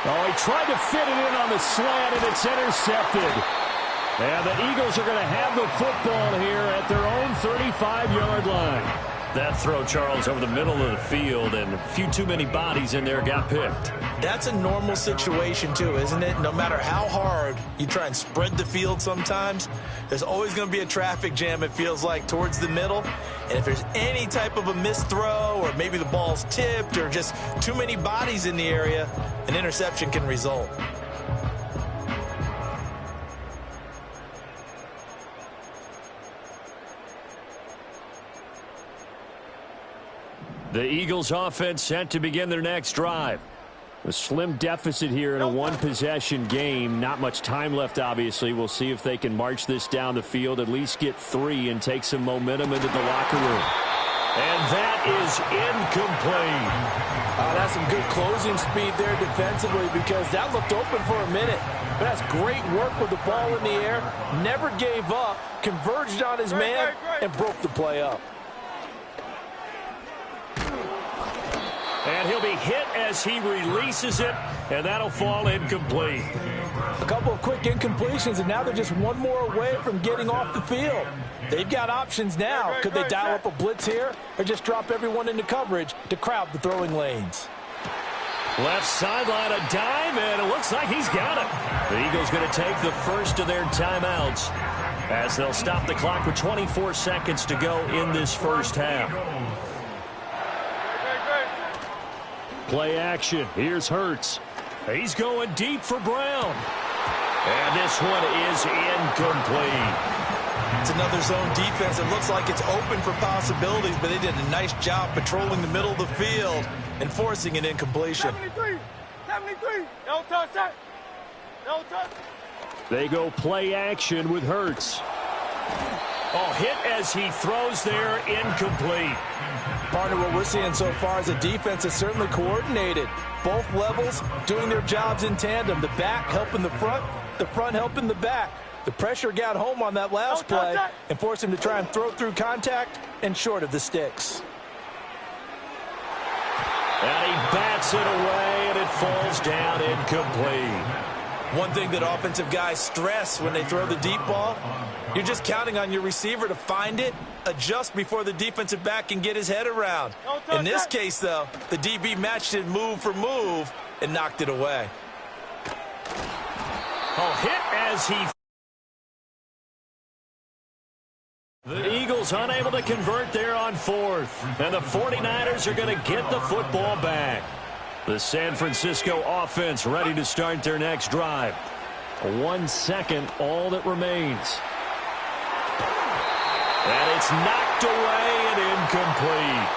Oh, he tried to fit it in on the slant, and it's intercepted. And the Eagles are going to have the football here at their own 35-yard line. That throw, Charles, over the middle of the field, and a few too many bodies in there got picked. That's a normal situation, too, isn't it? No matter how hard you try and spread the field sometimes, there's always going to be a traffic jam, it feels like, towards the middle. And if there's any type of a missed throw, or maybe the ball's tipped, or just too many bodies in the area, an interception can result. The Eagles offense set to begin their next drive. A slim deficit here in a one-possession game. Not much time left, obviously. We'll see if they can march this down the field, at least get 3 and take some momentum into the locker room. And that is incomplete. That's some good closing speed there defensively, because that looked open for a minute. But that's great work with the ball in the air. Never gave up, converged on his man, and broke the play up. And he'll be hit as he releases it, and that'll fall incomplete. A couple of quick incompletions, and now they're just one more away from getting off the field. They've got options now. Could they dial up a blitz here, or just drop everyone into coverage to crowd the throwing lanes? Left sideline, a dive, and it looks like he's got it. The Eagles going to take the first of their timeouts as they'll stop the clock with 24 seconds to go in this first half. Play action. Here's Hurts. He's going deep for Brown. And this one is incomplete. It's another zone defense. It looks like it's open for possibilities, but they did a nice job patrolling the middle of the field and forcing an incompletion. 73. No touch that. No touch. They go play action with Hurts. Oh, hit as he throws there, incomplete. Partner, what we're seeing so far is a defense that's certainly coordinated. Both levels doing their jobs in tandem. The back helping the front helping the back. The pressure got home on that last play and forced him to try and throw through contact and short of the sticks. And he bats it away, and it falls down incomplete. One thing that offensive guys stress when they throw the deep ball, you're just counting on your receiver to find it, adjust before the defensive back can get his head around. In this case, though, the DB matched it move for move and knocked it away. Oh, hit as he... The Eagles unable to convert there on 4th. And the 49ers are going to get the football back. The San Francisco offense ready to start their next drive. 1 second, all that remains. And it's knocked away and incomplete.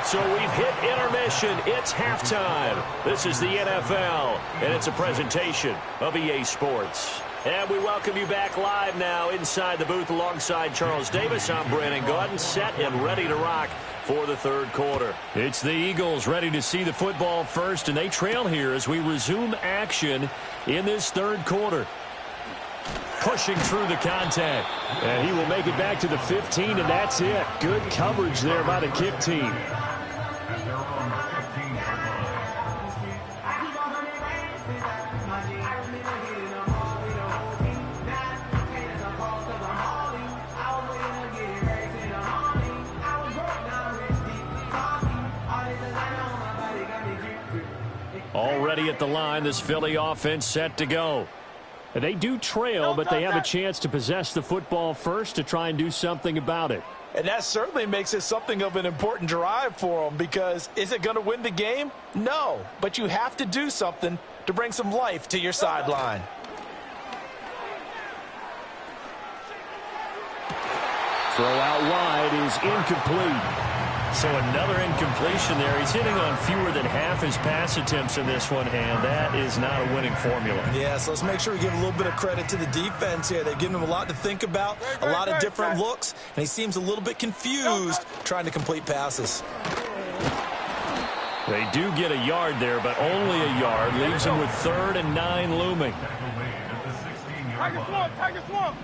So we've hit intermission. It's halftime. This is the NFL, and it's a presentation of EA Sports. And we welcome you back live now inside the booth alongside Charles Davis. I'm Brandon Gaudin, set and ready to rock for the third quarter. It's the Eagles ready to see the football first, and they trail here as we resume action in this third quarter. Pushing through the contact, and he will make it back to the 15, and that's it. Good coverage there by the kick team. Already at the line, this Philly offense set to go. They do trail, but they have a chance to possess the football first to try and do something about it. And that certainly makes it something of an important drive for them, because is it going to win the game? No, but you have to do something to bring some life to your sideline. Throw out wide is incomplete. So another incompletion there. He's hitting on fewer than half his pass attempts in this one, and that is not a winning formula. Yeah, so let's make sure we give a little bit of credit to the defense here. They've given him a lot to think about, a lot of different looks, and he seems a little bit confused trying to complete passes. They do get a yard there, but only a yard. Leaves him with 3rd and 9 looming. Tiger swamp.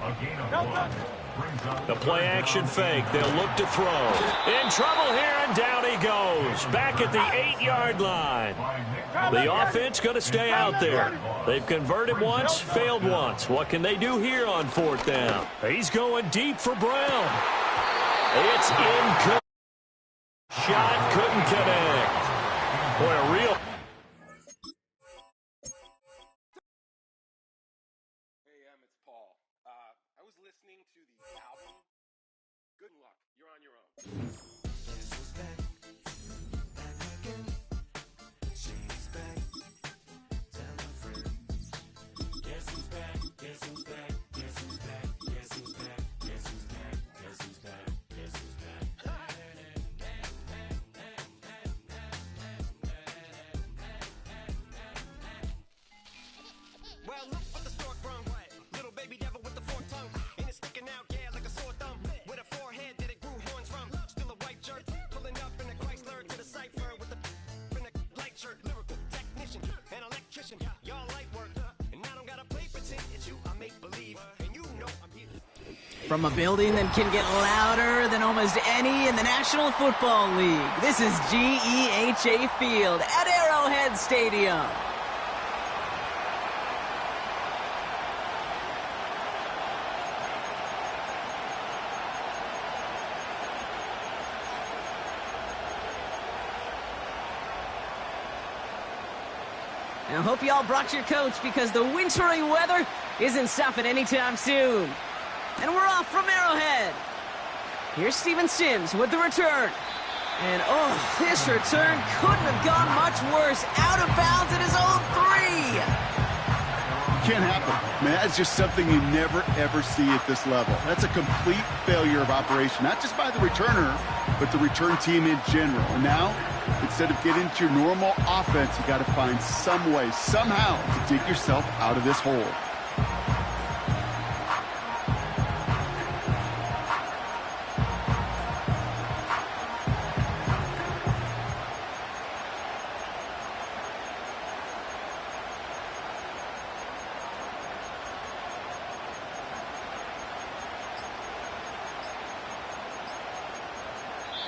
The play action fake. They'll look to throw. In trouble here, and down he goes. Back at the 8-yard line. The offense going to stay out there. They've converted once, failed once. What can they do here on 4th down? He's going deep for Brown. It's incomplete. shot couldn't connect. Boy, a real... Hey, it's Paul. I was listening to the album. Good luck. You're on your own. Guess who's back? Back again. She's back. Tell a friend. Guess who's back? Guess who's back? Guess who's back? Guess who's back? Guess who's back? Guess who's back? Guess who's back? Well, look what the stork brung. Little baby devil with the forked tongue. And it's sticking out, yeah, like a sore thumb. With a forehead that it grew horns from. Still a white jerk. Pulling up in a Chrysler to the cipher with the in a light shirt. Lyrical technician, an electrician. Y'all light work. And I don't gotta play pretend. It's you, I make believe. And you know I'm here. From a building that can get louder than almost any in the National Football League, this is GEHA Field at Arrowhead Stadium. I hope y'all brought your coats because the wintry weather isn't stopping anytime soon. And we're off from Arrowhead. Here's Steven Sims with the return. And oh, this return couldn't have gone much worse. Out of bounds at his own 3. Can't happen. Man, that's just something you never, ever see at this level. That's a complete failure of operation, not just by the returner, but the return team in general. And now, instead of getting to your normal offense, you got to find some way, somehow, to dig yourself out of this hole.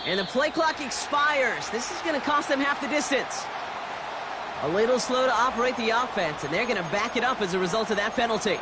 And the play clock expires. This is going to cost them half the distance. A little slow to operate the offense, and they're going to back it up as a result of that penalty.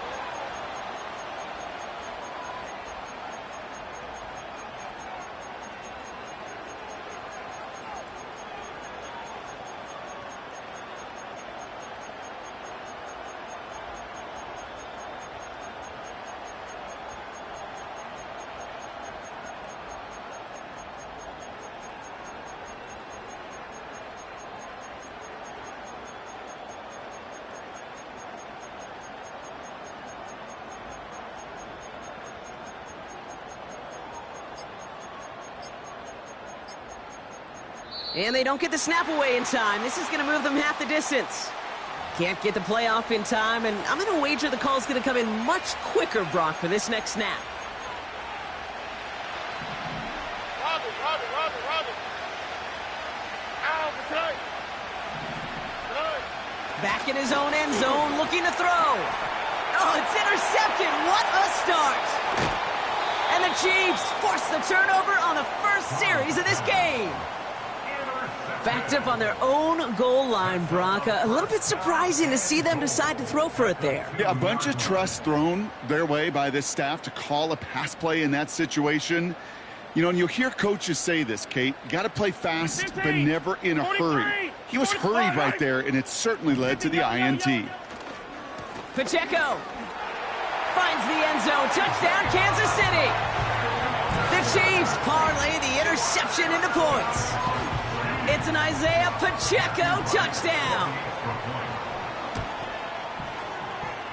And they don't get the snap away in time. This is going to move them half the distance. Can't get the play off in time, and I'm going to wager the call's going to come in much quicker, Brock, for this next snap. Back in his own end zone, looking to throw. Oh, it's intercepted. What a start. And the Chiefs force the turnover on the first series of this game. Backed up on their own goal line, Brock. A little bit surprising to see them decide to throw for it there. Yeah, a bunch of trust thrown their way by this staff to call a pass play in that situation. You know, and you'll hear coaches say this, Kate. You got to play fast, but never in a hurry. He was hurried right there, and it certainly led to the INT. Pacheco finds the end zone. Touchdown, Kansas City. The Chiefs parlay the interception into points. It's an Isaiah Pacheco touchdown.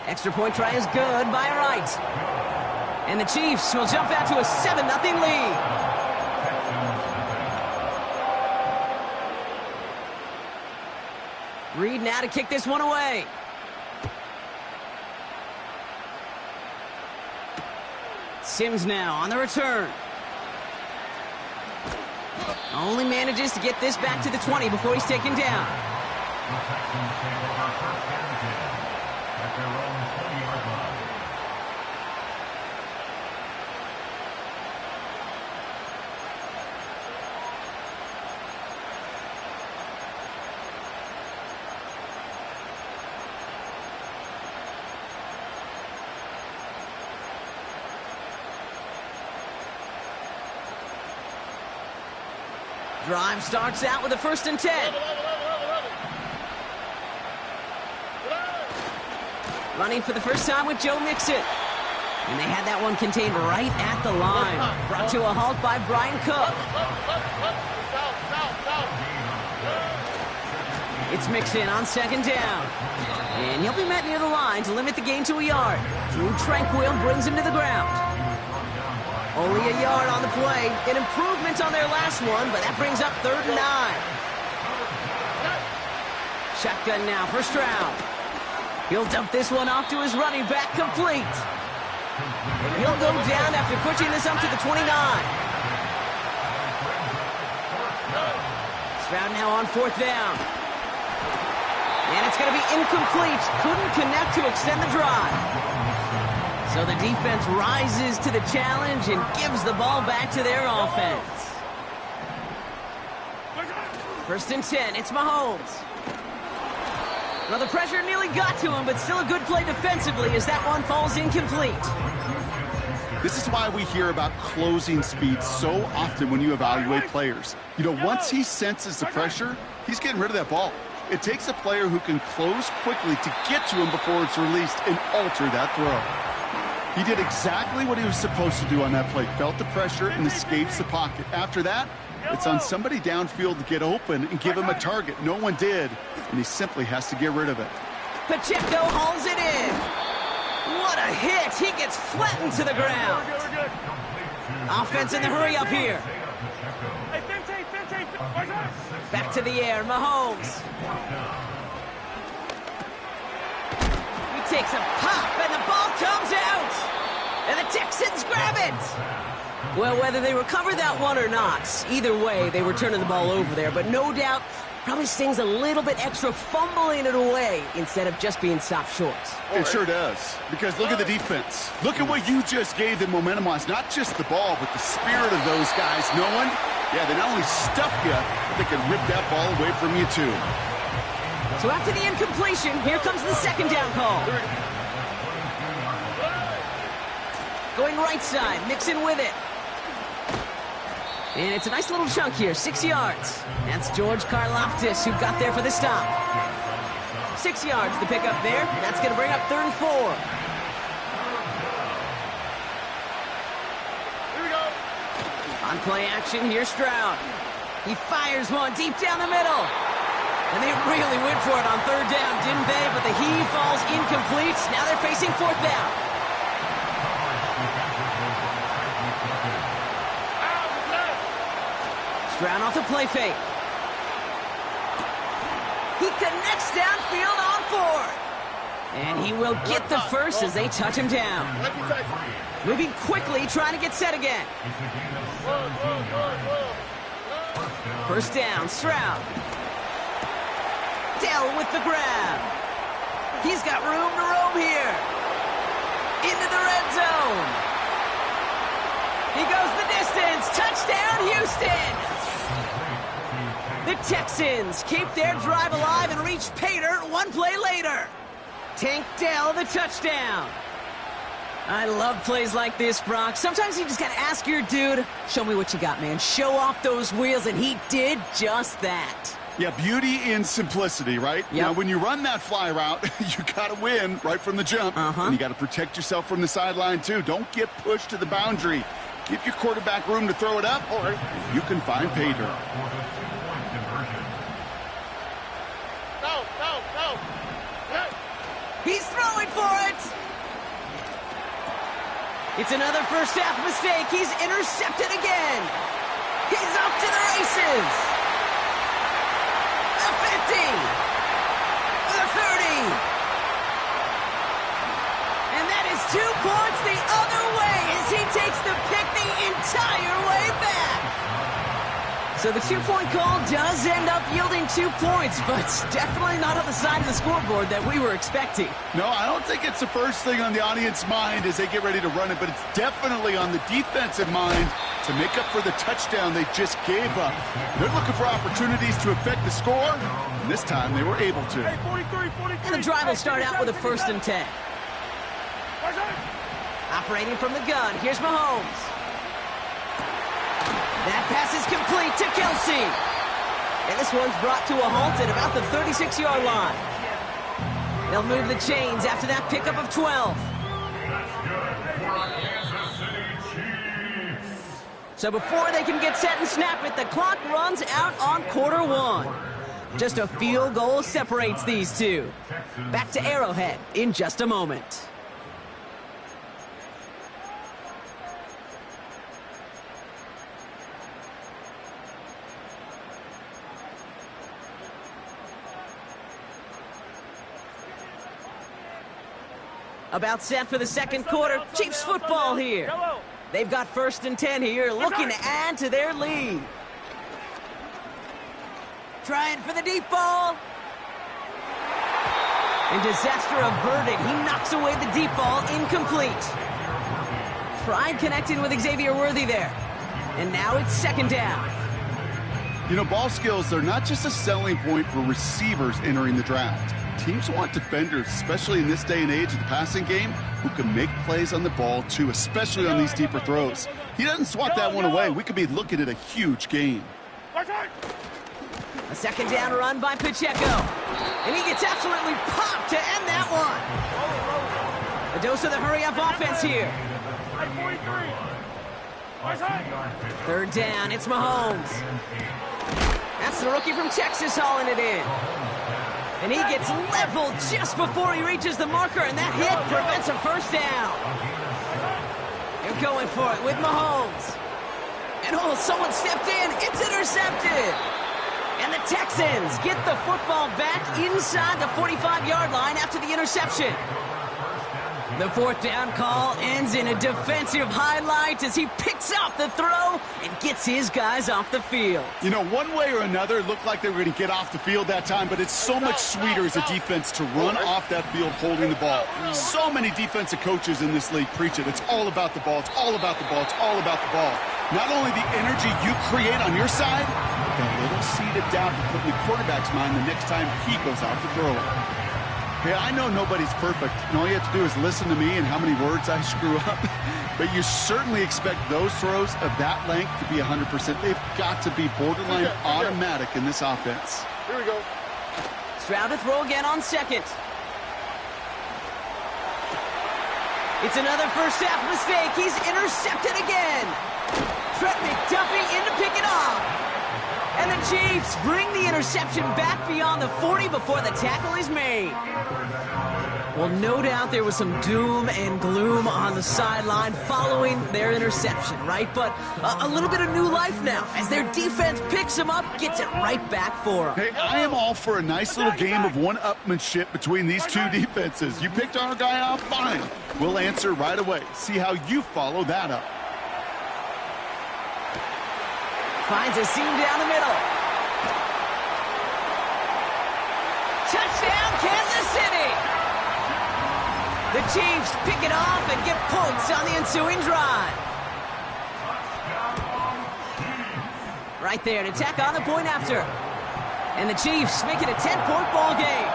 Extra point try is good by Wright. And the Chiefs will jump out to a 7-0 lead. Reed now to kick this one away. Sims now on the return. Only manages to get this back to the 20 before he's taken down. Drive starts out with a 1st and 10. Running for the first time with Joe Mixon. And they had that one contained right at the line. Brought to a halt by Brian Cook. It's Mixon on 2nd down. And he'll be met near the line to limit the gain to a yard. Drew Tranquil brings him to the ground. Only a yard on the play. An improvement on their last one, but that brings up 3rd and 9. Shotgun now, 1st round. He'll dump this one off to his running back, complete. And he'll go down after pushing this up to the 29. Stroud now on 4th down. And it's going to be incomplete. Couldn't connect to extend the drive. So the defense rises to the challenge and gives the ball back to their offense. 1st and 10, it's Mahomes. Well, the pressure nearly got to him, but still a good play defensively as that one falls incomplete. This is why we hear about closing speed so often when you evaluate players. You know, once he senses the pressure, he's getting rid of that ball. It takes a player who can close quickly to get to him before it's released and alter that throw. He did exactly what he was supposed to do on that play. Felt the pressure and escapes the pocket. After that, it's on somebody downfield to get open and give him a target. No one did, and he simply has to get rid of it. Pacheco hauls it in. What a hit. He gets flattened to the ground. Offense in the hurry up here. Back to the air, Mahomes. He takes a pop, and the ball comes out. And the Texans grab it. Well, whether they recover that one or not, either way, they were turning the ball over there. But no doubt, probably stings a little bit extra fumbling it away instead of just being stopped short. It sure does. Because look at the defense. Look at what you just gave them momentum-wise. Not just the ball, but the spirit of those guys knowing, yeah, they not only stuff you, but they can rip that ball away from you, too. So after the incompletion, here comes the 2nd down call. Going right side, Mixon with it. And it's a nice little chunk here, 6 yards. That's George Karlaftis who got there for the stop. 6 yards, the pickup there. That's going to bring up 3rd and 4. Here we go. On play action, here's Stroud. He fires one deep down the middle. And they really went for it on 3rd down, didn't they? But the heave falls incomplete. Now they're facing 4th down. Stroud off the play fake. He connects downfield on 4th. And he will get the first as they touch him down. Moving quickly, trying to get set again. 1st down, Stroud. Dell with the grab. He's got room to roam here. Into the red zone. He goes the distance. Touchdown, Houston. The Texans keep their drive alive and reach pay dirt one play later. Tank Dell the touchdown. I love plays like this, Brock. Sometimes you just got to ask your dude, show me what you got, man. Show off those wheels, and he did just that. Yeah, beauty in simplicity, right? Yep. Now, when you run that fly route, you got to win right from the jump. And you got to protect yourself from the sideline, too. Don't get pushed to the boundary. Give your quarterback room to throw it up, or you can find pay dirt. Go. He's throwing for it. It's another first half mistake. He's intercepted again. He's off to the races. The 50. The 30. And that is 2 points the other way as he takes the pick the entire way back. So the 2-point call does end up yielding 2 points, but definitely not on the side of the scoreboard that we were expecting. No, I don't think it's the first thing on the audience's mind as they get ready to run it, but it's definitely on the defensive mind to make up for the touchdown they just gave up. They're looking for opportunities to affect the score, and this time they were able to. Hey, 43. And the drive will start out with a 1st and 10. Operating from the gun, here's Mahomes. That pass is complete to Kelsey. And this one's brought to a halt at about the 36-yard line. They'll move the chains after that pickup of 12. So before they can get set and snap it, the clock runs out on quarter one. Just a field goal separates these two. Back to Arrowhead in just a moment. About set for the second quarter. Chiefs football here. They've got 1st and 10 here, looking to add to their lead. Trying for the deep ball. And disaster averted. He knocks away the deep ball, incomplete. Tried connecting with Xavier Worthy there. And now it's 2nd down. You know, ball skills, they're not just a selling point for receivers entering the draft. Teams want defenders, especially in this day and age of the passing game, who can make plays on the ball, too, especially on these deeper throws. He doesn't swat that one away. We could be looking at a huge game. A 2nd down run by Pacheco. And he gets absolutely popped to end that one. A dose of the hurry-up offense here. 3rd down, it's Mahomes. That's the rookie from Texas hauling it in. And he gets leveled just before he reaches the marker, and that hit prevents a 1st down. They're going for it with Mahomes. And someone stepped in. It's intercepted. And the Texans get the football back inside the 45-yard line after the interception. The 4th down call ends in a defensive highlight as he picks up the throw and gets his guys off the field. You know, one way or another, it looked like they were going to get off the field that time, but it's so much sweeter as a defense to run off that field holding the ball. So many defensive coaches in this league preach it. It's all about the ball. It's all about the ball. It's all about the ball. Not only the energy you create on your side, but that little seed of doubt you put in the quarterback's mind the next time he goes out to throw it. Hey, I know nobody's perfect, and all you have to do is listen to me and how many words I screw up. But you certainly expect those throws of that length to be 100%. They've got to be borderline automatic in this offense. Here we go. Stroud to throw again on 2nd. It's another first half mistake. He's intercepted again. Trent McDuffie in to pick it off. And the Chiefs bring the interception back beyond the 40 before the tackle is made. Well, no doubt there was some doom and gloom on the sideline following their interception, right? But a little bit of new life now as their defense picks them up, gets it right back for them. Hey, I am all for a nice little game of one-upmanship between these two defenses. You picked our guy off, fine. We'll answer right away. See how you follow that up. Finds a seam down the middle. Touchdown, Kansas City! The Chiefs pick it off and get points on the ensuing drive. Right there to tack on the point after. And the Chiefs make it a 10-point ball game.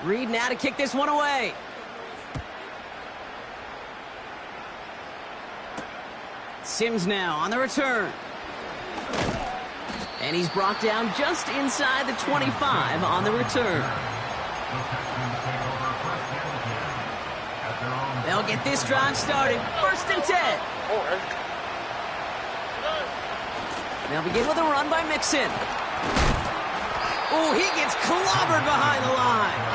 Reed now to kick this one away. Sims now on the return. And he's brought down just inside the 25 on the return. They'll get this drive started. 1st and 10. They'll begin with a run by Mixon. Oh, he gets clobbered behind the line.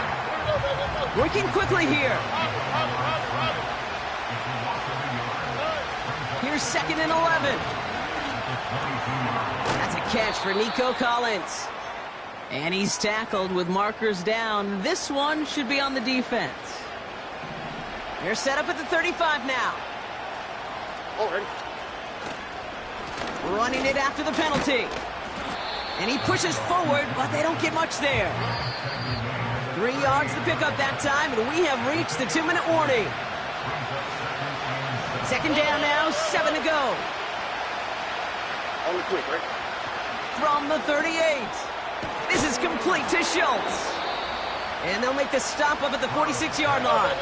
Working quickly here. Here's 2nd and 11. That's a catch for Nico Collins. And he's tackled with markers down. This one should be on the defense. They're set up at the 35 now. Running it after the penalty. And he pushes forward, but they don't get much there. 3 yards to pick up that time, and we have reached the 2-minute warning. 2nd down now, 7 to go. Only quick, right? From the 38. This is complete to Schultz. And they'll make the stop up at the 46-yard line.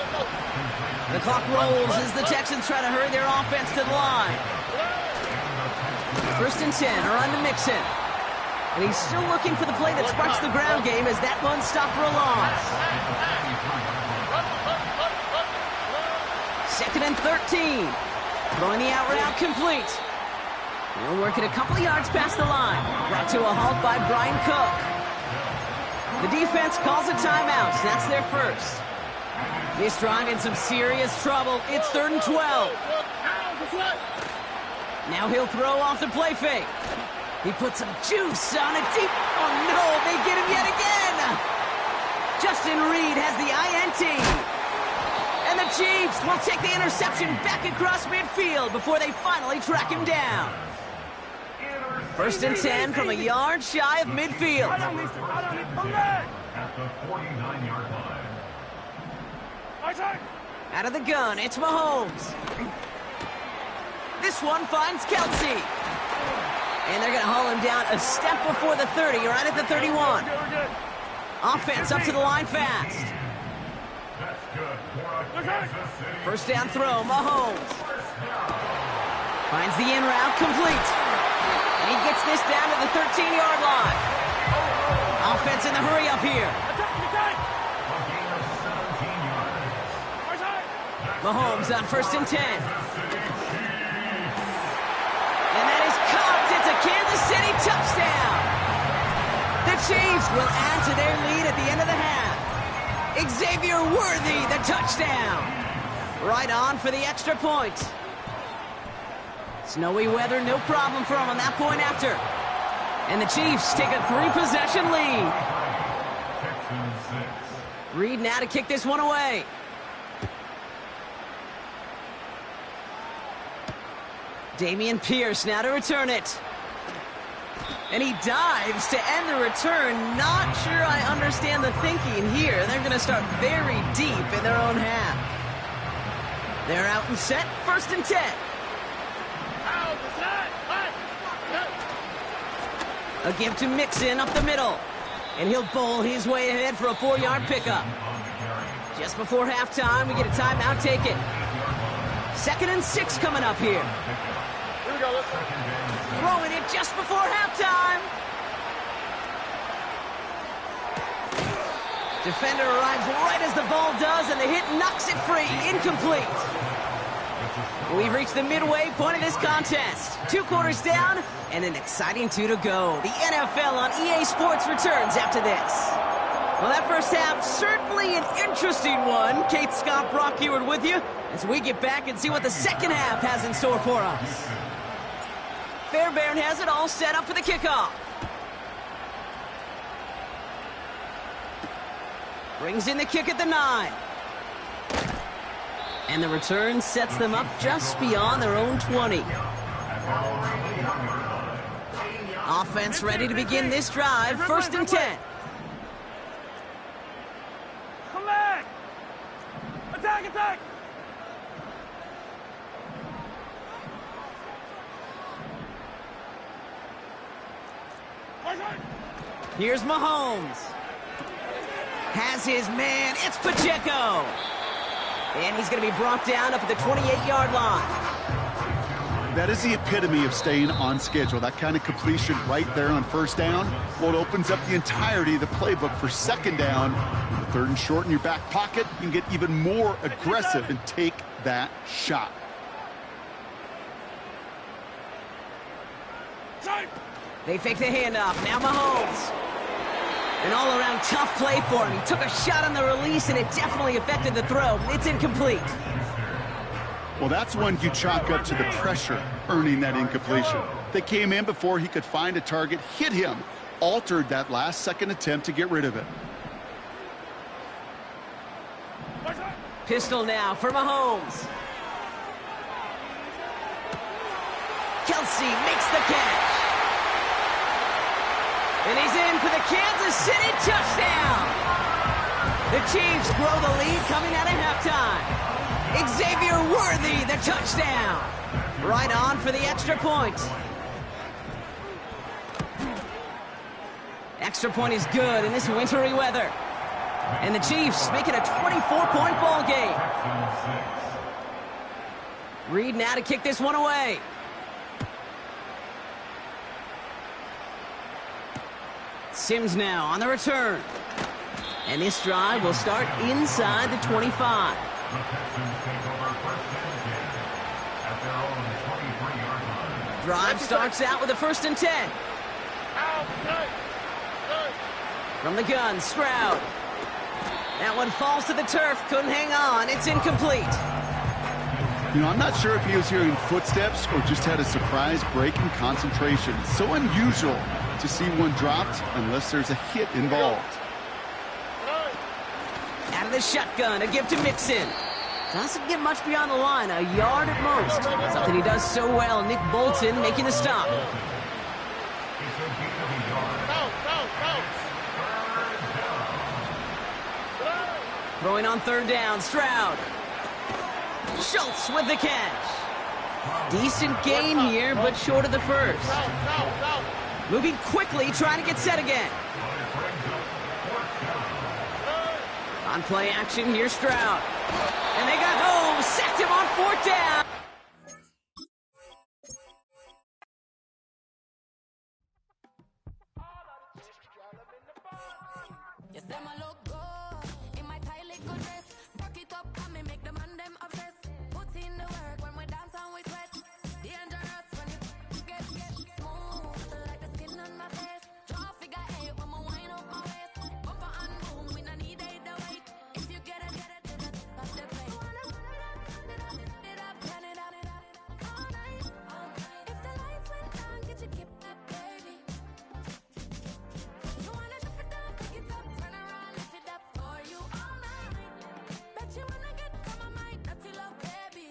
The clock rolls as the Texans try to hurry their offense to the line. 1st and 10, around to Mixon. And he's still looking for the play that sparks the ground game as that one stopped for a loss. 2nd and 13. Throwing the out route complete. He'll work it a couple of yards past the line. Brought to a halt by Brian Cook. The defense calls a timeout. That's their first. This drive in some serious trouble. It's 3rd and 12. Now he'll throw off the play fake. He puts some juice on it deep. Oh no, they get him yet again. Justin Reed has the INT. And the Chiefs will take the interception back across midfield before they finally track him down. 1st and 10 from a yard shy of midfield. At the 49-yard line. Out of the gun, it's Mahomes. This one finds Kelsey. And they're going to haul him down a step before the 30, right at the 31. Offense up to the line fast. First down throw, Mahomes. Finds the in route, complete. And he gets this down to the 13-yard line. Offense in the hurry up here. Mahomes on 1st and 10. And that is caught. It's a Kansas City touchdown. The Chiefs will add to their lead at the end of the half. Xavier Worthy, the touchdown. Right on for the extra point. Snowy weather, no problem for them on that point after. And the Chiefs take a 3-possession lead. Reed now to kick this one away. Dameon Pierce now to return it. And he dives to end the return. Not sure I understand the thinking here. They're going to start very deep in their own half. They're out and set, 1st and 10. A give to Mixon up the middle. And he'll bowl his way ahead for a 4-yard pickup. Just before halftime, we get a timeout taken. 2nd and 6 coming up here. Throwing it just before halftime. Defender arrives right as the ball does, and the hit knocks it free. Incomplete. We've reached the midway point of this contest. 2 quarters down, and an exciting 2 to go. The NFL on EA Sports returns after this. Well, that first half, certainly an interesting one. Kate Scott, Brock Eward with you as we get back and see what the second half has in store for us. Fairbairn has it all set up for the kickoff. Brings in the kick at the 9. And the return sets them up just beyond their own 20. Offense ready to begin this drive. 1st and 10. Come back! Attack, attack! Here's Mahomes. Has his man. It's Pacheco. And he's going to be brought down up at the 28-yard line. That is the epitome of staying on schedule. That kind of completion right there on 1st down. Well, it opens up the entirety of the playbook for 2nd down. With 3rd and short in your back pocket, you can get even more aggressive and take that shot. They fake the handoff. Now Mahomes. An all-around tough play for him. He took a shot on the release, and it definitely affected the throw. It's incomplete. Well, that's one you chalk up to the pressure earning that incompletion. They came in before he could find a target, hit him, altered that last-second attempt to get rid of it. Pistol now for Mahomes. Kelsey makes the catch. And he's in for the Kansas City touchdown. The Chiefs grow the lead coming out of halftime. Xavier Worthy, the touchdown. Right on for the extra point. Extra point is good in this wintry weather. And the Chiefs make it a 24-point ball game. Reed now to kick this one away. Sims now on the return. And this drive will start inside the 25. Drive starts out with a 1st and 10. From the gun, Stroud. That one falls to the turf, couldn't hang on. It's incomplete. You know, I'm not sure if he was hearing footsteps or just had a surprise break in concentration. So unusual to see one dropped unless there's a hit involved. Out of the shotgun, a give to Mixon. Doesn't get much beyond the line, a yard at most. Something he does so well, Nick Bolton making the stop. Throwing on 3rd down, Stroud. Schultz with the catch. Decent gain here, but short of the 1st. Moving quickly, trying to get set again. On play action, here's Stroud. And they got home, sacked him on 4th down. Yes, them a look good in my tight little dress. Rock it up and me make the man them obsessed. Put in the work when we dance and we sweat. Dangerous when you get smooth like the skin on my face. Draw figure 8 when we wind up my waist. Bumper and boom, we no need it the weight. If you get it to the top of the plate. Turn it up all night. If the lights went down, get you keep it, baby. You wanna drop it down, pick it up, turn around, lift it up for you all night. Bet you wanna get some of my dirty love, baby.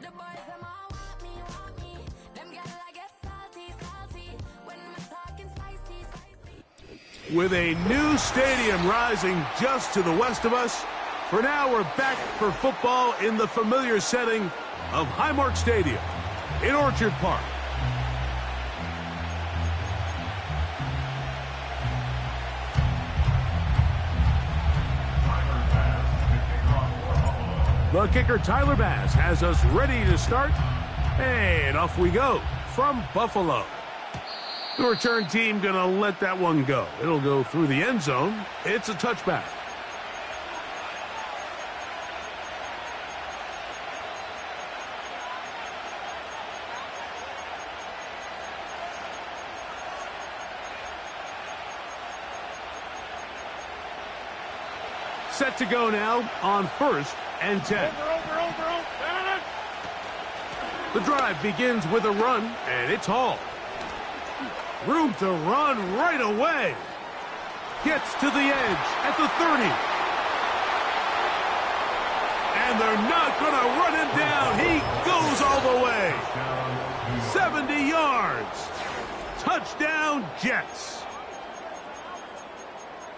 The boys them all want me. Them gyal I get salty. When we're talking spicy. With a new stadium rising just to the west of us, for now we're back for football in the familiar setting of Highmark Stadium in Orchard Park. The kicker, Tyler Bass, has us ready to start. And off we go from Buffalo. The return team going to let that one go. It'll go through the end zone. It's a touchback. Set to go now on 1st and 10. The drive begins with a run, and it's hauled. Room to run right away. Gets to the edge at the 30. And they're not going to run him down. He goes all the way. 70 yards. Touchdown, Jets.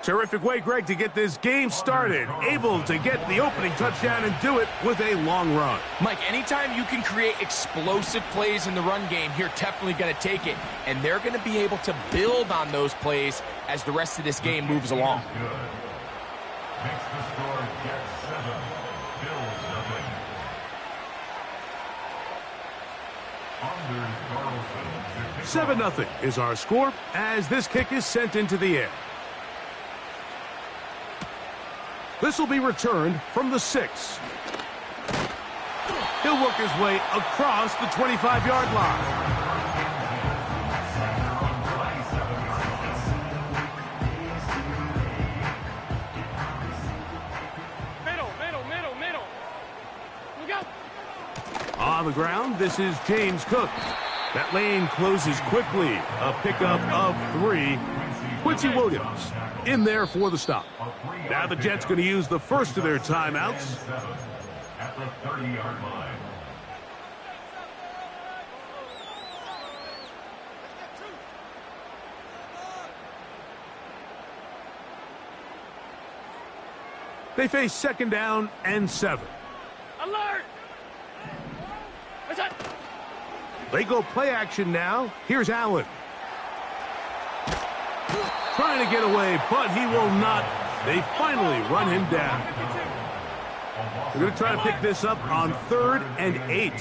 Terrific way, Greg, to get this game started. Able to get the opening touchdown and do it with a long run. Mike, anytime you can create explosive plays in the run game, you're definitely going to take it. And they're going to be able to build on those plays as the rest of this game moves along. Makes the score Jets 7, Bills 0. 7-0 is our score as this kick is sent into the air. This will be returned from the 6. He'll work his way across the 25-yard line. Middle. Look out. On the ground, this is James Cook. That lane closes quickly. A pickup of 3. Quincy Williams in there for the stop. Now the Jets going to use the first of their timeouts. At the 30-yard line. They face 2nd down and 7. Alert! What's that? They go play action now. Here's Allen. Trying to get away, but he will not They finally run him down. They're going to try to pick this up on 3rd and 8.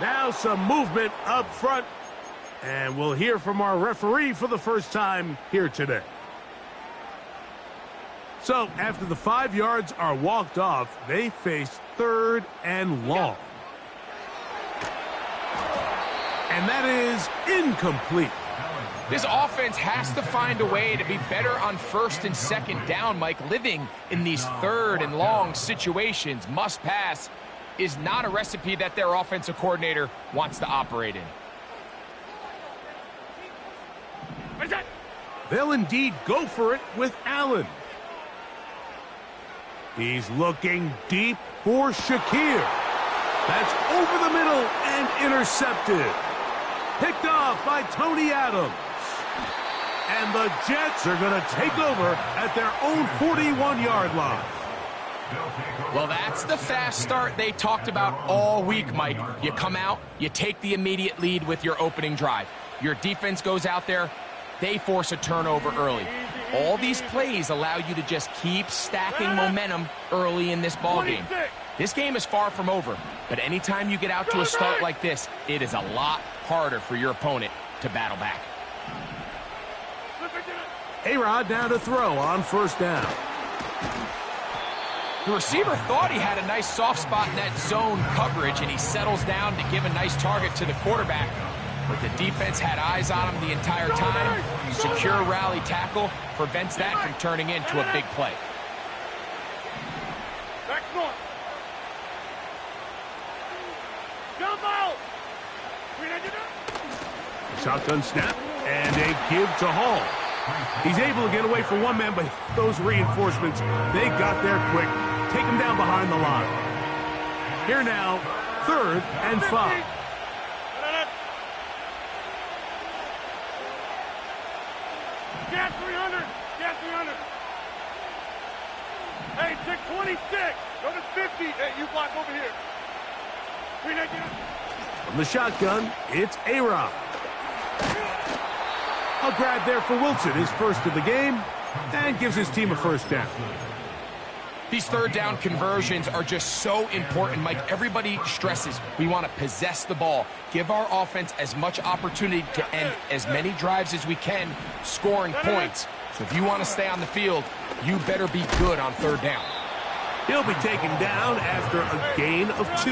Now some movement up front. And we'll hear from our referee for the first time here today. So, after the 5 yards are walked off, they face 3rd and long. And that is incomplete. This offense has to find a way to be better on 1st and 2nd down, Mike. Living in these 3rd and long situations, must pass, is not a recipe that their offensive coordinator wants to operate in. They'll indeed go for it with Allen. He's looking deep for Shakir. That's over the middle and intercepted. Picked off by Tony Adams. And the Jets are going to take over at their own 41-yard line. Well, that's the fast start they talked about all week, Mike. You come out, you take the immediate lead with your opening drive. Your defense goes out there, they force a turnover early. All these plays allow you to just keep stacking momentum early in this ballgame. This game is far from over, but anytime you get out to a start like this, it is a lot harder for your opponent to battle back. A-Rod down to throw on 1st down. The receiver thought he had a nice soft spot in that zone coverage, and he settles down to give a nice target to the quarterback. But the defense had eyes on him the entire time. Secure rally tackle prevents that from turning into a big play. Back north. Jump out. Shotgun snap and a give to Hall. He's able to get away from one man, but those reinforcements, they got there quick. Take him down behind the line. Here now, 3rd and 5. Gas 300. Gas 300. Hey, check 26. Go to 50. Hey, you block over here. From the shotgun, it's A-Rod. A grab there for Wilson, his first of the game, and gives his team a 1st down. These 3rd down conversions are just so important, Mike. Everybody stresses we want to possess the ball, give our offense as much opportunity to end as many drives as we can, scoring points. So if you want to stay on the field, you better be good on 3rd down. He'll be taken down after a gain of 2.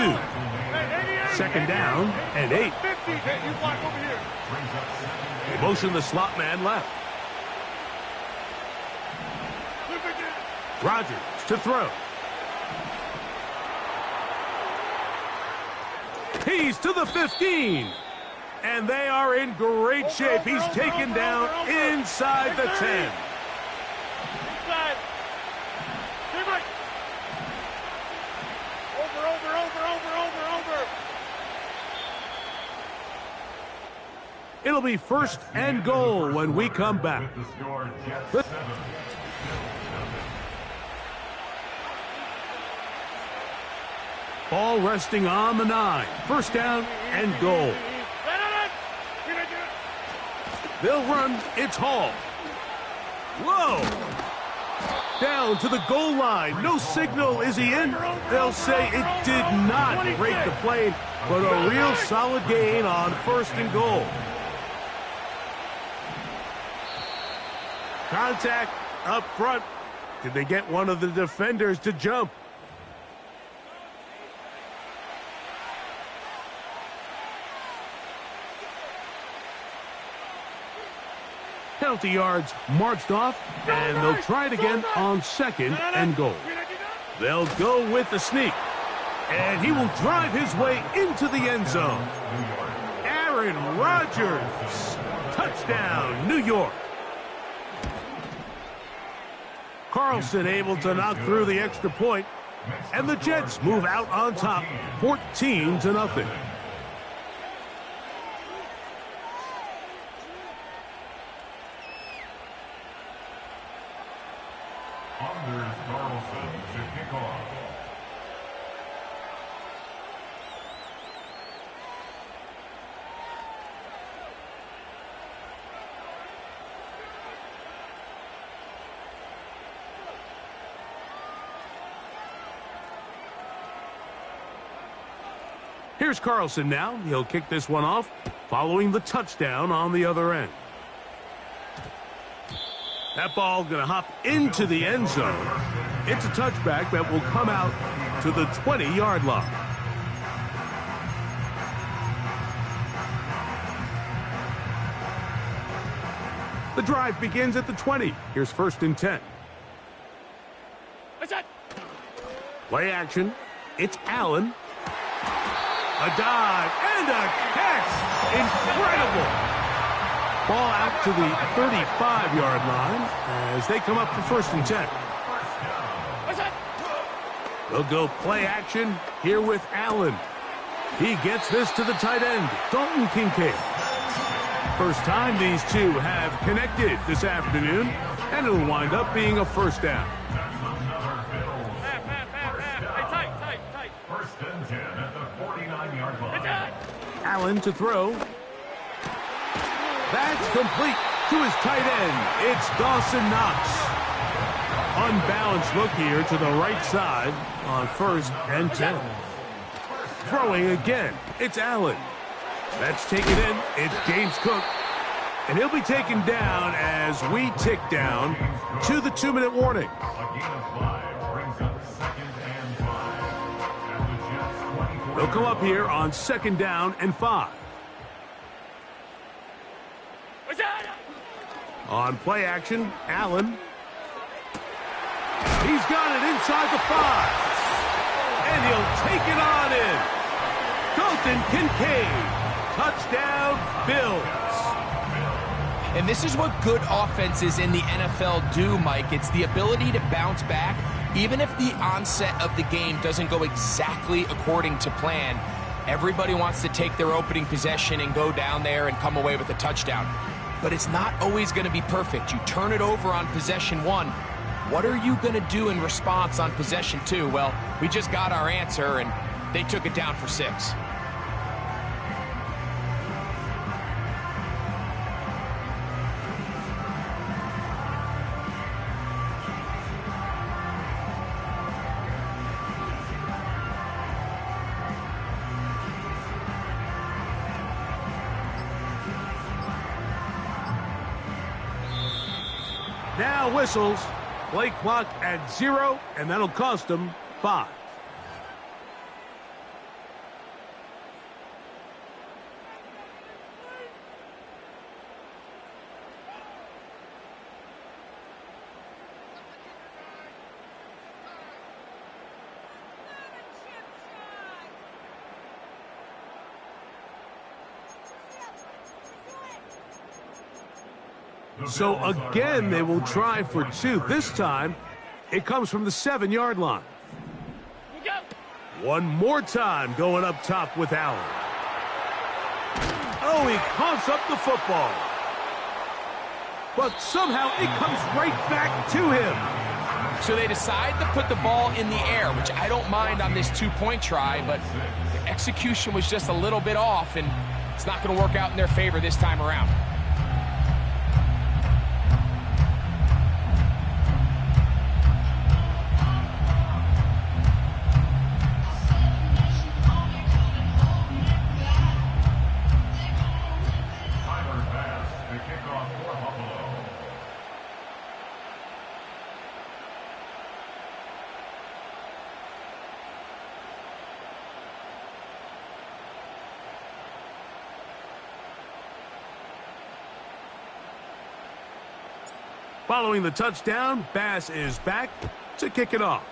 2nd down and 8. They motion the slot man left. Rodgers to throw. He's to the 15. And they are in great shape. He's taken down inside the 10. Over. It'll be 1st and goal when we come back. Ball resting on the 9. 1st down and goal. They'll run. It's Hall. Whoa! Down to the goal line. No signal. Is he in? They'll say it did not break the plane, but a real solid gain on 1st and goal. Contact up front. Did they get one of the defenders to jump? Penalty yards marched off, and they'll try it again on 2nd and goal. They'll go with the sneak, and he will drive his way into the end zone. Aaron Rodgers, touchdown, New York. Carlson able to knock through the extra point, and the Jets move out on top, 14-0. Anders Carlson to kick off. Here's Carlson now. He'll kick this one off, following the touchdown on the other end. That ball going to hop into the end zone. It's a touchback that will come out to the 20-yard line. The drive begins at the 20. Here's 1st and 10. Play action. It's Allen. A dive and a catch. Incredible. Ball out to the 35-yard line as they come up for 1st and 10. They'll go play action here with Allen. He gets this to the tight end, Dalton Kincaid. First time these two have connected this afternoon, and it'll wind up being a 1st down. First and 10 at the 49-yard line. Allen to throw. That's complete to his tight end. It's Dawson Knox. Unbalanced look here to the right side on 1st and 10. Throwing again. It's Allen. That's taken in. It's James Cook. And he'll be taken down as we tick down to the 2-minute warning. They'll come up here on 2nd down and 5. On play action, Allen. He's got it inside the 5. And he'll take it on in. Dalton Kincaid. Touchdown, Bills. And this is what good offenses in the NFL do, Mike. It's the ability to bounce back, even if the onset of the game doesn't go exactly according to plan. Everybody wants to take their opening possession and go down there and come away with a touchdown. But it's not always going to be perfect. You turn it over on possession 1. What are you going to do in response on possession 2? Well, we just got our answer, and they took it down for 6. Now whistles. Play clock at 0, and that'll cost them 5. So again, they will try for 2. This time, it comes from the 7-yard line. One more time going up top with Allen. Oh, he coughs up the football. But somehow it comes right back to him. So they decide to put the ball in the air, which I don't mind on this 2-point try, but the execution was just a little bit off, and it's not going to work out in their favor this time around. Following the touchdown, Bass is back to kick it off.